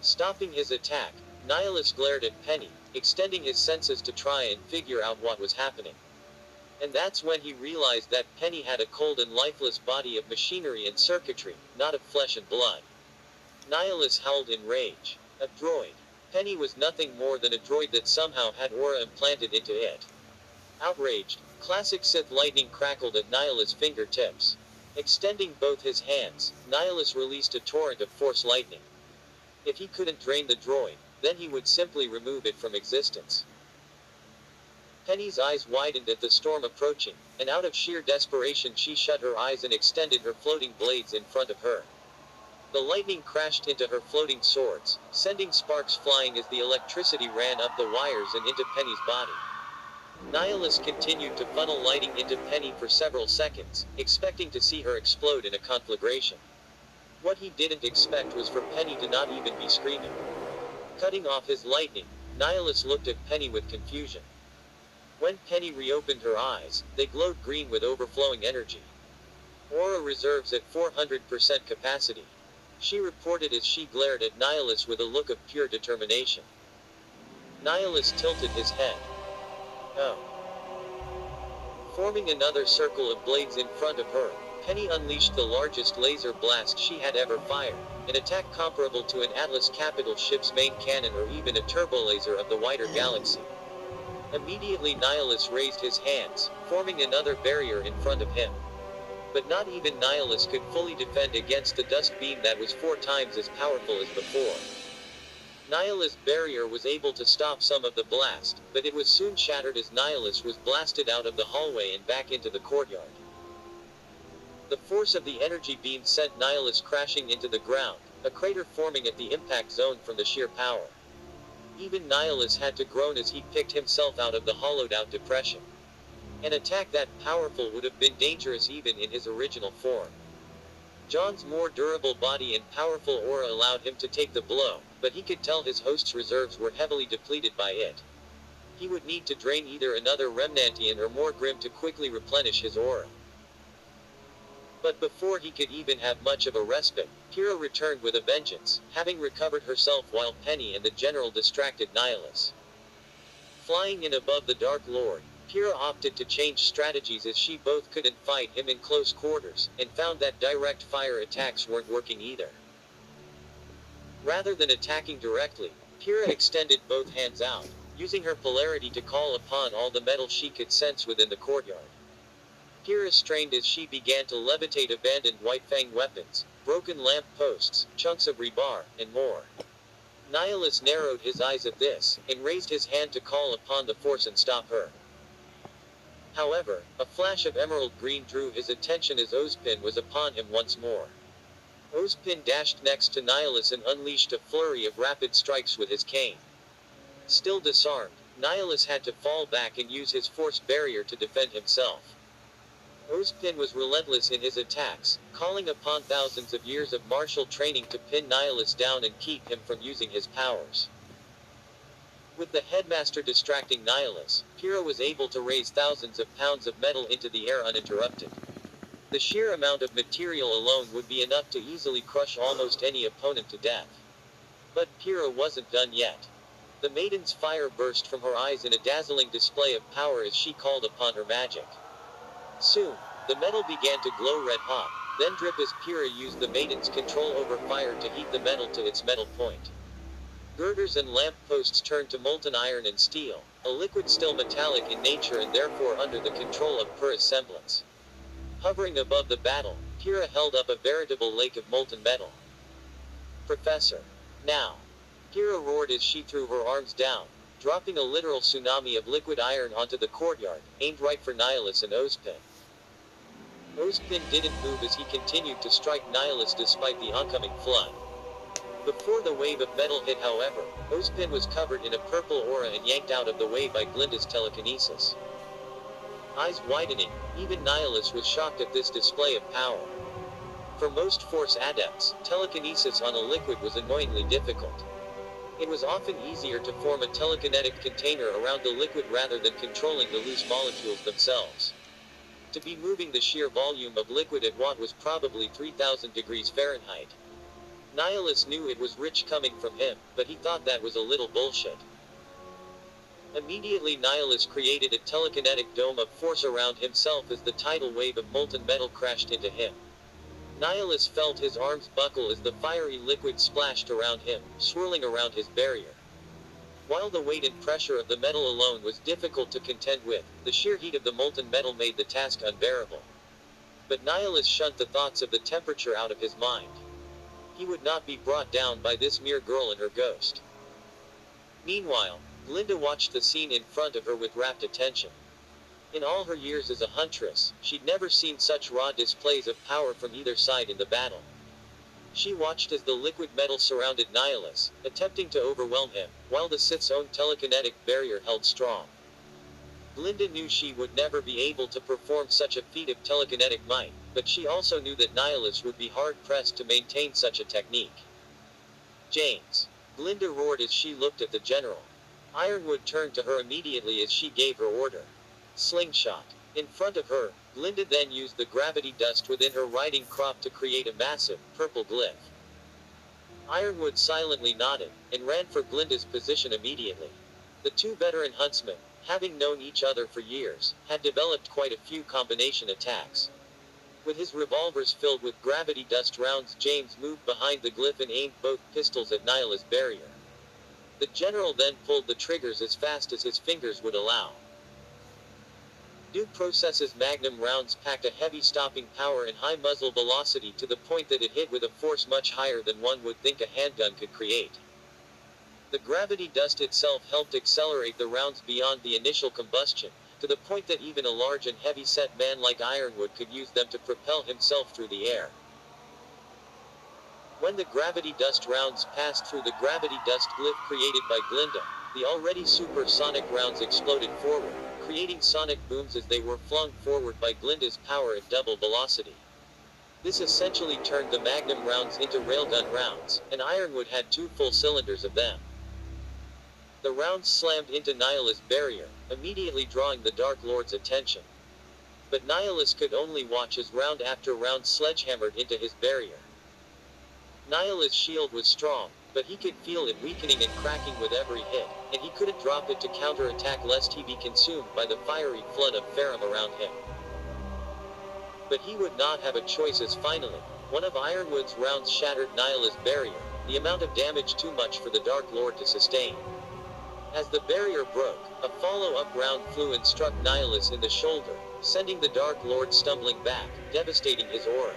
Speaker 1: Stopping his attack, Nihilus glared at Penny, extending his senses to try and figure out what was happening. And that's when he realized that Penny had a cold and lifeless body of machinery and circuitry, not of flesh and blood. Nihilus howled in rage. A droid. Penny was nothing more than a droid that somehow had aura implanted into it. Outraged, classic Sith lightning crackled at Nihilus' fingertips. Extending both his hands, Nihilus released a torrent of force lightning. If he couldn't drain the droid, then he would simply remove it from existence. Penny's eyes widened at the storm approaching, and out of sheer desperation she shut her eyes and extended her floating blades in front of her. The lightning crashed into her floating swords, sending sparks flying as the electricity ran up the wires and into Penny's body. Nihilus continued to funnel lighting into Penny for several seconds, expecting to see her explode in a conflagration. What he didn't expect was for Penny to not even be screaming. Cutting off his lightning, Nihilus looked at Penny with confusion. When Penny reopened her eyes, they glowed green with overflowing energy. Aura reserves at 400% capacity. She reported as she glared at Nihilus with a look of pure determination. Nihilus tilted his head. Oh. Forming another circle of blades in front of her, Penny unleashed the largest laser blast she had ever fired, an attack comparable to an Atlas capital ship's main cannon or even a turbolaser of the wider galaxy. Immediately Nihilus raised his hands, forming another barrier in front of him. But not even Nihilus could fully defend against the dust beam that was 4 times as powerful as before. Nihilus' barrier was able to stop some of the blast, but it was soon shattered as Nihilus was blasted out of the hallway and back into the courtyard. The force of the energy beam sent Nihilus crashing into the ground, a crater forming at the impact zone from the sheer power. Even Nihilus had to groan as he picked himself out of the hollowed-out depression. An attack that powerful would have been dangerous even in his original form. Jaune's more durable body and powerful aura allowed him to take the blow, but he could tell his host's reserves were heavily depleted by it. He would need to drain either another Remnantian or more Grim to quickly replenish his aura. But before he could even have much of a respite, Kira returned with a vengeance, having recovered herself while Penny and the general distracted Nihilus. Flying in above the Dark Lord, Kira opted to change strategies as she both couldn't fight him in close quarters, and found that direct fire attacks weren't working either. Rather than attacking directly, Kira extended both hands out, using her polarity to call upon all the metal she could sense within the courtyard. Kira strained as she began to levitate abandoned White Fang weapons, broken lamp posts, chunks of rebar, and more. Nihilus narrowed his eyes at this, and raised his hand to call upon the force and stop her. However, a flash of emerald green drew his attention as Ozpin was upon him once more. Ozpin dashed next to Nihilus and unleashed a flurry of rapid strikes with his cane. Still disarmed, Nihilus had to fall back and use his force barrier to defend himself. Ozpin was relentless in his attacks, calling upon thousands of years of martial training to pin Nihilus down and keep him from using his powers. With the headmaster distracting Nihilus, Pyrrha was able to raise thousands of pounds of metal into the air uninterrupted. The sheer amount of material alone would be enough to easily crush almost any opponent to death. But Pyrrha wasn't done yet. The maiden's fire burst from her eyes in a dazzling display of power as she called upon her magic. Soon, the metal began to glow red-hot, then drip as Pyrrha used the maiden's control over fire to heat the metal to its metal point. Girders and lamp posts turned to molten iron and steel, a liquid still metallic in nature and therefore under the control of Pyrrha's semblance. Hovering above the battle, Pyrrha held up a veritable lake of molten metal. Professor. Now. Pyrrha roared as she threw her arms down, dropping a literal tsunami of liquid iron onto the courtyard, aimed right for Nihilus and Ozpin. Ozpin didn't move as he continued to strike Nihilus despite the oncoming flood. Before the wave of metal hit, however, Ozpin was covered in a purple aura and yanked out of the way by Glinda's telekinesis. Eyes widening, even Nihilus was shocked at this display of power. For most Force adepts, telekinesis on a liquid was annoyingly difficult. It was often easier to form a telekinetic container around the liquid rather than controlling the loose molecules themselves. To be moving the sheer volume of liquid at what was probably 3000 degrees Fahrenheit. Nihilus knew it was rich coming from him, but he thought that was a little bullshit. Immediately Nihilus created a telekinetic dome of force around himself as the tidal wave of molten metal crashed into him. Nihilus felt his arms buckle as the fiery liquid splashed around him, swirling around his barrier. While the weight and pressure of the metal alone was difficult to contend with, the sheer heat of the molten metal made the task unbearable. But Nihilus shunned the thoughts of the temperature out of his mind. He would not be brought down by this mere girl and her ghost. Meanwhile, Glinda watched the scene in front of her with rapt attention. In all her years as a huntress, she'd never seen such raw displays of power from either side in the battle. She watched as the liquid metal surrounded Nihilus, attempting to overwhelm him, while the Sith's own telekinetic barrier held strong. Glinda knew she would never be able to perform such a feat of telekinetic might, but she also knew that Nihilus would be hard-pressed to maintain such a technique. James. Glinda roared as she looked at the general. Ironwood turned to her immediately as she gave her order. Slingshot. In front of her, Glinda then used the gravity dust within her riding crop to create a massive, purple glyph. Ironwood silently nodded, and ran for Glinda's position immediately. The two veteran huntsmen, having known each other for years, had developed quite a few combination attacks. With his revolvers filled with gravity dust rounds, James moved behind the glyph and aimed both pistols at Nihilus' barrier. The general then pulled the triggers as fast as his fingers would allow. Due process's magnum rounds packed a heavy stopping power and high muzzle velocity to the point that it hit with a force much higher than one would think a handgun could create. The gravity dust itself helped accelerate the rounds beyond the initial combustion, to the point that even a large and heavy-set man like Ironwood could use them to propel himself through the air. When the gravity dust rounds passed through the gravity dust glyph created by Glinda, the already supersonic rounds exploded forward, creating sonic booms as they were flung forward by Glinda's power at double velocity. This essentially turned the magnum rounds into railgun rounds, and Ironwood had 2 full cylinders of them. The rounds slammed into Nihilus' barrier, immediately drawing the Dark Lord's attention. But Nihilus could only watch as round after round sledgehammered into his barrier. Nihilus' shield was strong, but he could feel it weakening and cracking with every hit, and he couldn't drop it to counterattack lest he be consumed by the fiery flood of Farum around him. But he would not have a choice as finally, one of Ironwood's rounds shattered Nihilus' barrier, the amount of damage too much for the Dark Lord to sustain. As the barrier broke, a follow-up round flew and struck Nihilus in the shoulder, sending the Dark Lord stumbling back, devastating his aura.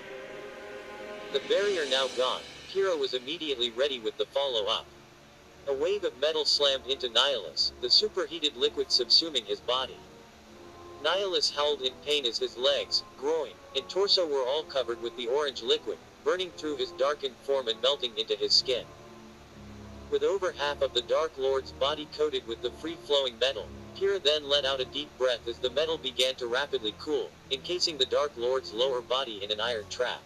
Speaker 1: The barrier now gone, Pyrrha was immediately ready with the follow-up. A wave of metal slammed into Nihilus, the superheated liquid subsuming his body. Nihilus howled in pain as his legs, groin, and torso were all covered with the orange liquid, burning through his darkened form and melting into his skin. With over half of the Dark Lord's body coated with the free-flowing metal, Pyrrha then let out a deep breath as the metal began to rapidly cool, encasing the Dark Lord's lower body in an iron trap.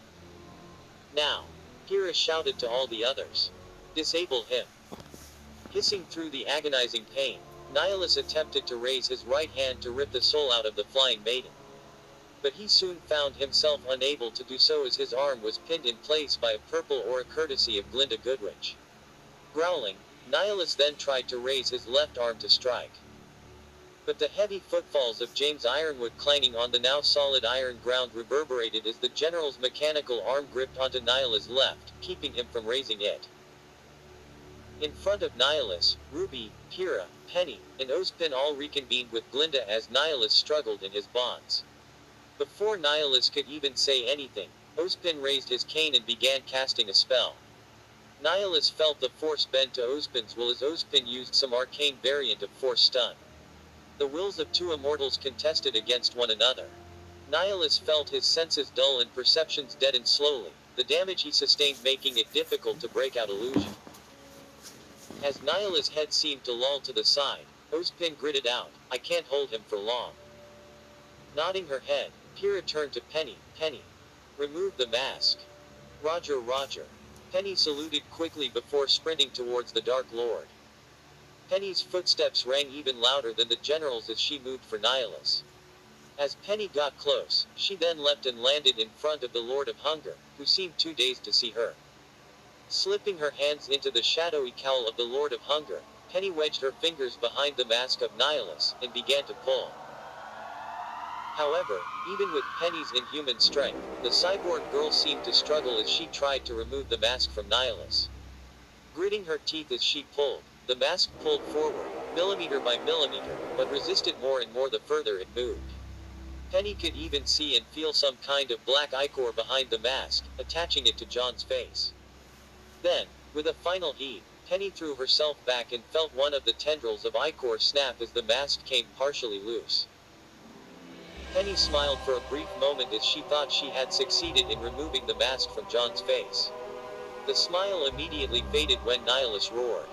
Speaker 1: Now, Pyrrha shouted to all the others. Disable him. Hissing through the agonizing pain, Nihilus attempted to raise his right hand to rip the soul out of the flying maiden. But he soon found himself unable to do so as his arm was pinned in place by a purple aura courtesy of Glinda Goodrich. Growling, Nihilus then tried to raise his left arm to strike. But the heavy footfalls of James Ironwood clanging on the now solid iron ground reverberated as the general's mechanical arm gripped onto Nihilus' left, keeping him from raising it. In front of Nihilus, RWBY, Pyrrha, Penny, and Ozpin all reconvened with Glinda as Nihilus struggled in his bonds. Before Nihilus could even say anything, Ozpin raised his cane and began casting a spell. Nihilus felt the force bend to Ozpin's will as Ozpin used some arcane variant of Force Stun. The wills of two immortals contested against one another. Nihilus felt his senses dull and perceptions deaden slowly, the damage he sustained making it difficult to break out illusion. As Nihilus' head seemed to loll to the side, Ozpin gritted out, "I can't hold him for long." Nodding her head, Pyrrha turned to Penny. "Penny. Remove the mask." "Roger, Roger." Penny saluted quickly before sprinting towards the Dark Lord. Penny's footsteps rang even louder than the general's as she moved for Nihilus. As Penny got close, she then leapt and landed in front of the Lord of Hunger, who seemed too dazed to see her. Slipping her hands into the shadowy cowl of the Lord of Hunger, Penny wedged her fingers behind the mask of Nihilus, and began to pull. However, even with Penny's inhuman strength, the cyborg girl seemed to struggle as she tried to remove the mask from Nihilus. Gritting her teeth as she pulled, the mask pulled forward, millimeter by millimeter, but resisted more and more the further it moved. Penny could even see and feel some kind of black ichor behind the mask, attaching it to John's face. Then, with a final heave, Penny threw herself back and felt one of the tendrils of ichor snap as the mask came partially loose. Penny smiled for a brief moment as she thought she had succeeded in removing the mask from John's face. The smile immediately faded when Nihilus roared.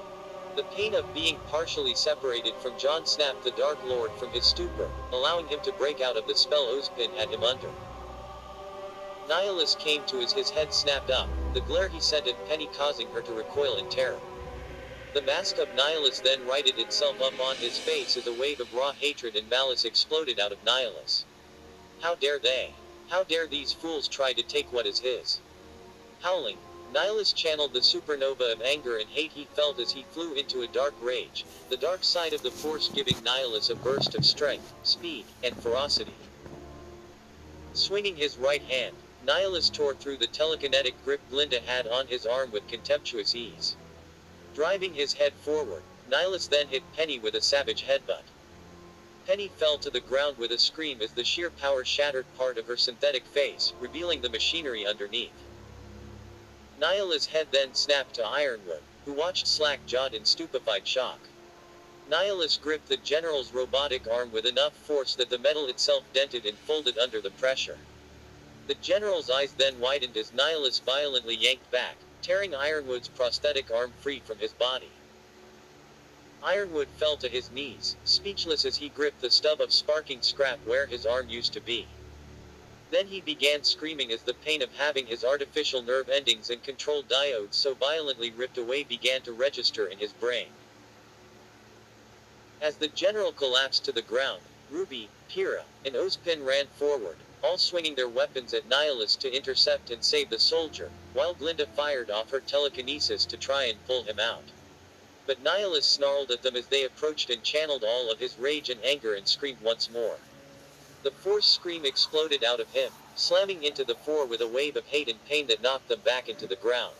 Speaker 1: The pain of being partially separated from John snapped the Dark Lord from his stupor, allowing him to break out of the spell Ozpin had him under. Nihilus came to as his head snapped up, the glare he sent at Penny causing her to recoil in terror. The mask of Nihilus then righted itself up on his face as a wave of raw hatred and malice exploded out of Nihilus. How dare they? How dare these fools try to take what is his? Howling, Nihilus channeled the supernova of anger and hate he felt as he flew into a dark rage, the dark side of the Force giving Nihilus a burst of strength, speed, and ferocity. Swinging his right hand, Nihilus tore through the telekinetic grip Glinda had on his arm with contemptuous ease. Driving his head forward, Nihilus then hit Penny with a savage headbutt. Penny fell to the ground with a scream as the sheer power shattered part of her synthetic face, revealing the machinery underneath. Nihilus' head then snapped to Ironwood, who watched slack-jawed in stupefied shock. Nihilus gripped the general's robotic arm with enough force that the metal itself dented and folded under the pressure. The general's eyes then widened as Nihilus violently yanked back, tearing Ironwood's prosthetic arm free from his body. Ironwood fell to his knees, speechless as he gripped the stub of sparking scrap where his arm used to be. Then he began screaming as the pain of having his artificial nerve endings and control diodes so violently ripped away began to register in his brain. As the general collapsed to the ground, RWBY, Pyrrha, and Ozpin ran forward, all swinging their weapons at Nihilus to intercept and save the soldier, while Glinda fired off her telekinesis to try and pull him out. But Nihilus snarled at them as they approached and channeled all of his rage and anger and screamed once more. The Force scream exploded out of him, slamming into the four with a wave of hate and pain that knocked them back into the ground.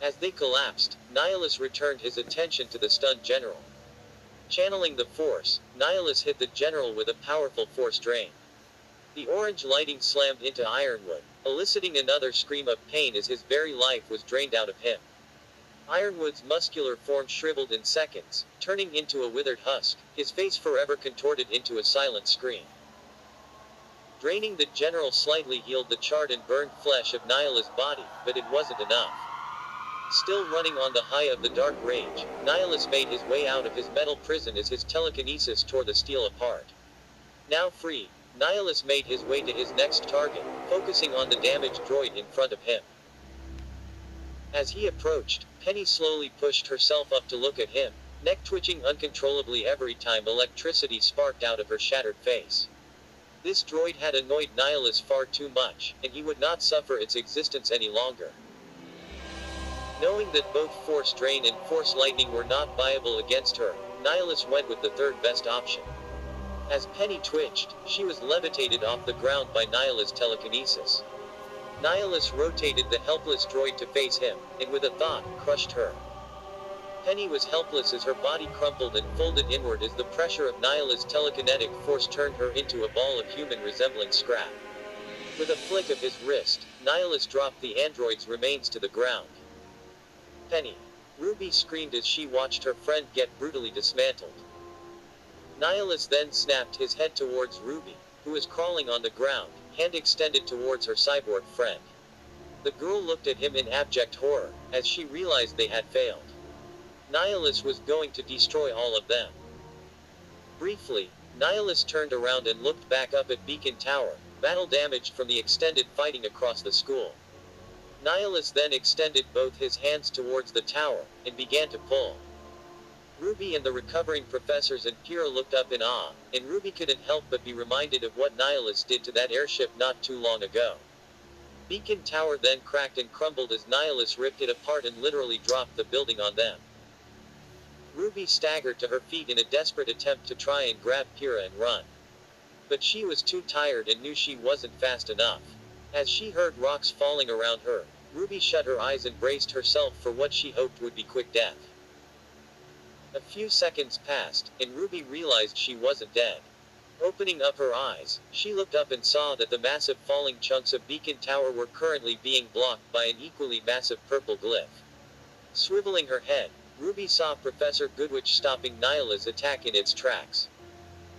Speaker 1: As they collapsed, Nihilus returned his attention to the stunned general. Channeling the Force, Nihilus hit the general with a powerful Force drain. The orange lighting slammed into Ironwood, eliciting another scream of pain as his very life was drained out of him. Ironwood's muscular form shriveled in seconds, turning into a withered husk, his face forever contorted into a silent scream. Draining the general slightly healed the charred and burned flesh of Nihilus' body, but it wasn't enough. Still running on the high of the dark rage, Nihilus made his way out of his metal prison as his telekinesis tore the steel apart. Now free, Nihilus made his way to his next target, focusing on the damaged droid in front of him. As he approached, Penny slowly pushed herself up to look at him, neck twitching uncontrollably every time electricity sparked out of her shattered face. This droid had annoyed Nihilus far too much, and he would not suffer its existence any longer. Knowing that both Force Drain and Force Lightning were not viable against her, Nihilus went with the third best option. As Penny twitched, she was levitated off the ground by Nihilus' telekinesis. Nihilus rotated the helpless droid to face him, and with a thought, crushed her. Penny was helpless as her body crumpled and folded inward as the pressure of Nihilus' telekinetic force turned her into a ball of human-resembling scrap. With a flick of his wrist, Nihilus dropped the android's remains to the ground. Penny. RWBY screamed as she watched her friend get brutally dismantled. Nihilus then snapped his head towards RWBY, who was crawling on the ground, hand extended towards her cyborg friend. The girl looked at him in abject horror, as she realized they had failed. Nihilus was going to destroy all of them. Briefly, Nihilus turned around and looked back up at Beacon Tower, battle damaged from the extended fighting across the school. Nihilus then extended both his hands towards the tower, and began to pull. RWBY and the recovering professors and Kira looked up in awe, and RWBY couldn't help but be reminded of what Nihilus did to that airship not too long ago. Beacon Tower then cracked and crumbled as Nihilus ripped it apart and literally dropped the building on them. RWBY staggered to her feet in a desperate attempt to try and grab Kira and run. But she was too tired and knew she wasn't fast enough. As she heard rocks falling around her, RWBY shut her eyes and braced herself for what she hoped would be quick death. A few seconds passed, and RWBY realized she wasn't dead. Opening up her eyes, she looked up and saw that the massive falling chunks of Beacon Tower were currently being blocked by an equally massive purple glyph. Swiveling her head, RWBY saw Professor Goodwitch stopping Nihilus' attack in its tracks.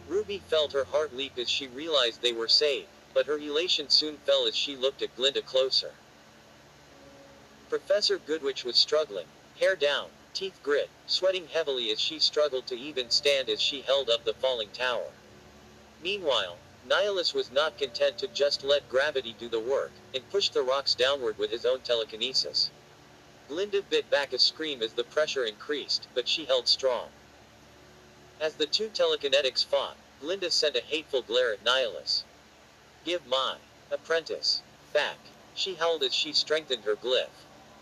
Speaker 1: RWBY felt her heart leap as she realized they were saved, but her elation soon fell as she looked at Glinda closer. Professor Goodwitch was struggling, hair down, teeth grit, sweating heavily as she struggled to even stand as she held up the falling tower. Meanwhile, Nihilus was not content to just let gravity do the work, and pushed the rocks downward with his own telekinesis. Glinda bit back a scream as the pressure increased, but she held strong. As the two telekinetics fought, Glinda sent a hateful glare at Nihilus. "Give my apprentice back," she howled as she strengthened her glyph.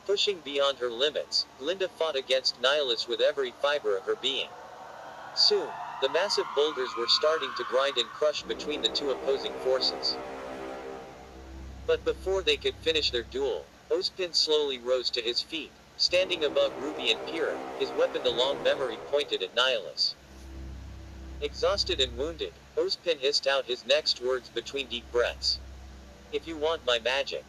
Speaker 1: Pushing beyond her limits, Glinda fought against Nihilus with every fiber of her being. Soon, the massive boulders were starting to grind and crush between the two opposing forces. But before they could finish their duel, Ozpin slowly rose to his feet, standing above RWBY and Kira, his weapon the long memory pointed at Nihilus. Exhausted and wounded, Ozpin hissed out his next words between deep breaths. "If you want my magic."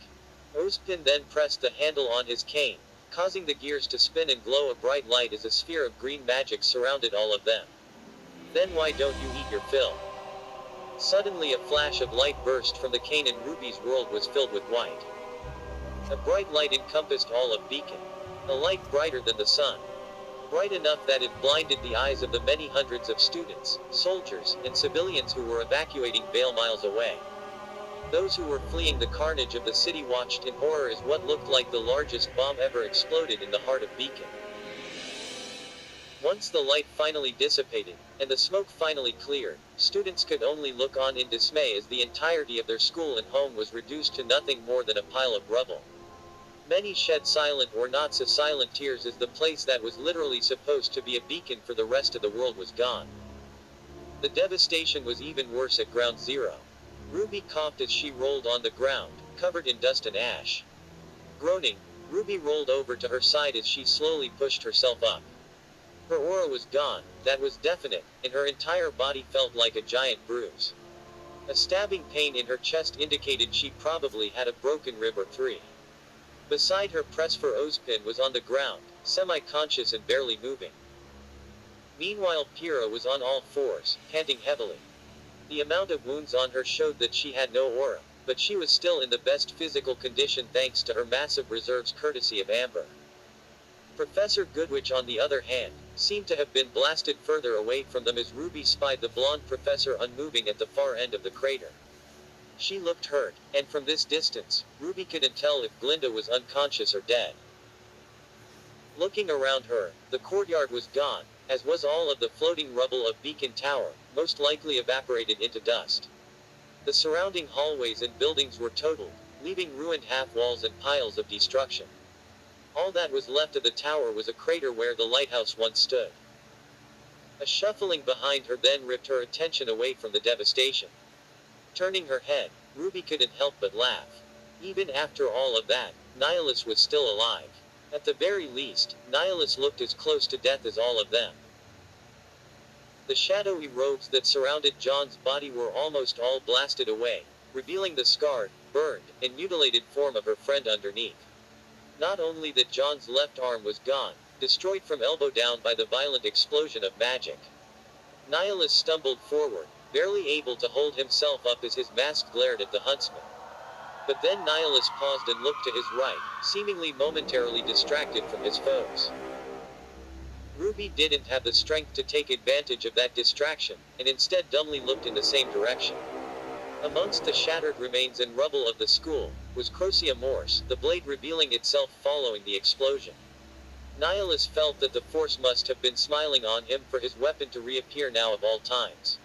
Speaker 1: Ozpin then pressed the handle on his cane, causing the gears to spin and glow a bright light as a sphere of green magic surrounded all of them. "Then why don't you eat your fill?" Suddenly a flash of light burst from the cane and RWBY's world was filled with white. A bright light encompassed all of Beacon. A light brighter than the sun. Bright enough that it blinded the eyes of the many hundreds of students, soldiers, and civilians who were evacuating Vale miles away. Those who were fleeing the carnage of the city watched in horror as what looked like the largest bomb ever exploded in the heart of Beacon. Once the light finally dissipated, and the smoke finally cleared, students could only look on in dismay as the entirety of their school and home was reduced to nothing more than a pile of rubble. Many shed silent or not so silent tears as the place that was literally supposed to be a beacon for the rest of the world was gone. The devastation was even worse at Ground Zero. RWBY coughed as she rolled on the ground, covered in dust and ash. Groaning, RWBY rolled over to her side as she slowly pushed herself up. Her aura was gone, that was definite, and her entire body felt like a giant bruise. A stabbing pain in her chest indicated she probably had a broken rib or three. Beside her, Pressfer Ozpin was on the ground, semi-conscious and barely moving. Meanwhile, Kira was on all fours, panting heavily. The amount of wounds on her showed that she had no aura, but she was still in the best physical condition thanks to her massive reserves courtesy of Amber. Professor Goodwitch, on the other hand, seemed to have been blasted further away from them as Ruby spied the blonde professor unmoving at the far end of the crater. She looked hurt, and from this distance, Ruby couldn't tell if Glinda was unconscious or dead. Looking around her, the courtyard was gone, as was all of the floating rubble of Beacon Tower, most likely evaporated into dust. The surrounding hallways and buildings were totaled, leaving ruined half-walls and piles of destruction. All that was left of the tower was a crater where the lighthouse once stood. A shuffling behind her then ripped her attention away from the devastation. Turning her head, Ruby couldn't help but laugh. Even after all of that, Nihilus was still alive. At the very least, Nihilus looked as close to death as all of them. The shadowy robes that surrounded Jaune's body were almost all blasted away, revealing the scarred, burned, and mutilated form of her friend underneath. Not only that Jaune's left arm was gone, destroyed from elbow down by the violent explosion of magic. Nihilus stumbled forward, barely able to hold himself up as his mask glared at the huntsman. But then Nihilus paused and looked to his right, seemingly momentarily distracted from his foes. Ruby didn't have the strength to take advantage of that distraction, and instead dumbly looked in the same direction. Amongst the shattered remains and rubble of the school, was Crocea Morse, the blade revealing itself following the explosion. Nihilus felt that the force must have been smiling on him for his weapon to reappear now of all times.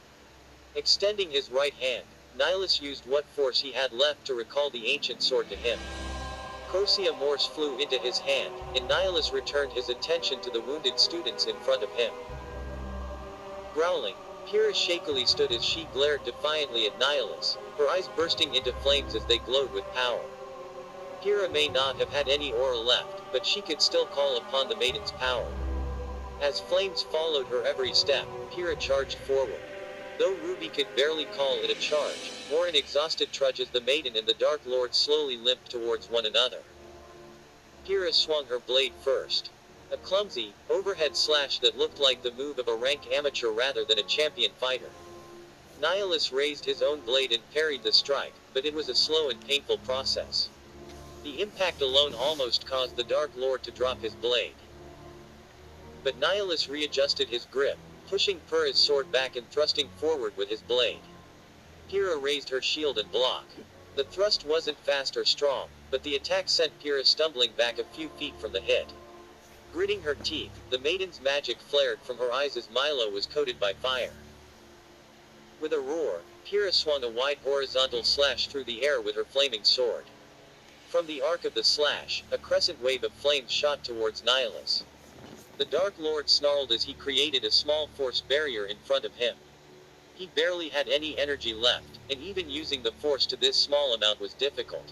Speaker 1: Extending his right hand, Nihilus used what force he had left to recall the ancient sword to him. Crocea Morse flew into his hand, and Nihilus returned his attention to the wounded students in front of him. Growling, Pyrrha shakily stood as she glared defiantly at Nihilus, her eyes bursting into flames as they glowed with power. Pyrrha may not have had any aura left, but she could still call upon the maiden's power. As flames followed her every step, Pyrrha charged forward. Though Ruby could barely call it a charge, more an exhausted trudge as the maiden and the Dark Lord slowly limped towards one another. Pyrrha swung her blade first. A clumsy, overhead slash that looked like the move of a rank amateur rather than a champion fighter. Nihilus raised his own blade and parried the strike, but it was a slow and painful process. The impact alone almost caused the Dark Lord to drop his blade. But Nihilus readjusted his grip, pushing Pyrrha's sword back and thrusting forward with his blade. Pyrrha raised her shield and blocked. The thrust wasn't fast or strong, but the attack sent Pyrrha stumbling back a few feet from the hit. Gritting her teeth, the maiden's magic flared from her eyes as Milo was coated by fire. With a roar, Pyrrha swung a wide horizontal slash through the air with her flaming sword. From the arc of the slash, a crescent wave of flames shot towards Nihilus. The Dark Lord snarled as he created a small force barrier in front of him. He barely had any energy left, and even using the force to this small amount was difficult.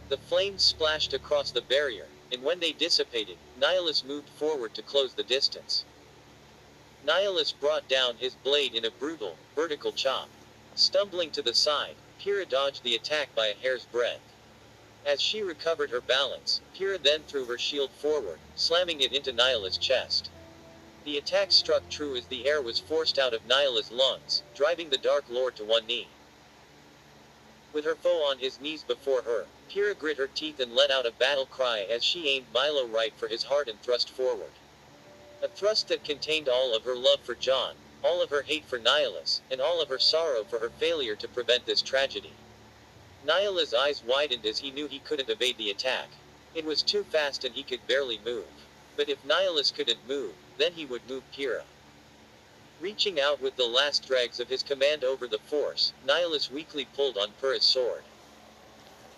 Speaker 1: The flames splashed across the barrier, and when they dissipated, Nihilus moved forward to close the distance. Nihilus brought down his blade in a brutal, vertical chop. Stumbling to the side, Pyrrha dodged the attack by a hair's breadth. As she recovered her balance, Pyrrha then threw her shield forward, slamming it into Nihilus' chest. The attack struck true as the air was forced out of Nihilus' lungs, driving the Dark Lord to one knee. With her foe on his knees before her, Pyrrha grit her teeth and let out a battle cry as she aimed Milo right for his heart and thrust forward. A thrust that contained all of her love for Jaune, all of her hate for Nihilus, and all of her sorrow for her failure to prevent this tragedy. Nihilus' eyes widened as he knew he couldn't evade the attack. It was too fast and he could barely move. But if Nihilus couldn't move, then he would move Pyrrha. Reaching out with the last dregs of his command over the force, Nihilus weakly pulled on Pyrrha's sword.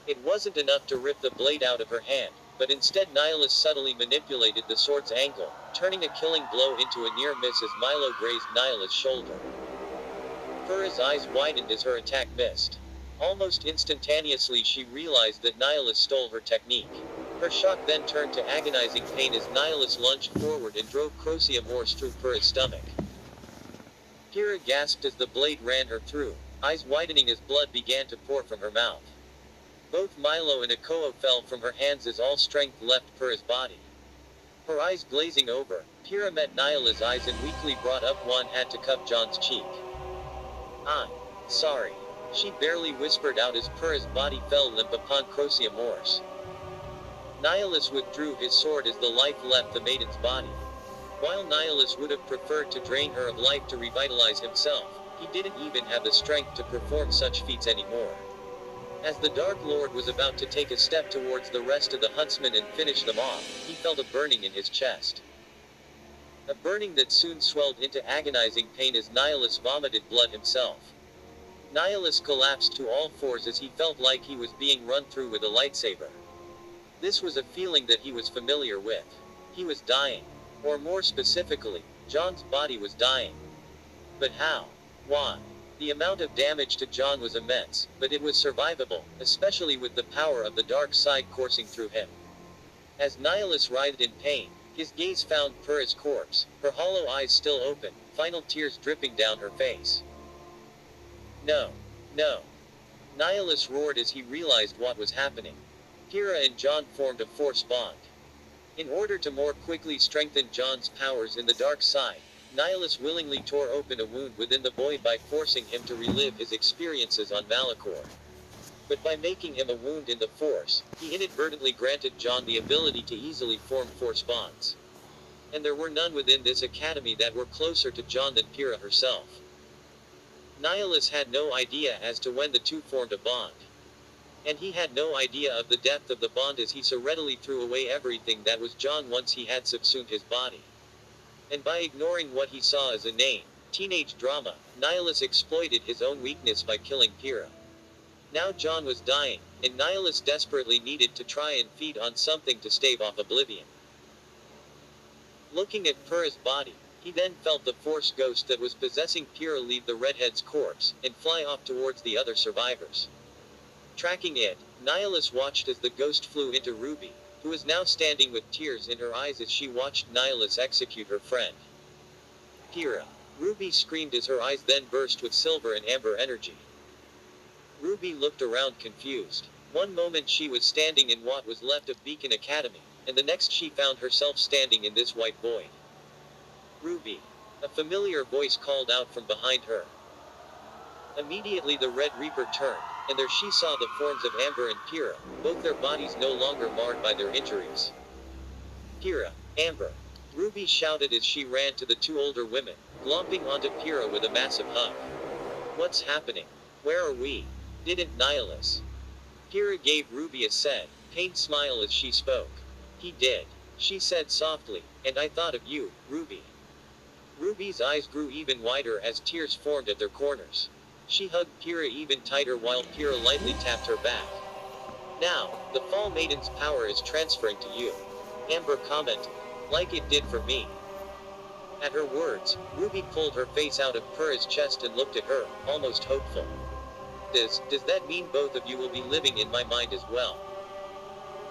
Speaker 1: It wasn't enough to rip the blade out of her hand, but instead Nihilus subtly manipulated the sword's angle, turning a killing blow into a near miss as Milo grazed Nihilus' shoulder. Pyrrha's eyes widened as her attack missed. Almost instantaneously she realized that Nihilus stole her technique. Her shock then turned to agonizing pain as Nihilus lunged forward and drove Crocea Morse through Pyrrha's stomach. Pyrrha gasped as the blade ran her through, eyes widening as blood began to pour from her mouth. Both Milo and Akoo fell from her hands as all strength left Pyrrha's body. Her eyes glazing over, Pyrrha met Nihilus' eyes and weakly brought up one hand to cup Jaune's cheek. "I'm sorry," she barely whispered out as Pyrrha's body fell limp upon Crocea Morse. Nihilus withdrew his sword as the life left the maiden's body. While Nihilus would have preferred to drain her of life to revitalize himself, he didn't even have the strength to perform such feats anymore. As the Dark Lord was about to take a step towards the rest of the huntsmen and finish them off, he felt a burning in his chest. A burning that soon swelled into agonizing pain as Nihilus vomited blood himself. Nihilus collapsed to all fours as he felt like he was being run through with a lightsaber. This was a feeling that he was familiar with. He was dying. Or more specifically, Jaune's body was dying. But how? Why? The amount of damage to Jaune was immense, but it was survivable, especially with the power of the dark side coursing through him. As Nihilus writhed in pain, his gaze found Pyrrha's corpse, her hollow eyes still open, final tears dripping down her face. No. No. Nihilus roared as he realized what was happening. Pyrrha and Jaune formed a force bond. In order to more quickly strengthen Jaune's powers in the dark side, Nihilus willingly tore open a wound within the boy by forcing him to relive his experiences on Malachor. But by making him a wound in the Force, he inadvertently granted Jaune the ability to easily form force bonds. And there were none within this academy that were closer to Jaune than Pyrrha herself. Nihilus had no idea as to when the two formed a bond. And he had no idea of the depth of the bond as he so readily threw away everything that was Jaune once he had subsumed his body. And by ignoring what he saw as a name, teenage drama, Nihilus exploited his own weakness by killing Pyrrha. Now Jaune was dying, and Nihilus desperately needed to try and feed on something to stave off oblivion. Looking at Pyrrha's body, he then felt the Force ghost that was possessing Pyrrha leave the redhead's corpse, and fly off towards the other survivors. Tracking it, Nihilus watched as the ghost flew into RWBY, who was now standing with tears in her eyes as she watched Nihilus execute her friend. Pyrrha! RWBY screamed as her eyes then burst with silver and amber energy. RWBY looked around confused. One moment she was standing in what was left of Beacon Academy, and the next she found herself standing in this white void. RWBY! A familiar voice called out from behind her. Immediately the Red Reaper turned, and there she saw the forms of Amber and Pyrrha, both their bodies no longer marred by their injuries. Pyrrha! Amber! RWBY shouted as she ran to the two older women, glomping onto Pyrrha with a massive hug. What's happening? Where are we? Didn't Nihilus? Pyrrha gave RWBY a sad, pained smile as she spoke. He did. She said softly, and I thought of you, RWBY. RWBY's eyes grew even wider as tears formed at their corners. She hugged Pyrrha even tighter while Pyrrha lightly tapped her back. Now, the Fall Maiden's power is transferring to you. Amber commented. Like it did for me. At her words, RWBY pulled her face out of Pyrrha's chest and looked at her, almost hopeful. Does that mean both of you will be living in my mind as well?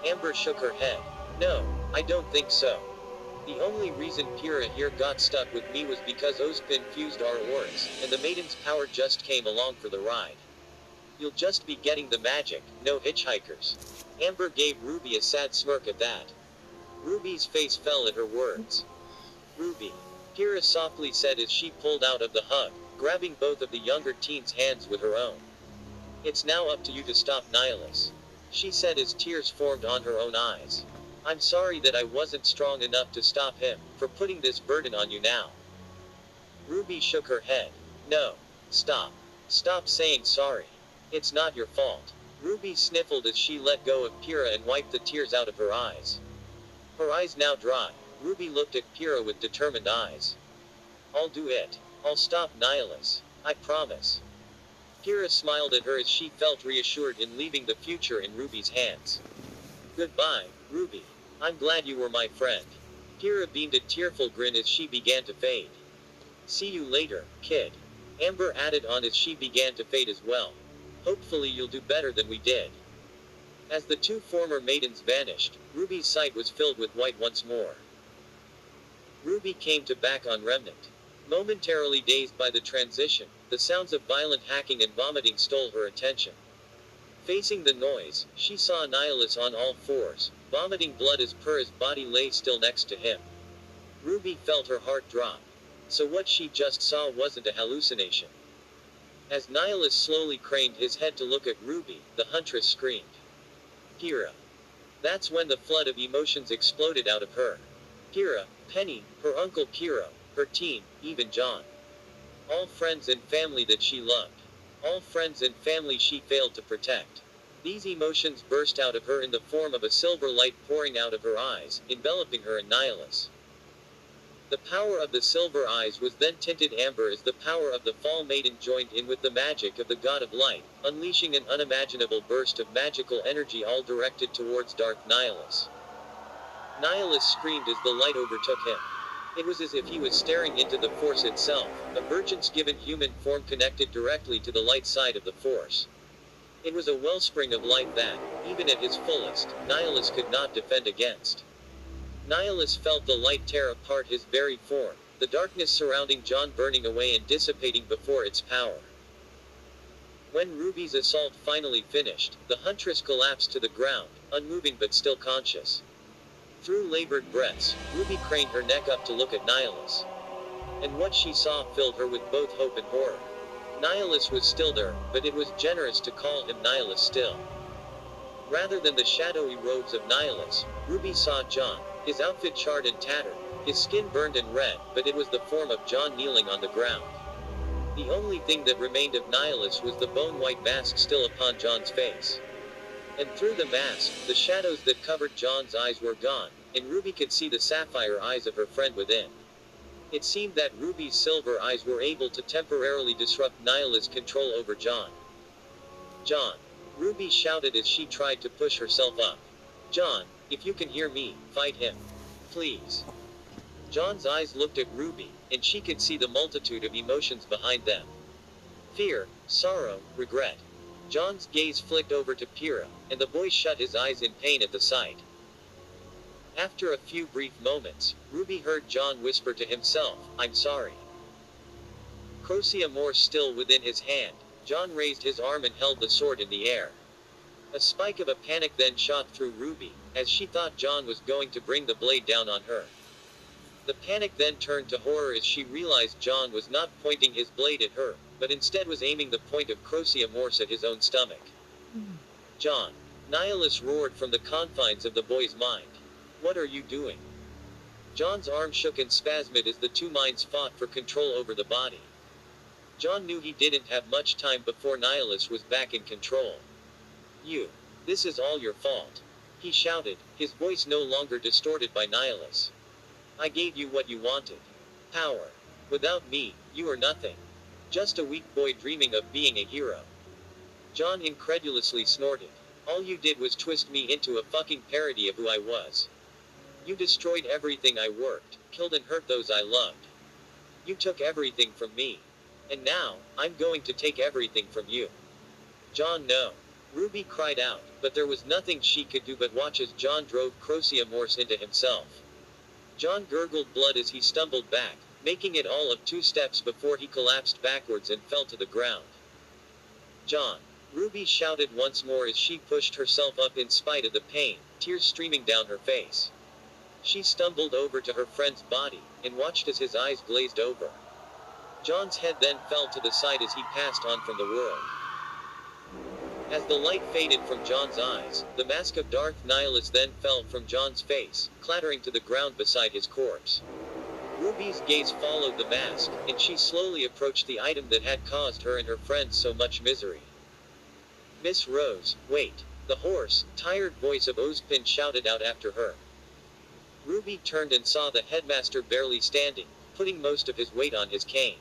Speaker 1: Amber shook her head. No, I don't think so. The only reason Pyrrha here got stuck with me was because Ozpin fused our auras, and the maiden's power just came along for the ride. You'll just be getting the magic, no hitchhikers. Amber gave RWBY a sad smirk at that. RWBY's face fell at her words. RWBY! Pyrrha softly said as she pulled out of the hug, grabbing both of the younger teen's hands with her own. It's now up to you to stop Nihilus. She said as tears formed on her own eyes. I'm sorry that I wasn't strong enough to stop him, for putting this burden on you now. RWBY shook her head. No. Stop. Stop saying sorry. It's not your fault. RWBY sniffled as she let go of Pyrrha and wiped the tears out of her eyes. Her eyes now dry, RWBY looked at Pyrrha with determined eyes. I'll do it. I'll stop Nihilus. I promise. Pyrrha smiled at her as she felt reassured in leaving the future in RWBY's hands. Goodbye, RWBY. I'm glad you were my friend. Pyrrha beamed a tearful grin as she began to fade. See you later, kid. Amber added on as she began to fade as well. Hopefully you'll do better than we did. As the two former maidens vanished, RWBY's sight was filled with white once more. RWBY came to back on Remnant. Momentarily dazed by the transition, the sounds of violent hacking and vomiting stole her attention. Facing the noise, she saw Nihilus on all fours, vomiting blood as Pyrrha's body lay still next to him. RWBY felt her heart drop. So what she just saw wasn't a hallucination. As Nihilus slowly craned his head to look at RWBY, the huntress screamed. Pyrrha! That's when the flood of emotions exploded out of her. Kira, Penny, her uncle Kiro, her team, even John. All friends and family that she loved. All friends and family she failed to protect. These emotions burst out of her in the form of a silver light pouring out of her eyes, enveloping her in Nihilus. The power of the silver eyes was then tinted amber as the power of the Fall Maiden joined in with the magic of the God of Light, unleashing an unimaginable burst of magical energy all directed towards Darth Nihilus. Nihilus screamed as the light overtook him. It was as if he was staring into the Force itself, a Vergence-given human form connected directly to the light side of the Force. It was a wellspring of light that, even at his fullest, Nihilus could not defend against. Nihilus felt the light tear apart his very form, the darkness surrounding John burning away and dissipating before its power. When Ruby's assault finally finished, the Huntress collapsed to the ground, unmoving but still conscious. Through labored breaths, Ruby craned her neck up to look at Nihilus. And what she saw filled her with both hope and horror. Nihilus was still there, but it was generous to call him Nihilus still. Rather than the shadowy robes of Nihilus, Ruby saw John, his outfit charred and tattered, his skin burned and red, but it was the form of John kneeling on the ground. The only thing that remained of Nihilus was the bone-white mask still upon John's face. And through the mask, the shadows that covered John's eyes were gone, and Ruby could see the sapphire eyes of her friend within. It seemed that Ruby's silver eyes were able to temporarily disrupt Nihilus' control over John. John! Ruby shouted as she tried to push herself up. John, if you can hear me, fight him. Please. John's eyes looked at Ruby, and she could see the multitude of emotions behind them. Fear, sorrow, regret. John's gaze flicked over to Pyrrha, and the boy shut his eyes in pain at the sight. After a few brief moments, Ruby heard John whisper to himself, I'm sorry. Crocea more still within his hand, John raised his arm and held the sword in the air. A spike of a panic then shot through Ruby, as she thought John was going to bring the blade down on her. The panic then turned to horror as she realized John was not pointing his blade at her, but instead was aiming the point of Crocea Morse at his own stomach. John! Nihilus roared from the confines of the boy's mind. What are you doing? John's arm shook and spasmed as the two minds fought for control over the body. John knew he didn't have much time before Nihilus was back in control. You! This is all your fault! He shouted, his voice no longer distorted by Nihilus. I gave you what you wanted. Power. Without me, you are nothing. Just a weak boy dreaming of being a hero. John incredulously snorted. All you did was twist me into a fucking parody of who I was. You destroyed everything I worked, killed and hurt those I loved. You took everything from me. And now, I'm going to take everything from you. John, no. Ruby cried out, but there was nothing she could do but watch as John drove Crocea Morse into himself. John gurgled blood as he stumbled back, making it all of 2 steps before he collapsed backwards and fell to the ground. John! Ruby shouted once more as she pushed herself up in spite of the pain, tears streaming down her face. She stumbled over to her friend's body, and watched as his eyes glazed over. John's head then fell to the side as he passed on from the world. As the light faded from John's eyes, the mask of Darth Nihilus then fell from John's face, clattering to the ground beside his corpse. Ruby's gaze followed the mask, and she slowly approached the item that had caused her and her friends so much misery. Miss Rose, wait! The hoarse, tired voice of Ozpin shouted out after her. Ruby turned and saw the headmaster barely standing, putting most of his weight on his cane.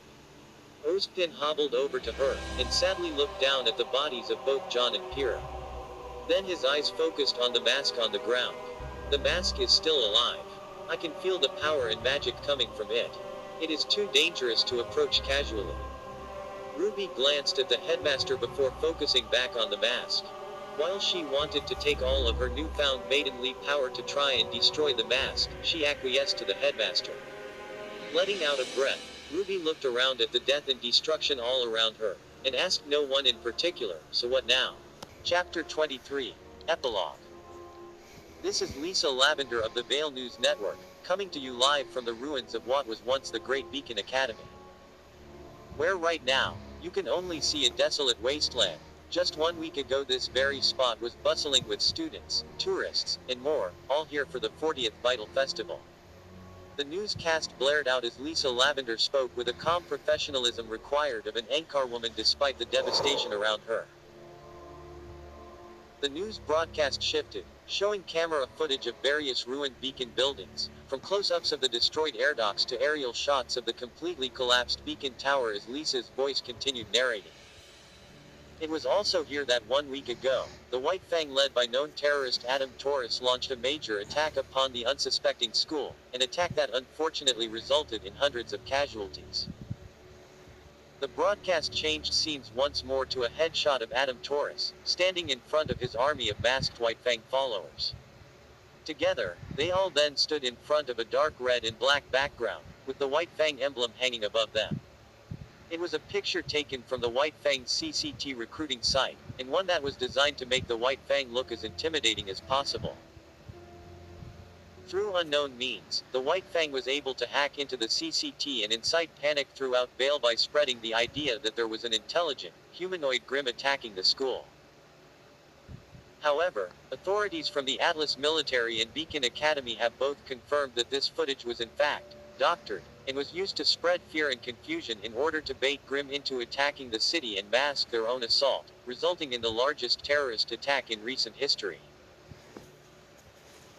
Speaker 1: Ozpin hobbled over to her, and sadly looked down at the bodies of both John and Pyrrha. Then his eyes focused on the mask on the ground. The mask is still alive. I can feel the power and magic coming from it. It is too dangerous to approach casually. Ruby glanced at the headmaster before focusing back on the mask. While she wanted to take all of her newfound maidenly power to try and destroy the mask, she acquiesced to the headmaster. Letting out a breath, Ruby looked around at the death and destruction all around her, and asked no one in particular, so what now? Chapter 23. Epilogue. This is Lisa Lavender of the Vale News Network, coming to you live from the ruins of what was once the Great Beacon Academy. Where right now, you can only see a desolate wasteland, Just 1 week ago this very spot was bustling with students, tourists, and more, all here for the 40th Vital Festival. The newscast blared out as Lisa Lavender spoke with a calm professionalism required of an anchorwoman despite the devastation around her. The news broadcast shifted, showing camera footage of various ruined beacon buildings, from close-ups of the destroyed air docks to aerial shots of the completely collapsed beacon tower as Lisa's voice continued narrating. It was also here that 1 week ago, the White Fang led by known terrorist Adam Taurus launched a major attack upon the unsuspecting school, an attack that unfortunately resulted in hundreds of casualties. The broadcast changed scenes once more to a headshot of Adam Taurus, standing in front of his army of masked White Fang followers. Together, they all then stood in front of a dark red and black background, with the White Fang emblem hanging above them. It was a picture taken from the White Fang's CCT recruiting site, and one that was designed to make the White Fang look as intimidating as possible. Through unknown means, the White Fang was able to hack into the CCT and incite panic throughout Vale by spreading the idea that there was an intelligent, humanoid Grimm attacking the school. However, authorities from the Atlas military and Beacon Academy have both confirmed that this footage was in fact doctored, and was used to spread fear and confusion in order to bait Grimm into attacking the city and mask their own assault, resulting in the largest terrorist attack in recent history.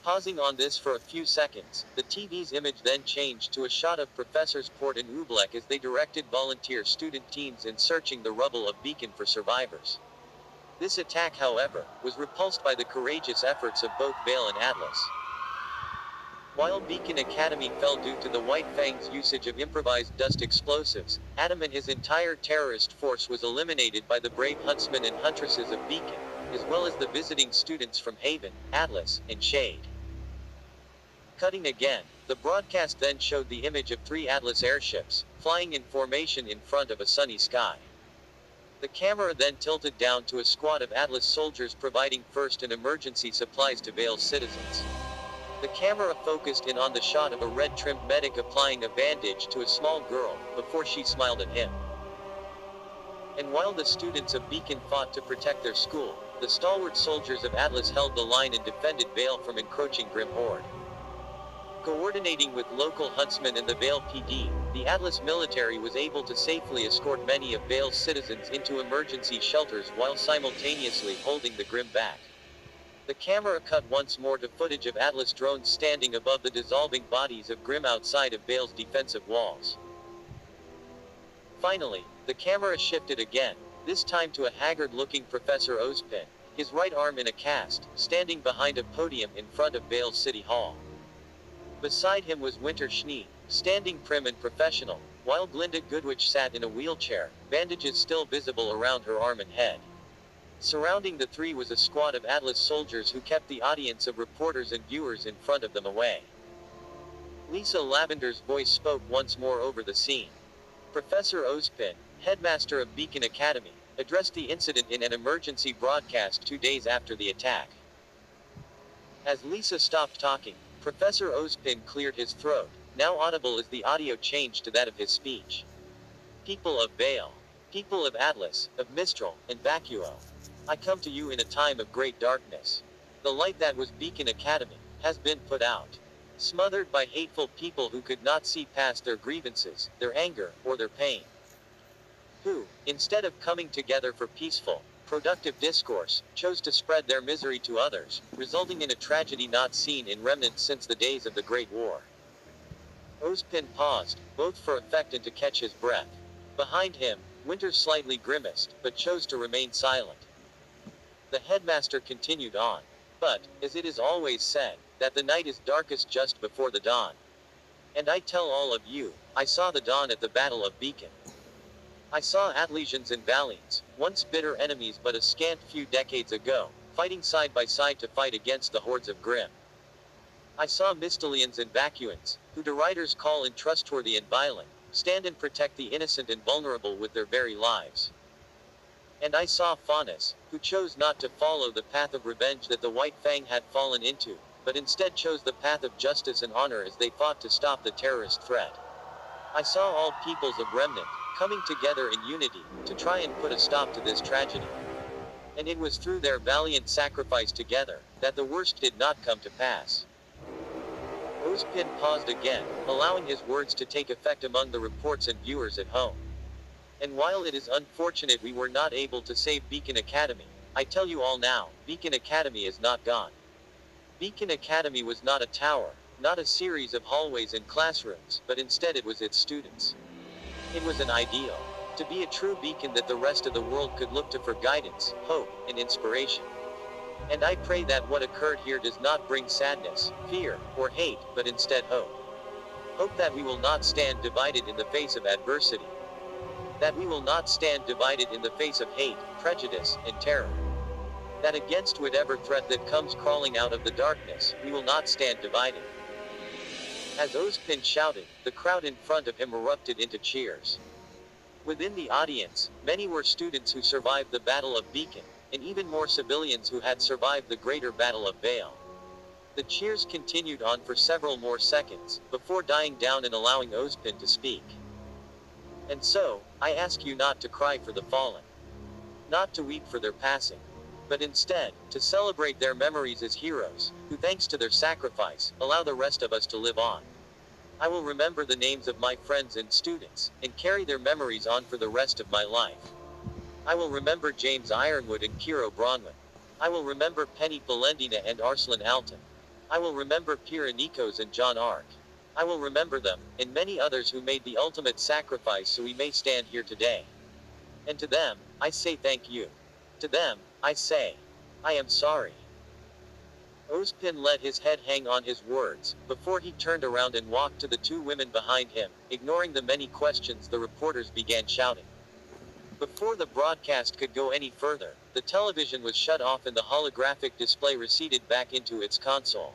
Speaker 1: Pausing on this for a few seconds, the TV's image then changed to a shot of Professors Port and Rublek as they directed volunteer student teams in searching the rubble of Beacon for survivors. This attack, however, was repulsed by the courageous efforts of both Vale and Atlas. While Beacon Academy fell due to the White Fang's usage of improvised dust explosives, Adam and his entire terrorist force was eliminated by the brave huntsmen and huntresses of Beacon, as well as the visiting students from Haven, Atlas, and Shade. Cutting again, the broadcast then showed the image of 3 Atlas airships, flying in formation in front of a sunny sky. The camera then tilted down to a squad of Atlas soldiers providing first and emergency supplies to Vale's citizens. The camera focused in on the shot of a red-trimmed medic applying a bandage to a small girl, before she smiled at him. And while the students of Beacon fought to protect their school, the stalwart soldiers of Atlas held the line and defended Vale from encroaching Grimm horde. Coordinating with local huntsmen and the Vale PD, the Atlas military was able to safely escort many of Vale's citizens into emergency shelters while simultaneously holding the Grimm back. The camera cut once more to footage of Atlas drones standing above the dissolving bodies of Grimm outside of Vale's defensive walls. Finally, the camera shifted again, this time to a haggard-looking Professor Ozpin, his right arm in a cast, standing behind a podium in front of Vale's City Hall. Beside him was Winter Schnee, standing prim and professional, while Glinda Goodwitch sat in a wheelchair, bandages still visible around her arm and head. Surrounding the three was a squad of Atlas soldiers who kept the audience of reporters and viewers in front of them away. Lisa Lavender's voice spoke once more over the scene. Professor Ozpin, headmaster of Beacon Academy, addressed the incident in an emergency broadcast 2 days after the attack. As Lisa stopped talking, Professor Ozpin cleared his throat, now audible as the audio changed to that of his speech. People of Vale, people of Atlas, of Mistral, and Vacuo, I come to you in a time of great darkness. The light that was Beacon Academy has been put out. Smothered by hateful people who could not see past their grievances, their anger, or their pain. Who, instead of coming together for peaceful, productive discourse, chose to spread their misery to others, resulting in a tragedy not seen in remnants since the days of the Great War. Ozpin paused, both for effect and to catch his breath. Behind him, Winter slightly grimaced, but chose to remain silent. The headmaster continued on. But, as it is always said, that the night is darkest just before the dawn. And I tell all of you, I saw the dawn at the Battle of Beacon. I saw Atlesians and Valines, once bitter enemies but a scant few decades ago, fighting side by side to fight against the hordes of Grimm. I saw Mystalians and Vacuans, who deriders call untrustworthy and violent, stand and protect the innocent and vulnerable with their very lives. And I saw Faunus, who chose not to follow the path of revenge that the White Fang had fallen into, but instead chose the path of justice and honor as they fought to stop the terrorist threat. I saw all peoples of Remnant, coming together in unity, to try and put a stop to this tragedy. And it was through their valiant sacrifice together, that the worst did not come to pass. Ozpin paused again, allowing his words to take effect among the reports and viewers at home. And while it is unfortunate we were not able to save Beacon Academy, I tell you all now, Beacon Academy is not gone. Beacon Academy was not a tower, not a series of hallways and classrooms, but instead it was its students. It was an ideal. To be a true beacon that the rest of the world could look to for guidance, hope, and inspiration. And I pray that what occurred here does not bring sadness, fear, or hate, but instead hope. Hope that we will not stand divided in the face of adversity. That we will not stand divided in the face of hate, prejudice, and terror. That against whatever threat that comes crawling out of the darkness, we will not stand divided. As Ozpin shouted, the crowd in front of him erupted into cheers. Within the audience, many were students who survived the Battle of Beacon, and even more civilians who had survived the greater Battle of Vale. The cheers continued on for several more seconds, before dying down and allowing Ozpin to speak. And so, I ask you not to cry for the fallen. Not to weep for their passing. But instead, to celebrate their memories as heroes, who thanks to their sacrifice, allow the rest of us to live on. I will remember the names of my friends and students, and carry their memories on for the rest of my life. I will remember James Ironwood and Kiro Bronwyn. I will remember Penny Belendina and Arslan Alton. I will remember Pira Nikos and John Ark. I will remember them, and many others who made the ultimate sacrifice so we may stand here today. And to them, I say thank you. To them, I say, I am sorry. Ozpin let his head hang on his words, before he turned around and walked to the two women behind him, ignoring the many questions the reporters began shouting. Before the broadcast could go any further, the television was shut off and the holographic display receded back into its console.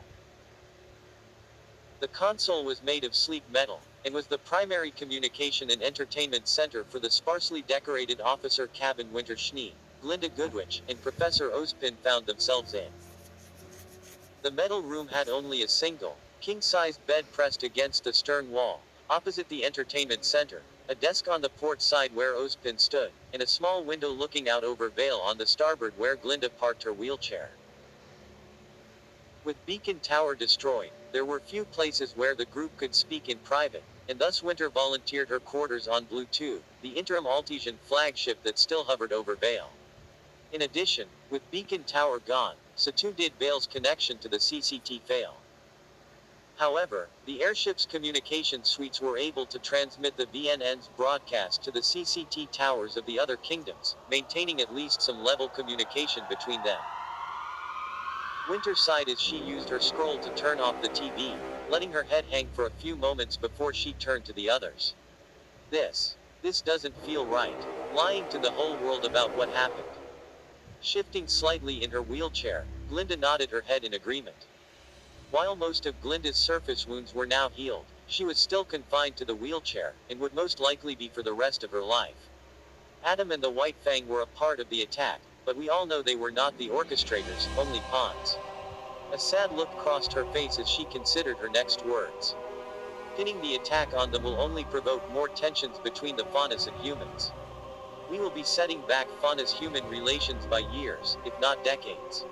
Speaker 1: The console was made of sleek metal, and was the primary communication and entertainment center for the sparsely decorated officer cabin Winter Schnee, Glinda Goodwitch, and Professor Ozpin found themselves in. The metal room had only a single, king-sized bed pressed against the stern wall, opposite the entertainment center, a desk on the port side where Ozpin stood, and a small window looking out over Vale on the starboard where Glinda parked her wheelchair. With Beacon Tower destroyed, there were few places where the group could speak in private, and thus Winter volunteered her quarters on Blue 2, the interim Altesian flagship that still hovered over Vale. In addition, with Beacon Tower gone, so too did Vale's connection to the CCT fail. However, the airship's communication suites were able to transmit the VNN's broadcast to the CCT towers of the other kingdoms, maintaining at least some level communication between them. Winter sighed as she used her scroll to turn off the TV, letting her head hang for a few moments before she turned to the others. This doesn't feel right. Lying to the whole world about what happened. Shifting slightly in her wheelchair, Glinda nodded her head in agreement. While most of Glinda's surface wounds were now healed, she was still confined to the wheelchair, and would most likely be for the rest of her life. Adam and the White Fang were a part of the attack, but we all know they were not the orchestrators, only pawns. A sad look crossed her face as she considered her next words. Pinning the attack on them will only provoke more tensions between the Faunus and humans. We will be setting back Faunus-human relations by years, if not decades.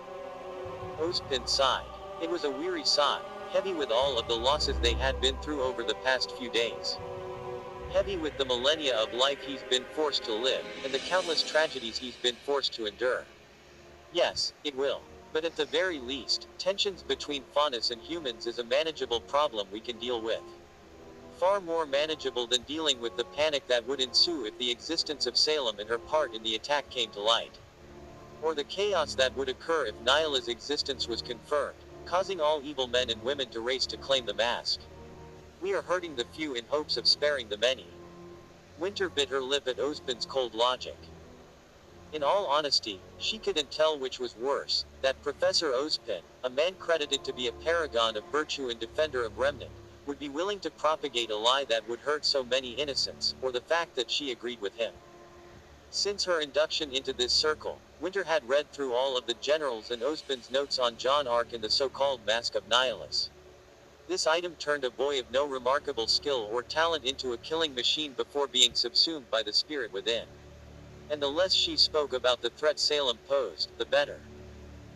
Speaker 1: Ozpin sighed. It was a weary sigh, heavy with all of the losses they had been through over the past few days. Heavy with the millennia of life he's been forced to live, and the countless tragedies he's been forced to endure. Yes, it will. But at the very least, tensions between Faunus and humans is a manageable problem we can deal with. Far more manageable than dealing with the panic that would ensue if the existence of Salem and her part in the attack came to light. Or the chaos that would occur if Nyla's existence was confirmed, causing all evil men and women to race to claim the mask. We are hurting the few in hopes of sparing the many. Winter bit her lip at Ozpin's cold logic. In all honesty, she couldn't tell which was worse, that Professor Ozpin, a man credited to be a paragon of virtue and defender of Remnant, would be willing to propagate a lie that would hurt so many innocents, or the fact that she agreed with him. Since her induction into this circle, Winter had read through all of the generals and Ozpin's notes on John Ark and the so-called Mask of Nihilus. This item turned a boy of no remarkable skill or talent into a killing machine before being subsumed by the spirit within. And the less she spoke about the threat Salem posed, the better.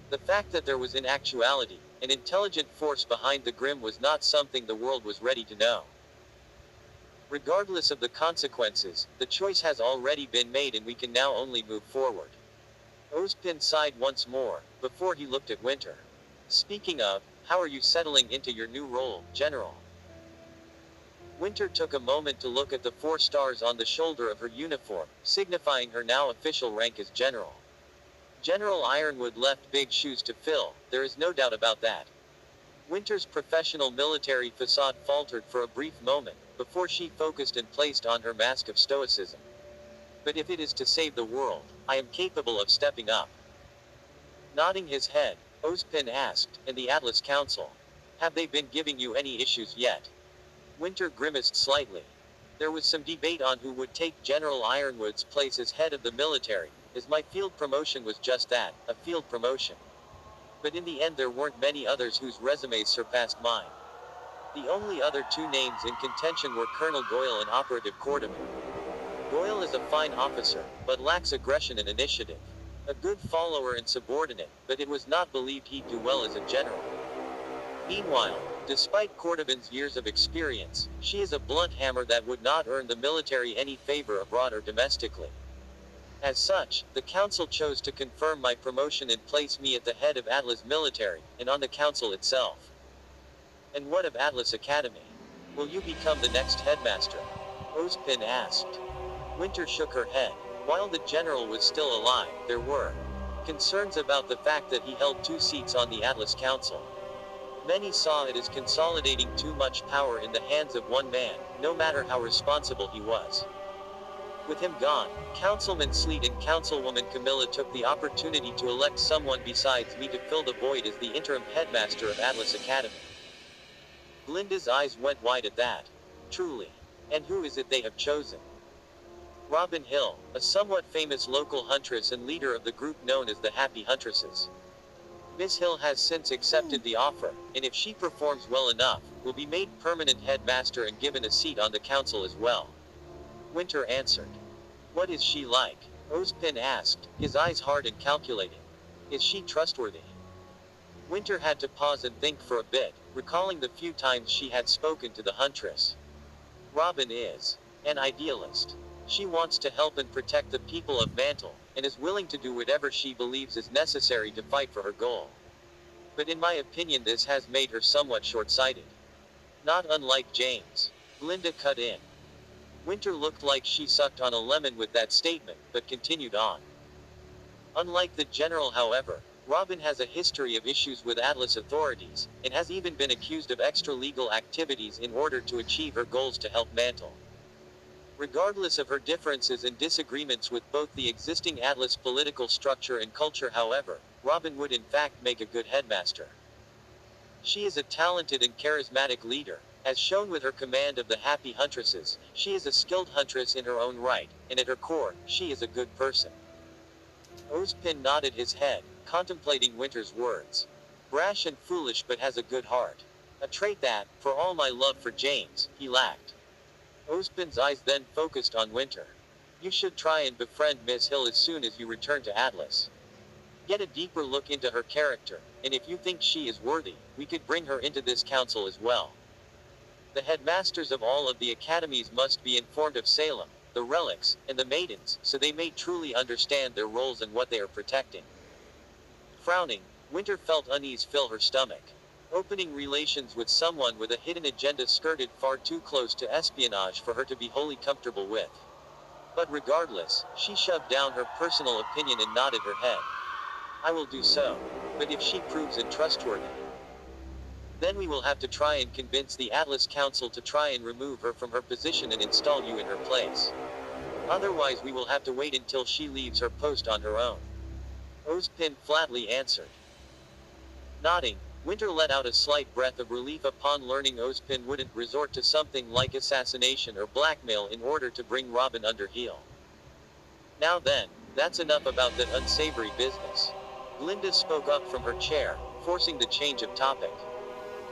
Speaker 1: The fact that there was in actuality an intelligent force behind the Grimm was not something the world was ready to know. Regardless of the consequences, the choice has already been made and we can now only move forward. Ozpin sighed once more, before he looked at Winter. Speaking of, how are you settling into your new role, General? Winter took a moment to look at the 4 stars on the shoulder of her uniform, signifying her now official rank as General. General Ironwood left big shoes to fill, there is no doubt about that. Winter's professional military facade faltered for a brief moment, before she focused and placed on her mask of stoicism. But if it is to save the world, I am capable of stepping up. Nodding his head, Ozpin asked, and the Atlas Council? Have they been giving you any issues yet? Winter grimaced slightly. There was some debate on who would take General Ironwood's place as head of the military, as my field promotion was just that, a field promotion. But in the end there weren't many others whose resumes surpassed mine. The only other 2 names in contention were Colonel Goyle and Operative Cordovan. Goyle is a fine officer, but lacks aggression and initiative. A good follower and subordinate, but it was not believed he'd do well as a general. Meanwhile, despite Cordovan's years of experience, she is a blunt hammer that would not earn the military any favor abroad or domestically. As such, the council chose to confirm my promotion and place me at the head of Atlas Military, and on the council itself. And what of Atlas Academy? Will you become the next headmaster? Ozpin asked. Winter shook her head. While the general was still alive, there were concerns about the fact that he held 2 seats on the Atlas Council. Many saw it as consolidating too much power in the hands of one man, no matter how responsible he was. With him gone, Councilman Sleet and Councilwoman Camilla took the opportunity to elect someone besides me to fill the void as the interim headmaster of Atlas Academy. Glinda's eyes went wide at that. Truly. And who is it they have chosen? Robin Hill, a somewhat famous local huntress and leader of the group known as the Happy Huntresses. Miss Hill has since accepted the offer, and if she performs well enough, will be made permanent headmaster and given a seat on the council as well. Winter answered. What is she like? Ozpin asked, his eyes hard and calculating. Is she trustworthy? Winter had to pause and think for a bit, recalling the few times she had spoken to the huntress. Robin is an idealist. She wants to help and protect the people of Mantle, and is willing to do whatever she believes is necessary to fight for her goal. But in my opinion this has made her somewhat short-sighted. Not unlike James. Glinda cut in. Winter looked like she sucked on a lemon with that statement, but continued on. Unlike the general however, Robin has a history of issues with Atlas authorities, and has even been accused of extra-legal activities in order to achieve her goals to help Mantle. Regardless of her differences and disagreements with both the existing Atlas political structure and culture however, Robin would in fact make a good headmaster. She is a talented and charismatic leader, as shown with her command of the Happy Huntresses. She is a skilled huntress in her own right, and at her core, she is a good person. Ozpin nodded his head, contemplating Winter's words. Brash and foolish but has a good heart. A trait that, for all my love for James, he lacked. Ozpin's eyes then focused on Winter. You should try and befriend Miss Hill as soon as you return to Atlas. Get a deeper look into her character, and if you think she is worthy, we could bring her into this council as well. The headmasters of all of the academies must be informed of Salem, the relics, and the maidens, so they may truly understand their roles and what they are protecting. Frowning, Winter felt unease fill her stomach. Opening relations with someone with a hidden agenda skirted far too close to espionage for her to be wholly comfortable with. But regardless, she shoved down her personal opinion and nodded her head. I will do so. But if she proves untrustworthy, then we will have to try and convince the Atlas Council to try and remove her from her position and install you in her place. Otherwise we will have to wait until she leaves her post on her own. Ozpin flatly answered. Nodding, Winter let out a slight breath of relief upon learning Ozpin wouldn't resort to something like assassination or blackmail in order to bring Robin under heel. Now then, that's enough about that unsavory business. Glinda spoke up from her chair, forcing the change of topic.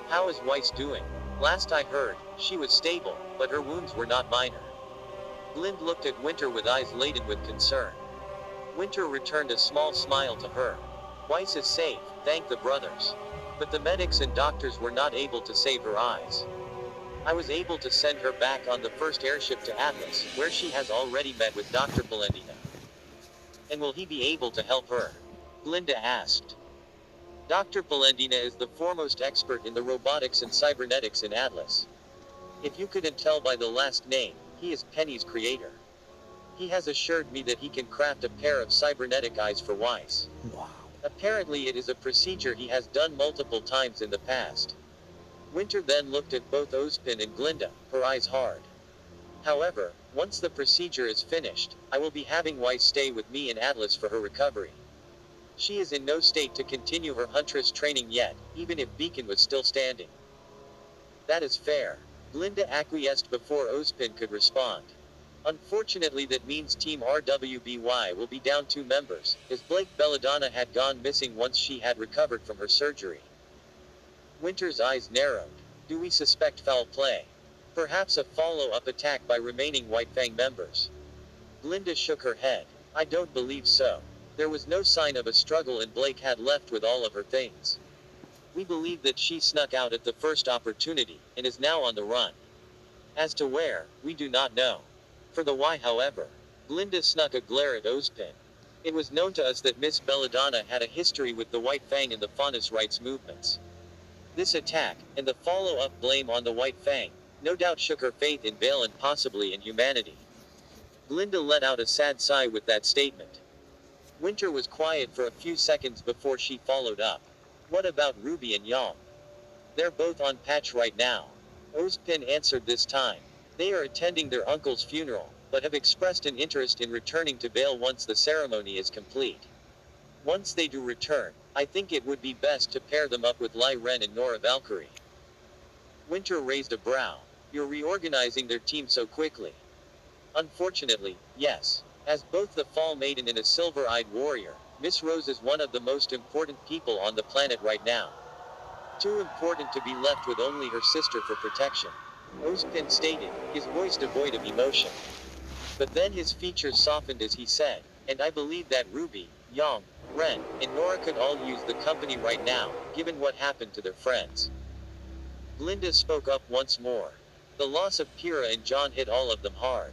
Speaker 1: How is Weiss doing? Last I heard, she was stable, but her wounds were not minor. Glinda looked at Winter with eyes laden with concern. Winter returned a small smile to her. Weiss is safe, thank the brothers. But the medics and doctors were not able to save her eyes. I was able to send her back on the first airship to Atlas, where she has already met with Dr. Polendina. And will he be able to help her? Glinda asked. Dr. Polendina is the foremost expert in the robotics and cybernetics in Atlas. If you couldn't tell by the last name, he is Penny's creator. He has assured me that he can craft a pair of cybernetic eyes for Weiss.
Speaker 2: Wow.
Speaker 1: Apparently it is a procedure he has done multiple times in the past. Winter then looked at both Ozpin and Glinda, her eyes hard. However, once the procedure is finished, I will be having Weiss stay with me in Atlas for her recovery. She is in no state to continue her huntress training yet, even if Beacon was still standing. That is fair. Glinda acquiesced before Ozpin could respond. Unfortunately that means Team RWBY will be down 2 members, as Blake Belladonna had gone missing once she had recovered from her surgery. Winter's eyes narrowed. Do we suspect foul play? Perhaps a follow-up attack by remaining White Fang members? Glinda shook her head. I don't believe so. There was no sign of a struggle and Blake had left with all of her things. We believe that she snuck out at the first opportunity, and is now on the run. As to where, we do not know. For the why however, Glinda snuck a glare at Ozpin. It was known to us that Miss Belladonna had a history with the White Fang and the Faunus rights movements. This attack, and the follow-up blame on the White Fang, no doubt shook her faith in Vale and possibly in humanity. Glinda let out a sad sigh with that statement. Winter was quiet for a few seconds before she followed up. What about Ruby and Yom? They're both on patch right now. Ozpin answered this time. They are attending their uncle's funeral, but have expressed an interest in returning to Vale once the ceremony is complete. Once they do return, I think it would be best to pair them up with Lai Ren and Nora Valkyrie. Winter raised a brow. You're reorganizing their team so quickly. Unfortunately, yes. As both the Fall Maiden and a silver-eyed warrior, Miss Rose is one of the most important people on the planet right now. Too important to be left with only her sister for protection. Ozpin stated, his voice devoid of emotion. But then his features softened as he said, and I believe that Ruby, Yom, Ren, and Nora could all use the company right now, given what happened to their friends. Glinda spoke up once more. The loss of Pyrrha and Jaune hit all of them hard.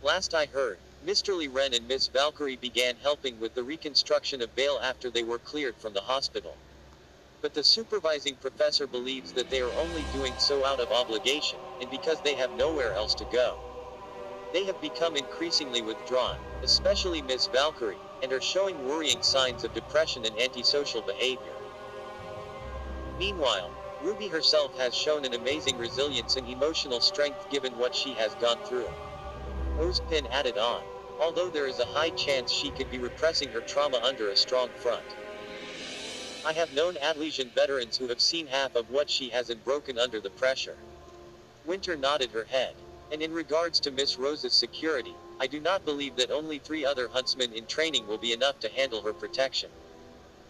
Speaker 1: Last I heard, Mr. Li Ren and Miss Valkyrie began helping with the reconstruction of Vale after they were cleared from the hospital. But the supervising professor believes that they are only doing so out of obligation, and because they have nowhere else to go. They have become increasingly withdrawn, especially Miss Valkyrie, and are showing worrying signs of depression and antisocial behavior. Meanwhile, Ruby herself has shown an amazing resilience and emotional strength given what she has gone through. Ozpin added on. Although there is a high chance she could be repressing her trauma under a strong front. I have known Atlesian veterans who have seen half of what she has and broken under the pressure. Winter nodded her head. And in regards to Miss Rose's security, I do not believe that only 3 other huntsmen in training will be enough to handle her protection.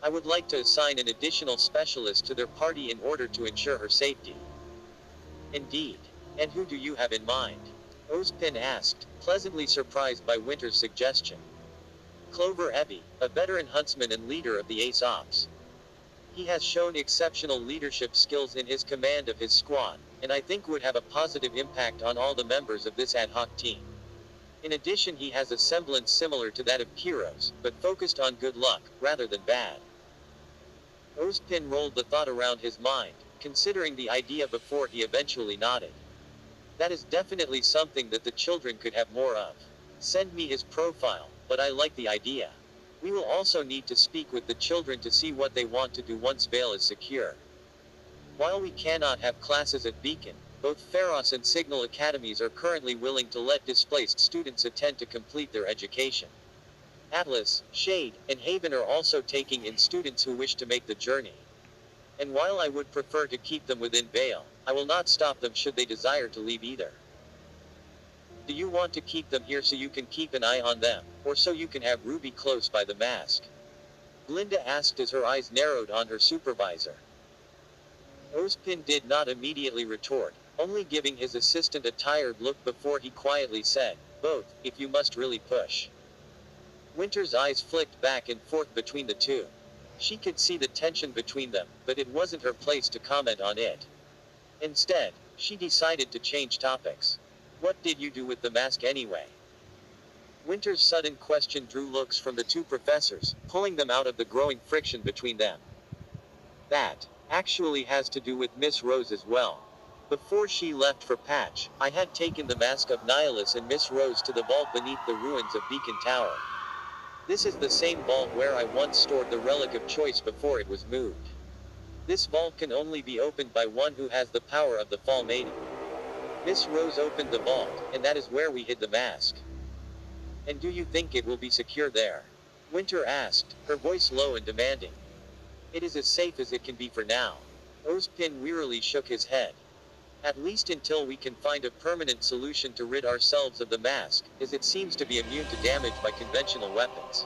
Speaker 1: I would like to assign an additional specialist to their party in order to ensure her safety. Indeed. And who do you have in mind? Ozpin asked, pleasantly surprised by Winter's suggestion. Clover Ebby, a veteran huntsman and leader of the Ace Ops. He has shown exceptional leadership skills in his command of his squad, and I think would have a positive impact on all the members of this ad hoc team. In addition, he has a semblance similar to that of Kiros, but focused on good luck, rather than bad. Ozpin rolled the thought around his mind, considering the idea before he eventually nodded. That is definitely something that the children could have more of. Send me his profile, but I like the idea. We will also need to speak with the children to see what they want to do once Vale is secure. While we cannot have classes at Beacon, both Pharos and Signal Academies are currently willing to let displaced students attend to complete their education. Atlas, Shade, and Haven are also taking in students who wish to make the journey. And while I would prefer to keep them within Vale, I will not stop them should they desire to leave either. Do you want to keep them here so you can keep an eye on them, or so you can have Ruby close by the mask? Glinda asked as her eyes narrowed on her supervisor. Ozpin did not immediately retort, only giving his assistant a tired look before he quietly said, both, if you must really push. Winter's eyes flicked back and forth between the two. She could see the tension between them, but it wasn't her place to comment on it. Instead, she decided to change topics. What did you do with the mask anyway? Winter's sudden question drew looks from the two professors, pulling them out of the growing friction between them. That actually has to do with Miss Rose as well. Before she left for Patch, I had taken the mask of Nihilus and Miss Rose to the vault beneath the ruins of Beacon Tower. This is the same vault where I once stored the relic of choice before it was moved. This vault can only be opened by one who has the power of the Fall Maiden. Miss Rose opened the vault, and that is where we hid the mask. And do you think it will be secure there? Winter asked, her voice low and demanding. It is as safe as it can be for now. Ozpin wearily shook his head. At least until we can find a permanent solution to rid ourselves of the mask, as it seems to be immune to damage by conventional weapons.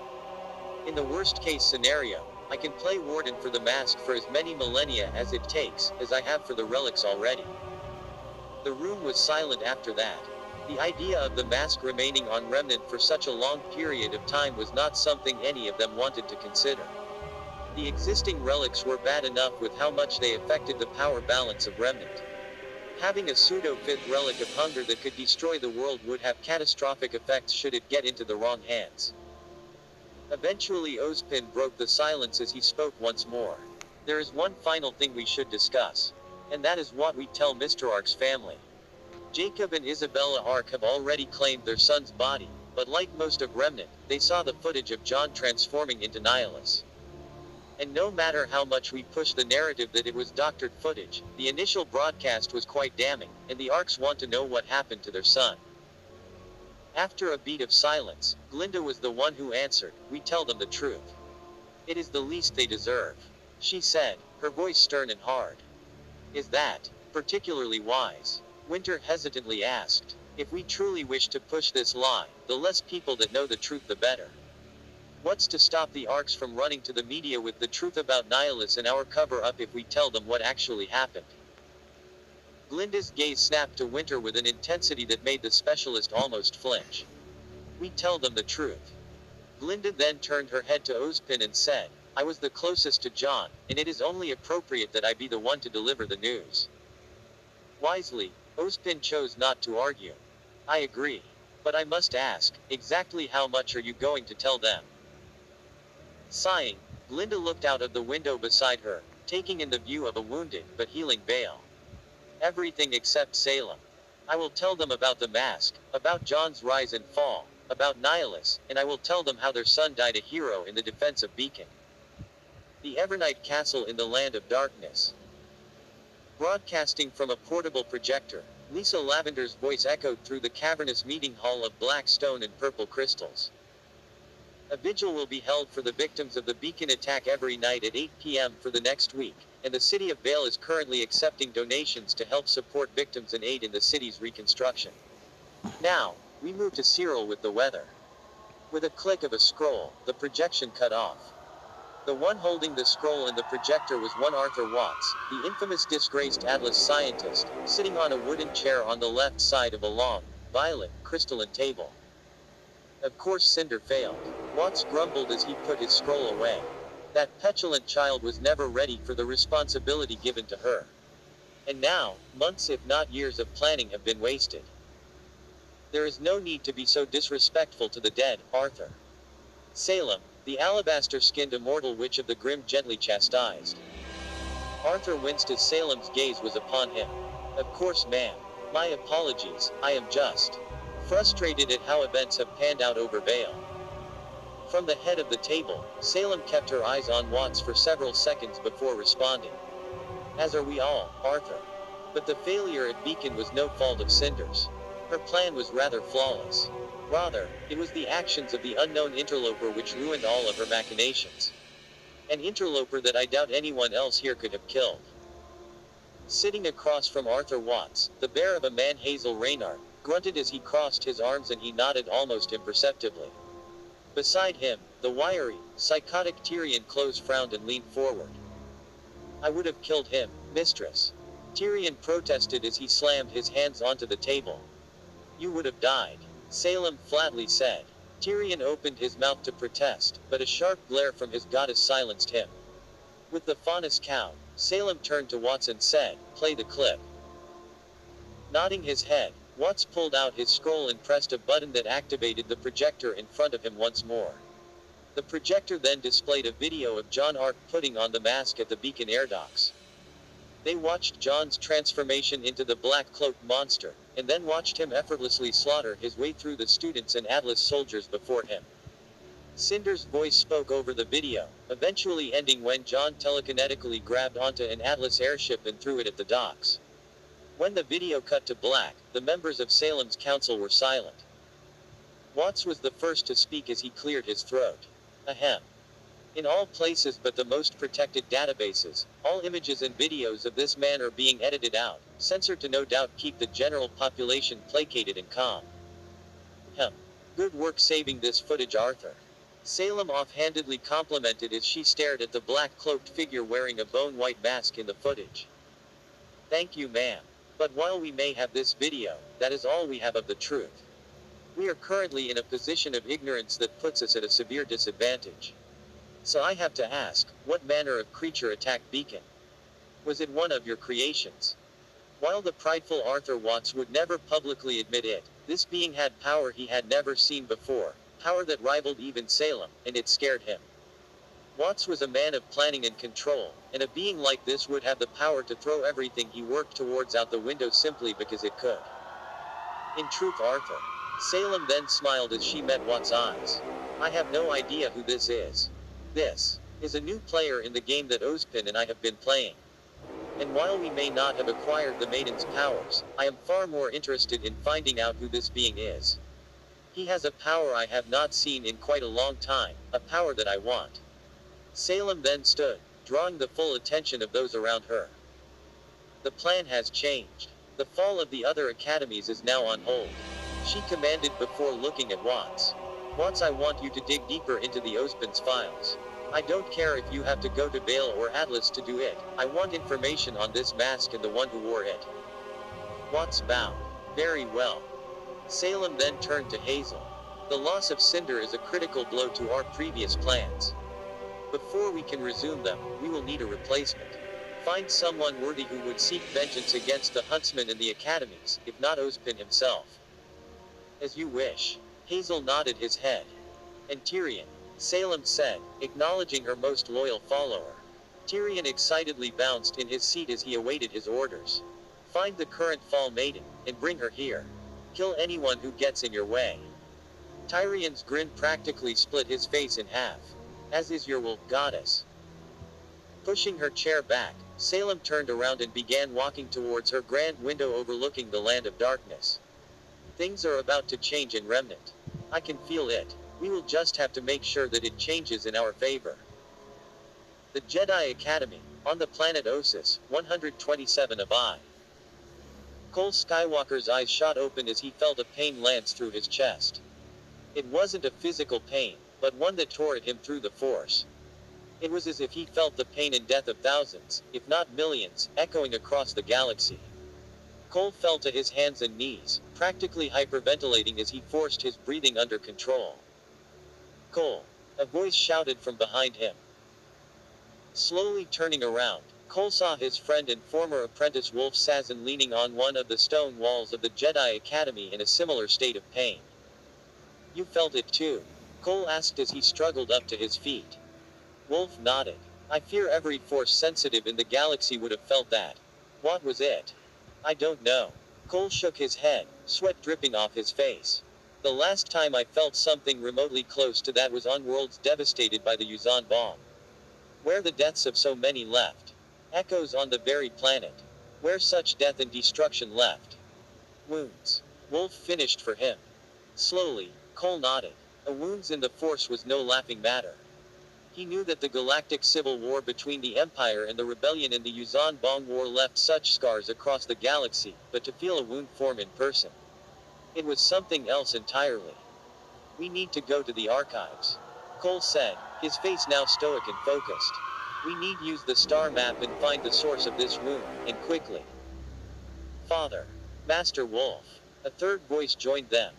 Speaker 1: In the worst case scenario, I can play Warden for the mask for as many millennia as it takes, as I have for the relics already. The room was silent after that. The idea of the mask remaining on Remnant for such a long period of time was not something any of them wanted to consider. The existing relics were bad enough with how much they affected the power balance of Remnant. Having a pseudo-fifth relic of hunger that could destroy the world would have catastrophic effects should it get into the wrong hands. Eventually Ozpin broke the silence as he spoke once more. There is one final thing we should discuss. And that is what we tell Mr. Ark's family. Jacob and Isabella Ark have already claimed their son's body, but like most of Remnant, they saw the footage of Jaune transforming into Nihilus. And no matter how much we push the narrative that it was doctored footage, the initial broadcast was quite damning, and the Arks want to know what happened to their son. After a beat of silence, Glinda was the one who answered, we tell them the truth. It is the least they deserve. She said, her voice stern and hard. Is that particularly wise? Winter hesitantly asked. If we truly wish to push this lie, the less people that know the truth the better. What's to stop the Arks from running to the media with the truth about Nihilus and our cover-up if we tell them what actually happened? Glinda's gaze snapped to Winter with an intensity that made the specialist almost flinch. We tell them the truth. Glinda then turned her head to Ozpin and said, I was the closest to Jaune, and it is only appropriate that I be the one to deliver the news. Wisely, Ozpin chose not to argue. I agree. But I must ask, exactly how much are you going to tell them? Sighing, Glinda looked out of the window beside her, taking in the view of a wounded but healing Vale. Everything except Salem. I will tell them about the mask, about Jaune's rise and fall, about Nihilus, and I will tell them how their son died a hero in the defense of Beacon. The Evernight Castle in the Land of Darkness. Broadcasting from a portable projector, Lisa Lavender's voice echoed through the cavernous meeting hall of black stone and purple crystals. A vigil will be held for the victims of the Beacon attack every night at 8 p.m. for the next week, and the city of Vale is currently accepting donations to help support victims and aid in the city's reconstruction. Now, we move to Cyril with the weather. With a click of a scroll, the projection cut off. The one holding the scroll and the projector was one Arthur Watts, the infamous disgraced Atlas scientist, sitting on a wooden chair on the left side of a long, violet, crystalline table. Of course Cinder failed. Watts grumbled as he put his scroll away. That petulant child was never ready for the responsibility given to her. And now, months if not years of planning have been wasted. There is no need to be so disrespectful to the dead, Arthur. Salem, the alabaster-skinned immortal witch of the Grim gently chastised. Arthur winced as Salem's gaze was upon him. Of course, ma'am. My apologies, I am just frustrated at how events have panned out over Vale. From the head of the table, Salem kept her eyes on Watts for several seconds before responding. As are we all, Arthur. But the failure at Beacon was no fault of Cinder's. Her plan was rather flawless. Rather, it was the actions of the unknown interloper which ruined all of her machinations. An interloper that I doubt anyone else here could have killed. Sitting across from Arthur Watts, the bear of a man Hazel Reynard, grunted as he crossed his arms and he nodded almost imperceptibly. Beside him, the wiry, psychotic Tyrion Close frowned and leaned forward. I would have killed him, mistress. Tyrion protested as he slammed his hands onto the table. You would have died. Salem flatly said. Tyrion opened his mouth to protest, but a sharp glare from his goddess silenced him. With the Faunus cow, Salem turned to Watts and said, "Play the clip." Nodding his head, Watts pulled out his scroll and pressed a button that activated the projector in front of him once more. The projector then displayed a video of John Arc putting on the mask at the Beacon air docks. They watched John's transformation into the black-cloaked monster, and then watched him effortlessly slaughter his way through the students and Atlas soldiers before him. Cinder's voice spoke over the video, eventually ending when John telekinetically grabbed onto an Atlas airship and threw it at the docks. When the video cut to black, the members of Salem's council were silent. Watts was the first to speak as he cleared his throat. Ahem. In all places but the most protected databases, all images and videos of this man are being edited out, censored to no doubt keep the general population placated and calm. Good work saving this footage, Arthur. Salem offhandedly complimented as she stared at the black-cloaked figure wearing a bone-white mask in the footage. Thank you, ma'am. But while we may have this video, that is all we have of the truth. We are currently in a position of ignorance that puts us at a severe disadvantage. So I have to ask, what manner of creature attacked Beacon? Was it one of your creations? While the prideful Arthur Watts would never publicly admit it, this being had power he had never seen before, power that rivaled even Salem, and it scared him. Watts was a man of planning and control, and a being like this would have the power to throw everything he worked towards out the window simply because it could. In truth, Arthur. Salem then smiled as she met Watts' eyes. I have no idea who this is. This is a new player in the game that Ozpin and I have been playing. And while we may not have acquired the Maiden's powers, I am far more interested in finding out who this being is. He has a power I have not seen in quite a long time, a power that I want. Salem then stood, drawing the full attention of those around her. The plan has changed. The fall of the other academies is now on hold. She commanded before looking at Watts. Watts, I want you to dig deeper into the Ozpin's files. I don't care if you have to go to Vale or Atlas to do it, I want information on this mask and the one who wore it. Watts bowed. Very well. Salem then turned to Hazel. The loss of Cinder is a critical blow to our previous plans. Before we can resume them, we will need a replacement. Find someone worthy who would seek vengeance against the Huntsman and the academies, if not Ozpin himself. As you wish. Hazel nodded his head. And Tyrion, Salem said, acknowledging her most loyal follower. Tyrion excitedly bounced in his seat as he awaited his orders. Find the current Fall Maiden, and bring her here. Kill anyone who gets in your way. Tyrion's grin practically split his face in half. As is your will, goddess. Pushing her chair back, Salem turned around and began walking towards her grand window overlooking the land of darkness. Things are about to change in Remnant. I can feel it. We will just have to make sure that it changes in our favor. The Jedi Academy, on the planet Osis, 127 of I. Cole Skywalker's eyes shot open as he felt a pain lance through his chest. It wasn't a physical pain, but one that tore at him through the Force. It was as if he felt the pain and death of thousands, if not millions, echoing across the galaxy. Cole fell to his hands and knees, practically hyperventilating as he forced his breathing under control. Cole! A voice shouted from behind him. Slowly turning around, Cole saw his friend and former apprentice Wolf Sazin leaning on one of the stone walls of the Jedi Academy in a similar state of pain. You felt it too? Cole asked as he struggled up to his feet. Wolf nodded. I fear every Force sensitive in the galaxy would have felt that. What was it? I don't know. Cole shook his head, sweat dripping off his face. The last time I felt something remotely close to that was on worlds devastated by the Yuzan bomb. Where the deaths of so many left. Echoes on the very planet. Where such death and destruction left. Wounds. Wolf finished for him. Slowly, Cole nodded. A wounds in the Force was no laughing matter. He knew that the galactic civil war between the Empire and the Rebellion and the Yuzan Bong War left such scars across the galaxy, but to feel a wound form in person. It was something else entirely. We need to go to the archives. Cole said, his face now stoic and focused. We need use the star map and find the source of this wound, and quickly. Father. Master Wolf. A third voice joined them.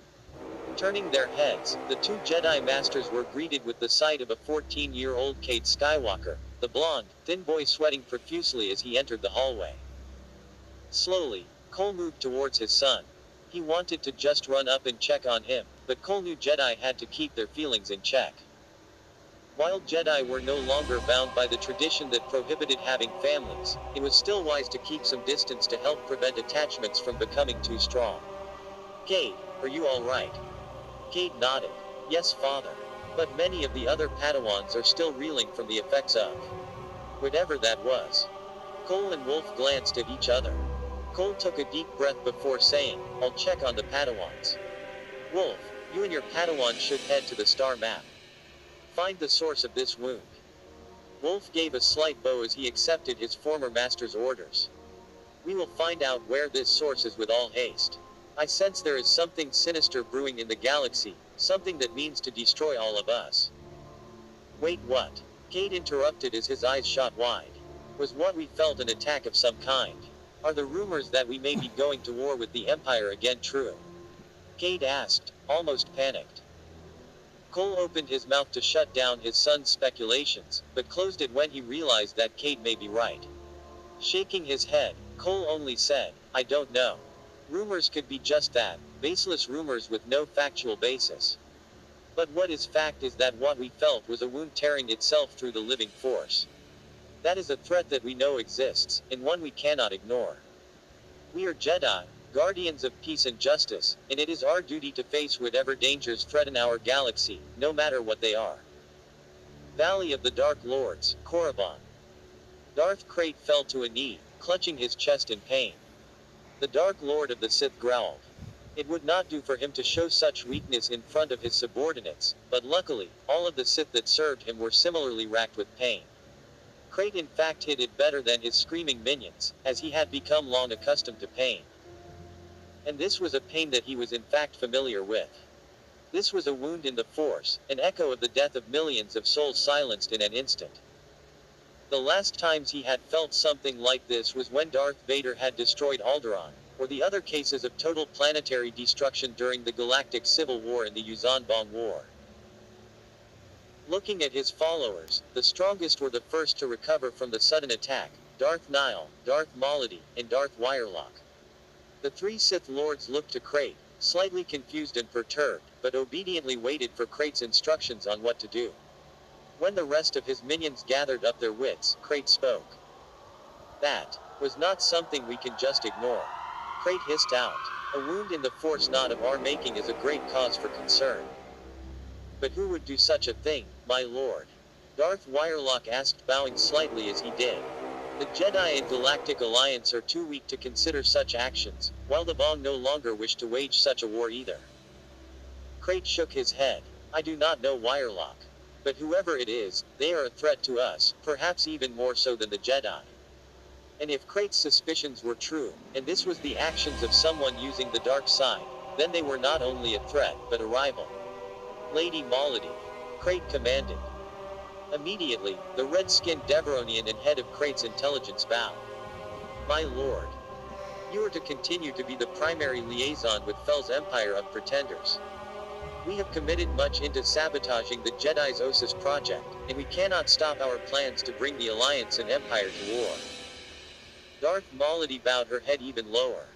Speaker 1: Turning their heads, the two Jedi Masters were greeted with the sight of a 14-year-old Kate Skywalker, the blonde, thin boy sweating profusely as he entered the hallway. Slowly, Cole moved towards his son. He wanted to just run up and check on him, but Cole knew Jedi had to keep their feelings in check. While Jedi were no longer bound by the tradition that prohibited having families, it was still wise to keep some distance to help prevent attachments from becoming too strong. "Cade, are you all right?" Cade nodded. "Yes, father. But many of the other Padawans are still reeling from the effects of whatever that was." Cole and Wolf glanced at each other. Cole took a deep breath before saying, "I'll check on the Padawans. Wolf, you and your Padawan should head to the star map. Find the source of this wound." Wolf gave a slight bow as he accepted his former master's orders. "We will find out where this source is with all haste. I sense there is something sinister brewing in the galaxy, something that means to destroy all of us." "Wait, what?" Cade interrupted as his eyes shot wide. "Was what we felt an attack of some kind? Are the rumors that we may be going to war with the Empire again true?" Cade asked, almost panicked. Cole opened his mouth to shut down his son's speculations, but closed it when he realized that Cade may be right. Shaking his head, Cole only said, "I don't know. Rumors could be just that, baseless rumors with no factual basis. But what is fact is that what we felt was a wound tearing itself through the living force. That is a threat that we know exists, and one we cannot ignore. We are Jedi, guardians of peace and justice, and it is our duty to face whatever dangers threaten our galaxy, no matter what they are." Valley of the Dark Lords, Korriban. Darth Krayt fell to a knee, clutching his chest in pain. The Dark Lord of the Sith growled. It would not do for him to show such weakness in front of his subordinates, but luckily, all of the Sith that served him were similarly racked with pain. Krayt in fact hid it better than his screaming minions, as he had become long accustomed to pain. And this was a pain that he was in fact familiar with. This was a wound in the Force, an echo of the death of millions of souls silenced in an instant. The last times he had felt something like this was when Darth Vader had destroyed Alderaan, or the other cases of total planetary destruction during the Galactic Civil War and the Yuzan-Bong War. Looking at his followers, the strongest were the first to recover from the sudden attack: Darth Nihil, Darth Maladi, and Darth Wirelock. The three Sith Lords looked to Krayt, slightly confused and perturbed, but obediently waited for Krayt's instructions on what to do. When the rest of his minions gathered up their wits, Krayt spoke. "That was not something we can just ignore." Krayt hissed out. "A wound in the Force not of our making is a great cause for concern." "But who would do such a thing, my lord?" Darth Wirelock asked, bowing slightly as he did. "The Jedi and Galactic Alliance are too weak to consider such actions, while the Bong no longer wish to wage such a war either." Krayt shook his head. "I do not know Wirelock. But whoever it is, they are a threat to us, perhaps even more so than the Jedi." And if Krayt's suspicions were true, and this was the actions of someone using the dark side, then they were not only a threat, but a rival. "Lady Maladi," Krayt commanded. Immediately, the red-skinned Deveronian and head of Krayt's intelligence bowed. "My lord, you are to continue to be the primary liaison with Fel's empire of pretenders. We have committed much into sabotaging the Jedi's Osis project, and we cannot stop our plans to bring the Alliance and Empire to war." Darth Maladi bowed her head even lower.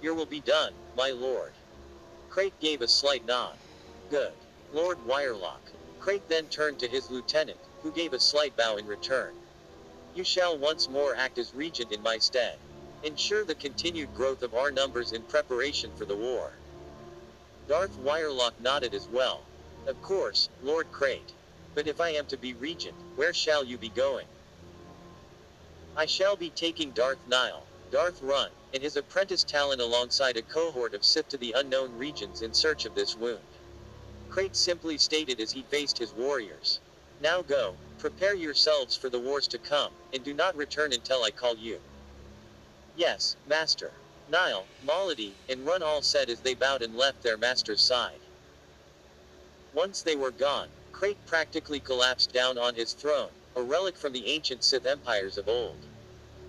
Speaker 1: "Your will be done, my lord." Krayt gave a slight nod. "Good. Lord Wirelock." Krayt then turned to his lieutenant, who gave a slight bow in return. "You shall once more act as regent in my stead. Ensure the continued growth of our numbers in preparation for the war." Darth Wirelock nodded as well. "Of course, Lord Krayt. But if I am to be regent, where shall you be going?" "I shall be taking Darth Nihil, Darth Run, and his apprentice Talon alongside a cohort of Sith to the unknown regions in search of this wound." Krayt simply stated as he faced his warriors. "Now go, prepare yourselves for the wars to come, and do not return until I call you." "Yes, Master." Nihil, Maladi, and Run all said as they bowed and left their master's side. Once they were gone, Krayt practically collapsed down on his throne, a relic from the ancient Sith empires of old.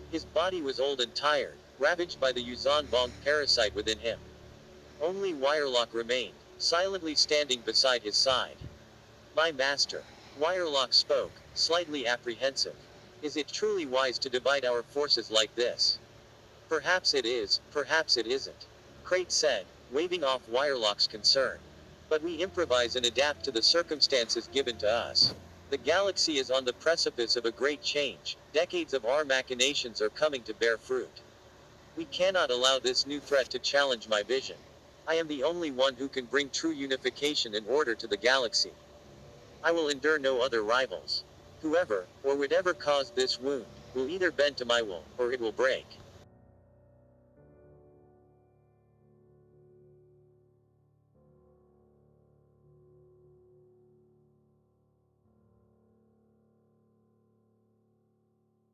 Speaker 1: His body was old and tired, ravaged by the Yuzan-Bong parasite within him. Only Wirelock remained, silently standing beside his side. My master. Wirelock spoke, slightly apprehensive. Is it truly wise to divide our forces like this? Perhaps it is, perhaps it isn't. Crate said, waving off Wirelock's concern. But we improvise and adapt to the circumstances given to us. The galaxy is on the precipice of a great change. Decades of our machinations are coming to bear fruit. We cannot allow this new threat to challenge my vision. I am the only one who can bring true unification and order to the galaxy. I will endure no other rivals. Whoever, or whatever caused this wound, will either bend to my will, or it will break.